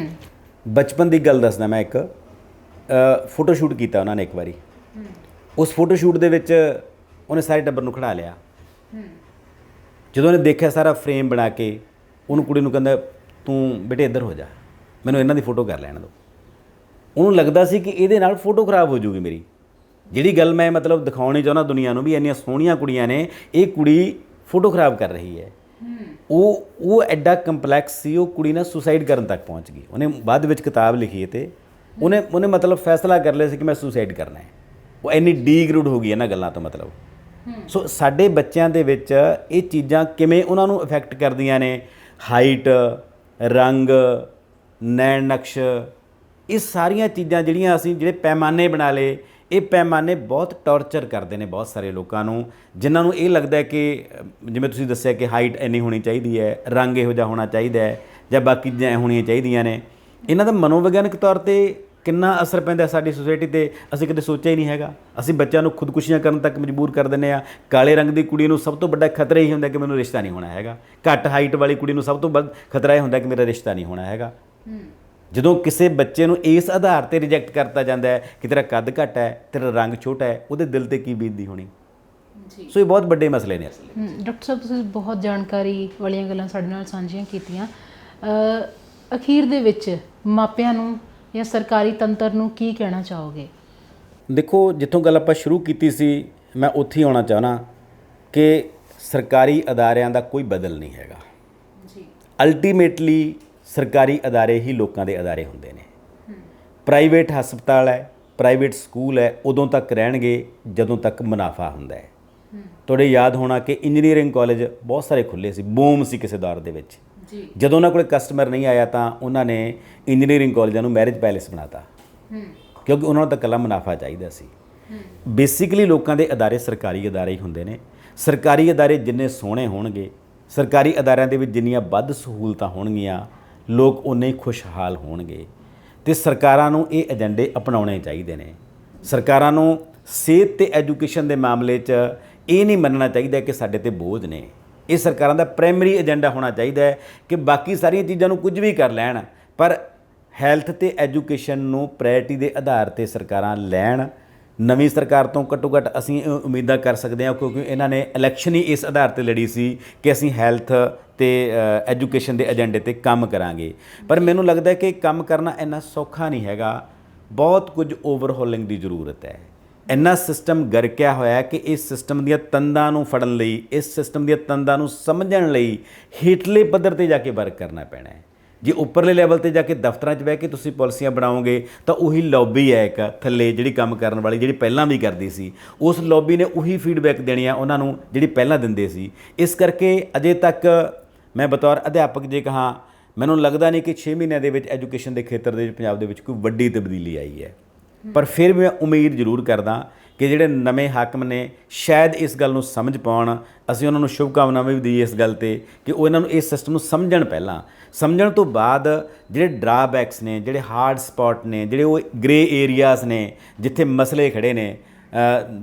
ਬਚਪਨ ਦੀ ਗੱਲ ਦੱਸਦਾ ਮੈਂ, ਇੱਕ ਫੋਟੋ ਸ਼ੂਟ ਕੀਤਾ ਉਹਨਾਂ ਨੇ ਇੱਕ ਵਾਰੀ। ਉਸ ਫੋਟੋ ਸ਼ੂਟ ਦੇ ਵਿੱਚ ਉਹਨੇ ਸਾਰੇ ਟੱਬਰ ਨੂੰ ਖੜਾ ਲਿਆ। ਜਦੋਂ ਉਹਨੇ ਦੇਖਿਆ ਸਾਰਾ ਫਰੇਮ ਬਣਾ ਕੇ, ਉਹਨੂੰ ਕੁੜੀ ਨੂੰ ਕਹਿੰਦਾ ਤੂੰ ਬੇਟੇ ਇੱਧਰ ਹੋ ਜਾ, ਮੈਨੂੰ ਇਹਨਾਂ ਦੀ ਫੋਟੋ ਕਰ ਲੈਣ ਦਿਓ। ਉਹਨੂੰ ਲੱਗਦਾ ਸੀ ਕਿ ਇਹਦੇ ਨਾਲ ਫੋਟੋ ਖਰਾਬ ਹੋ ਜੂਗੀ ਮੇਰੀ। ਜਿਹੜੀ ਗੱਲ ਮੈਂ ਮਤਲਬ ਦਿਖਾਉਣੀ ਚਾਹੁੰਦਾ ਦੁਨੀਆ ਨੂੰ ਵੀ ਇੰਨੀਆਂ ਸੋਹਣੀਆਂ ਕੁੜੀਆਂ ਨੇ, ਇਹ ਕੁੜੀ ਫੋਟੋ ਖਰਾਬ ਕਰ ਰਹੀ ਹੈ। ਉਹ ਐਡਾ ਕੰਪਲੈਕਸ ਸੀ, ਉਹ ਕੁੜੀ ਨਾ ਸੁਸਾਈਡ ਕਰਨ ਤੱਕ ਪਹੁੰਚ ਗਈ। ਉਹਨੇ ਬਾਅਦ ਵਿੱਚ ਕਿਤਾਬ ਲਿਖੀ ਅਤੇ ਉਹਨੇ ਮਤਲਬ ਫੈਸਲਾ ਕਰ ਲਿਆ ਸੀ ਕਿ ਮੈਂ ਸੁਸਾਈਡ ਕਰਨਾ ਹੈ। ਉਹ ਇੰਨੀ ਡੀਗਰੂਡ ਹੋ ਗਈ ਇਹਨਾਂ ਗੱਲਾਂ ਤੋਂ ਮਤਲਬ। ਸੋ ਸਾਡੇ ਬੱਚਿਆਂ ਦੇ ਵਿੱਚ ਇਹ ਚੀਜ਼ਾਂ ਕਿਵੇਂ ਉਹਨਾਂ ਨੂੰ ਇਫੈਕਟ ਕਰਦੀਆਂ ਨੇ, ਹਾਈਟ, ਰੰਗ, ਨੈਣ ਨਕਸ਼, ਇਹ ਸਾਰੀਆਂ ਚੀਜ਼ਾਂ ਜਿਹੜੀਆਂ ਅਸੀਂ ਜਿਹੜੇ ਪੈਮਾਨੇ ਬਣਾ ਲਏ, ਇਹ ਪੈਮਾਨੇ ਬਹੁਤ ਟੌਰਚਰ ਕਰਦੇ ਨੇ ਬਹੁਤ ਸਾਰੇ ਲੋਕਾਂ ਨੂੰ, ਜਿਨ੍ਹਾਂ ਨੂੰ ਇਹ ਲੱਗਦਾ ਕਿ ਜਿਵੇਂ ਤੁਸੀਂ ਦੱਸਿਆ ਕਿ ਹਾਈਟ ਇੰਨੀ ਹੋਣੀ ਚਾਹੀਦੀ ਹੈ, ਰੰਗ ਇਹੋ ਜਿਹਾ ਹੋਣਾ ਚਾਹੀਦਾ ਹੈ, ਜਾਂ ਬਾਕੀ ਚੀਜ਼ਾਂ ਹੋਣੀਆਂ ਚਾਹੀਦੀਆਂ ਨੇ। ਇਹਨਾਂ ਦਾ ਮਨੋਵਿਗਿਆਨਕ ਤੌਰ 'ਤੇ ਕਿੰਨਾ ਅਸਰ ਪੈਂਦਾ ਸਾਡੀ ਸੋਸਾਇਟੀ 'ਤੇ, ਅਸੀਂ ਕਦੇ ਸੋਚਿਆ ਹੀ ਨਹੀਂ ਹੈਗਾ। ਅਸੀਂ ਬੱਚਿਆਂ ਨੂੰ ਖੁਦਕੁਸ਼ੀਆਂ ਕਰਨ ਤੱਕ ਮਜਬੂਰ ਕਰ ਦਿੰਦੇ ਹਾਂ। ਕਾਲੇ ਰੰਗ ਦੀ ਕੁੜੀ ਨੂੰ ਸਭ ਤੋਂ ਵੱਡਾ ਖਤਰਾ ਹੀ ਹੁੰਦਾ ਕਿ ਮੈਨੂੰ ਰਿਸ਼ਤਾ ਨਹੀਂ ਹੋਣਾ ਹੈਗਾ। ਘੱਟ ਹਾਈਟ ਵਾਲੀ ਕੁੜੀ ਨੂੰ ਸਭ ਤੋਂ ਵੱਧ ਖਤਰਾ ਇਹ ਹੁੰਦਾ ਕਿ ਮੇਰਾ ਰਿਸ਼ਤਾ ਨਹੀਂ ਹੋਣਾ ਹੈਗਾ। ਜਦੋਂ ਕਿਸੇ ਬੱਚੇ ਨੂੰ ਇਸ ਆਧਾਰ ਤੇ ਰਿਜੈਕਟ ਕਰਤਾ ਜਾਂਦਾ ਹੈ ਕਿ ਤੇਰਾ ਕੱਦ ਘੱਟ ਹੈ, ਤੇਰਾ ਰੰਗ ਛੋਟਾ ਹੈ, ਉਹਦੇ ਦਿਲ ਤੇ ਕੀ ਬੀਤਦੀ ਹੋਣੀ। ਜੀ ਸੋ ਇਹ ਬਹੁਤ ਵੱਡੇ ਮਸਲੇ ਨੇ ਅਸਲ ਡਾਕਟਰ ਸਾਹਿਬ, ਤੁਸੀਂ ਬਹੁਤ ਜਾਣਕਾਰੀ ਵਾਲੀਆਂ ਗੱਲਾਂ ਸਾਡੇ ਨਾਲ ਸਾਂਝੀਆਂ ਕੀਤੀਆਂ। ਅਖੀਰ ਦੇ ਵਿੱਚ ਮਾਪਿਆਂ ਨੂੰ ਜਾਂ ਸਰਕਾਰੀ ਤੰਤਰ ਨੂੰ ਕੀ ਕਹਿਣਾ ਚਾਹੋਗੇ? ਦੇਖੋ, ਜਿੱਥੋਂ ਗੱਲ ਆਪਾਂ ਸ਼ੁਰੂ ਕੀਤੀ ਸੀ ਮੈਂ ਉੱਥੇ ਹੀ ਆਉਣਾ ਚਾਹੁੰਦਾ ਕਿ ਸਰਕਾਰੀ ਅਦਾਰਿਆਂ ਦਾ ਕੋਈ ਬਦਲ ਨਹੀਂ ਹੈਗਾ। ਜੀ ਅਲਟੀਮੇਟਲੀ ਸਰਕਾਰੀ ਅਦਾਰੇ ਹੀ ਲੋਕਾਂ ਦੇ ਅਦਾਰੇ ਹੁੰਦੇ ਨੇ। ਪ੍ਰਾਈਵੇਟ ਹਸਪਤਾਲ ਹੈ, ਪ੍ਰਾਈਵੇਟ ਸਕੂਲ ਹੈ, ਉਦੋਂ ਤੱਕ ਰਹਿਣਗੇ ਜਦੋਂ ਤੱਕ ਮੁਨਾਫਾ ਹੁੰਦਾ ਹੈ। ਤੁਹਾਡੇ ਯਾਦ ਹੋਣਾ ਕਿ ਇੰਜੀਨੀਅਰਿੰਗ ਕਾਲਜ ਬਹੁਤ ਸਾਰੇ ਖੁੱਲ੍ਹੇ ਸੀ, ਬੂਮ ਸੀ ਕਿਸੇ ਦੌਰ ਦੇ ਵਿੱਚ। ਜੀ ਜਦੋਂ ਉਹਨਾਂ ਕੋਲ ਕਸਟਮਰ ਨਹੀਂ ਆਇਆ ਤਾਂ ਉਹਨਾਂ ਨੇ ਇੰਜੀਨੀਅਰਿੰਗ ਕਾਲਜਾਂ ਨੂੰ ਮੈਰਿਜ ਪੈਲੇਸ ਬਣਾਤਾ, ਕਿਉਂਕਿ ਉਹਨਾਂ ਨੂੰ ਤਾਂ ਇਕੱਲਾ ਮੁਨਾਫਾ ਚਾਹੀਦਾ ਸੀ। ਬੇਸਿਕਲੀ ਲੋਕਾਂ ਦੇ ਅਦਾਰੇ ਸਰਕਾਰੀ ਅਦਾਰੇ ਹੀ ਹੁੰਦੇ ਨੇ। ਸਰਕਾਰੀ ਅਦਾਰੇ ਜਿੰਨੇ ਸੋਹਣੇ ਹੋਣਗੇ, ਸਰਕਾਰੀ ਅਦਾਰਿਆਂ ਦੇ ਵਿੱਚ ਜਿੰਨੀਆਂ ਵੱਧ ਸਹੂਲਤਾਂ ਹੋਣਗੀਆਂ, ਲੋਕ ਉਨੇ ਹੀ ਖੁਸ਼ਹਾਲ ਹੋਣਗੇ। ਅਤੇ ਸਰਕਾਰਾਂ ਨੂੰ ਇਹ ਏਜੰਡੇ ਅਪਣਾਉਣੇ ਚਾਹੀਦੇ ਨੇ। ਸਰਕਾਰਾਂ ਨੂੰ ਸਿਹਤ ਤੇ ਐਜੂਕੇਸ਼ਨ ਦੇ ਮਾਮਲੇ 'ਚ ਇਹ ਨਹੀਂ ਮੰਨਣਾ ਚਾਹੀਦਾ ਕਿ ਸਾਡੇ ਤੇ ਬੋਝ ਨੇ। ਇਹ ਸਰਕਾਰਾਂ ਦਾ ਪ੍ਰਾਇਮਰੀ ਏਜੰਡਾ ਹੋਣਾ ਚਾਹੀਦਾ ਹੈ ਕਿ ਬਾਕੀ ਸਾਰੀਆਂ ਚੀਜ਼ਾਂ ਨੂੰ ਕੁਝ ਵੀ ਕਰ ਲੈਣ, ਪਰ ਹੈਲਥ ਤੇ ਐਜੂਕੇਸ਼ਨ ਨੂੰ ਪ੍ਰਾਇਰਟੀ ਦੇ ਆਧਾਰ ਤੇ ਸਰਕਾਰਾਂ ਲੈਣ। ਨਵੀਂ ਸਰਕਾਰ ਤੋਂ ਘੱਟੋ ਘੱਟ ਅਸੀਂ ਇਹ ਉਮੀਦਾਂ ਕਰ ਸਕਦੇ ਹਾਂ, ਕਿਉਂਕਿ ਇਹਨਾਂ ਨੇ ਇਲੈਕਸ਼ਨ ਹੀ ਇਸ ਆਧਾਰ ਤੇ ਲੜੀ ਸੀ ਕਿ ਅਸੀਂ ਹੈਲਥ ਤੇ ਐਜੂਕੇਸ਼ਨ ਦੇ ਏਜੰਡੇ ਤੇ ਕੰਮ ਕਰਾਂਗੇ। ਪਰ ਮੈਨੂੰ ਲੱਗਦਾ ਕਿ ਕੰਮ ਕਰਨਾ ਇੰਨਾ ਸੌਖਾ ਨਹੀਂ ਹੈਗਾ। ਬਹੁਤ ਕੁਝ ਓਵਰਹੋਲਿੰਗ ਦੀ ਜ਼ਰੂਰਤ ਹੈ। ਇੰਨਾ ਸਿਸਟਮ ਗਰਕਿਆ ਹੋਇਆ ਕਿ ਇਸ ਸਿਸਟਮ ਦੀਆਂ ਤੰਦਾਂ ਨੂੰ ਫੜਨ ਲਈ, ਇਸ ਸਿਸਟਮ ਦੀਆਂ ਤੰਦਾਂ ਨੂੰ ਸਮਝਣ ਲਈ ਹੇਠਲੇ ਪੱਧਰ ਤੇ ਜਾ ਕੇ ਵਰਕ ਕਰਨਾ ਪੈਣਾ ਹੈ। ਜੇ ਉੱਪਰਲੇ ਲੈਵਲ ਤੇ ਜਾ ਕੇ ਦਫ਼ਤਰਾਂ 'ਚ ਬਹਿ ਕੇ ਤੁਸੀਂ ਪਾਲਿਸੀਆਂ ਬਣਾਓਗੇ ਤਾਂ ਉਹੀ ਲੌਬੀ ਹੈ ਇੱਕ ਥੱਲੇ ਜਿਹੜੀ ਕੰਮ ਕਰਨ ਵਾਲੀ, ਜਿਹੜੀ ਪਹਿਲਾਂ ਵੀ ਕਰਦੀ ਸੀ। ਉਸ ਲੌਬੀ ਨੇ ਉਹੀ ਫੀਡਬੈਕ ਦੇਣੀ ਆ ਉਹਨਾਂ ਨੂੰ ਜਿਹੜੀ ਪਹਿਲਾਂ ਦਿੰਦੇ ਸੀ। ਇਸ ਕਰਕੇ ਅਜੇ ਤੱਕ ਮੈਂ ਬਤੌਰ ਅਧਿਆਪਕ ਜੇ ਕਹਾਂ, ਮੈਨੂੰ ਲੱਗਦਾ ਨਹੀਂ ਕਿ 6 ਮਹੀਨਿਆਂ ਦੇ ਵਿੱਚ ਐਜੂਕੇਸ਼ਨ ਦੇ ਖੇਤਰ ਦੇ ਵਿੱਚ ਪੰਜਾਬ ਦੇ ਵਿੱਚ ਕੋਈ ਵੱਡੀ ਤਬਦੀਲੀ ਆਈ ਹੈ। ਪਰ ਫਿਰ ਵੀ ਮੈਂ ਉਮੀਦ ਜ਼ਰੂਰ ਕਰਦਾ ਕਿ ਜਿਹੜੇ ਨਵੇਂ ਹਾਕਮ ਨੇ ਸ਼ਾਇਦ ਇਸ ਗੱਲ ਨੂੰ ਸਮਝ ਪਾਉਣ। ਅਸੀਂ ਉਹਨਾਂ ਨੂੰ ਸ਼ੁਭਕਾਮਨਾਵਾਂ ਵੀ ਦਈਏ ਇਸ ਗੱਲ 'ਤੇ ਕਿ ਉਹ ਇਹਨਾਂ ਨੂੰ ਇਸ ਸਿਸਟਮ ਨੂੰ ਸਮਝਣ। ਪਹਿਲਾਂ ਸਮਝਣ ਤੋਂ ਬਾਅਦ ਜਿਹੜੇ ਡਰਾਬੈਕਸ ਨੇ, ਜਿਹੜੇ ਹਾਰਡ ਸਪੌਟ ਨੇ, ਜਿਹੜੇ ਉਹ ਗ੍ਰੇ ਏਰੀਆਜ਼ ਨੇ ਜਿੱਥੇ ਮਸਲੇ ਖੜੇ ਨੇ,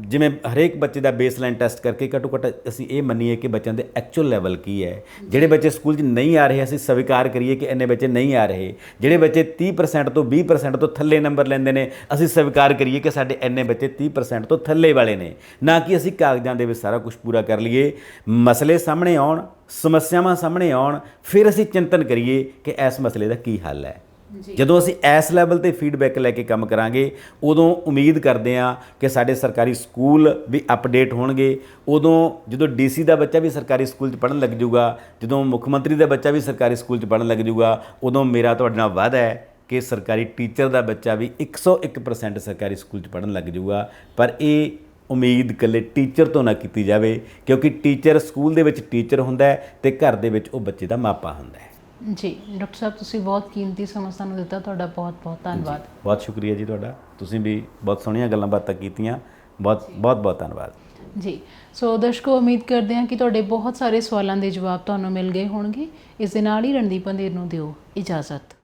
ਜਿਵੇਂ ਹਰੇਕ ਬੱਚੇ ਦਾ ਬੇਸਲਾਈਨ ਟੈਸਟ ਕਰਕੇ ਘੱਟੋ ਘੱਟ ਅਸੀਂ ਇਹ ਮੰਨੀਏ ਕਿ ਬੱਚਿਆਂ ਦੇ ਐਕਚੁਅਲ ਲੈਵਲ ਕੀ ਹੈ। ਜਿਹੜੇ ਬੱਚੇ ਸਕੂਲ 'ਚ ਨਹੀਂ ਆ ਰਹੇ ਅਸੀਂ ਸਵੀਕਾਰ ਕਰੀਏ ਕਿ ਇੰਨੇ ਬੱਚੇ ਨਹੀਂ ਆ ਰਹੇ। ਜਿਹੜੇ ਬੱਚੇ 30% ਤੋਂ 20% ਤੋਂ ਥੱਲੇ ਨੰਬਰ ਲੈਂਦੇ ਨੇ ਅਸੀਂ ਸਵੀਕਾਰ ਕਰੀਏ ਕਿ ਸਾਡੇ ਇੰਨੇ ਬੱਚੇ 30% ਤੋਂ ਥੱਲੇ ਵਾਲੇ ਨੇ, ਨਾ ਕਿ ਅਸੀਂ ਕਾਗਜ਼ਾਂ ਦੇ ਵਿੱਚ ਸਾਰਾ ਕੁਝ ਪੂਰਾ ਕਰ ਲਈਏ। ਮਸਲੇ ਸਾਹਮਣੇ ਆਉਣ, ਸਮੱਸਿਆਵਾਂ ਸਾਹਮਣੇ ਆਉਣ, ਫਿਰ ਅਸੀਂ ਚਿੰਤਨ ਕਰੀਏ ਕਿ ਇਸ ਮਸਲੇ ਦਾ ਕੀ ਹੱਲ ਹੈ। ਜਦੋਂ ਅਸੀਂ ਇਸ ਲੈਵਲ ਤੇ ਫੀਡਬੈਕ ਲੈ ਕੇ ਕੰਮ ਕਰਾਂਗੇ, ਉਦੋਂ ਉਮੀਦ ਕਰਦੇ ਹਾਂ ਕਿ ਸਾਡੇ ਸਰਕਾਰੀ ਸਕੂਲ ਵੀ ਅਪਡੇਟ ਹੋਣਗੇ। ਉਦੋਂ ਜਦੋਂ ਡੀਸੀ ਦਾ ਬੱਚਾ ਵੀ ਸਰਕਾਰੀ ਸਕੂਲ 'ਚ ਪੜ੍ਹਨ ਲੱਗ ਜੂਗਾ, ਜਦੋਂ ਮੁੱਖ ਮੰਤਰੀ ਦਾ ਬੱਚਾ ਵੀ ਸਰਕਾਰੀ ਸਕੂਲ 'ਚ ਪੜ੍ਹਨ ਲੱਗ ਜੂਗਾ, ਉਦੋਂ ਮੇਰਾ ਤੁਹਾਡੇ ਨਾਲ ਵਾਅਦਾ ਹੈ ਕਿ ਸਰਕਾਰੀ ਟੀਚਰ ਦਾ ਬੱਚਾ ਵੀ 101% ਸਰਕਾਰੀ ਸਕੂਲ 'ਚ ਪੜ੍ਹਨ ਲੱਗ ਜੂਗਾ। ਪਰ ਇਹ ਉਮੀਦ ਇਕੱਲੇ ਟੀਚਰ ਤੋਂ ਨਾ ਕੀਤੀ ਜਾਵੇ, ਕਿਉਂਕਿ ਟੀਚਰ ਸਕੂਲ ਦੇ ਵਿੱਚ ਟੀਚਰ ਹੁੰਦਾ ਹੈ ਅਤੇ ਘਰ ਦੇ ਵਿੱਚ ਉਹ ਬੱਚੇ ਦਾ ਮਾਪਾ ਹੁੰਦਾ ਹੈ। ਜੀ ਡਾਕਟਰ ਸਾਹਿਬ, ਤੁਸੀਂ ਬਹੁਤ ਕੀਮਤੀ ਸਮਾਂ ਸਾਨੂੰ ਦਿੱਤਾ। ਤੁਹਾਡਾ ਬਹੁਤ ਬਹੁਤ ਧੰਨਵਾਦ। ਬਹੁਤ ਸ਼ੁਕਰੀਆ ਜੀ ਤੁਹਾਡਾ। ਤੁਸੀਂ ਵੀ ਬਹੁਤ ਸੋਹਣੀਆਂ ਗੱਲਾਂ ਬਾਤਾਂ ਕੀਤੀਆਂ। ਬਹੁਤ ਬਹੁਤ ਧੰਨਵਾਦ ਜੀ। ਸੋ ਦਰਸ਼ਕੋ, ਉਮੀਦ ਕਰਦੇ ਹਾਂ ਕਿ ਤੁਹਾਡੇ ਬਹੁਤ ਸਾਰੇ ਸਵਾਲਾਂ ਦੇ ਜਵਾਬ ਤੁਹਾਨੂੰ ਮਿਲ ਗਏ ਹੋਣਗੇ। ਇਸ ਦੇ ਨਾਲ ਹੀ ਰਣਦੀਪ ਅੰਧੇਰ ਨੂੰ ਦਿਓ ਇਜਾਜ਼ਤ।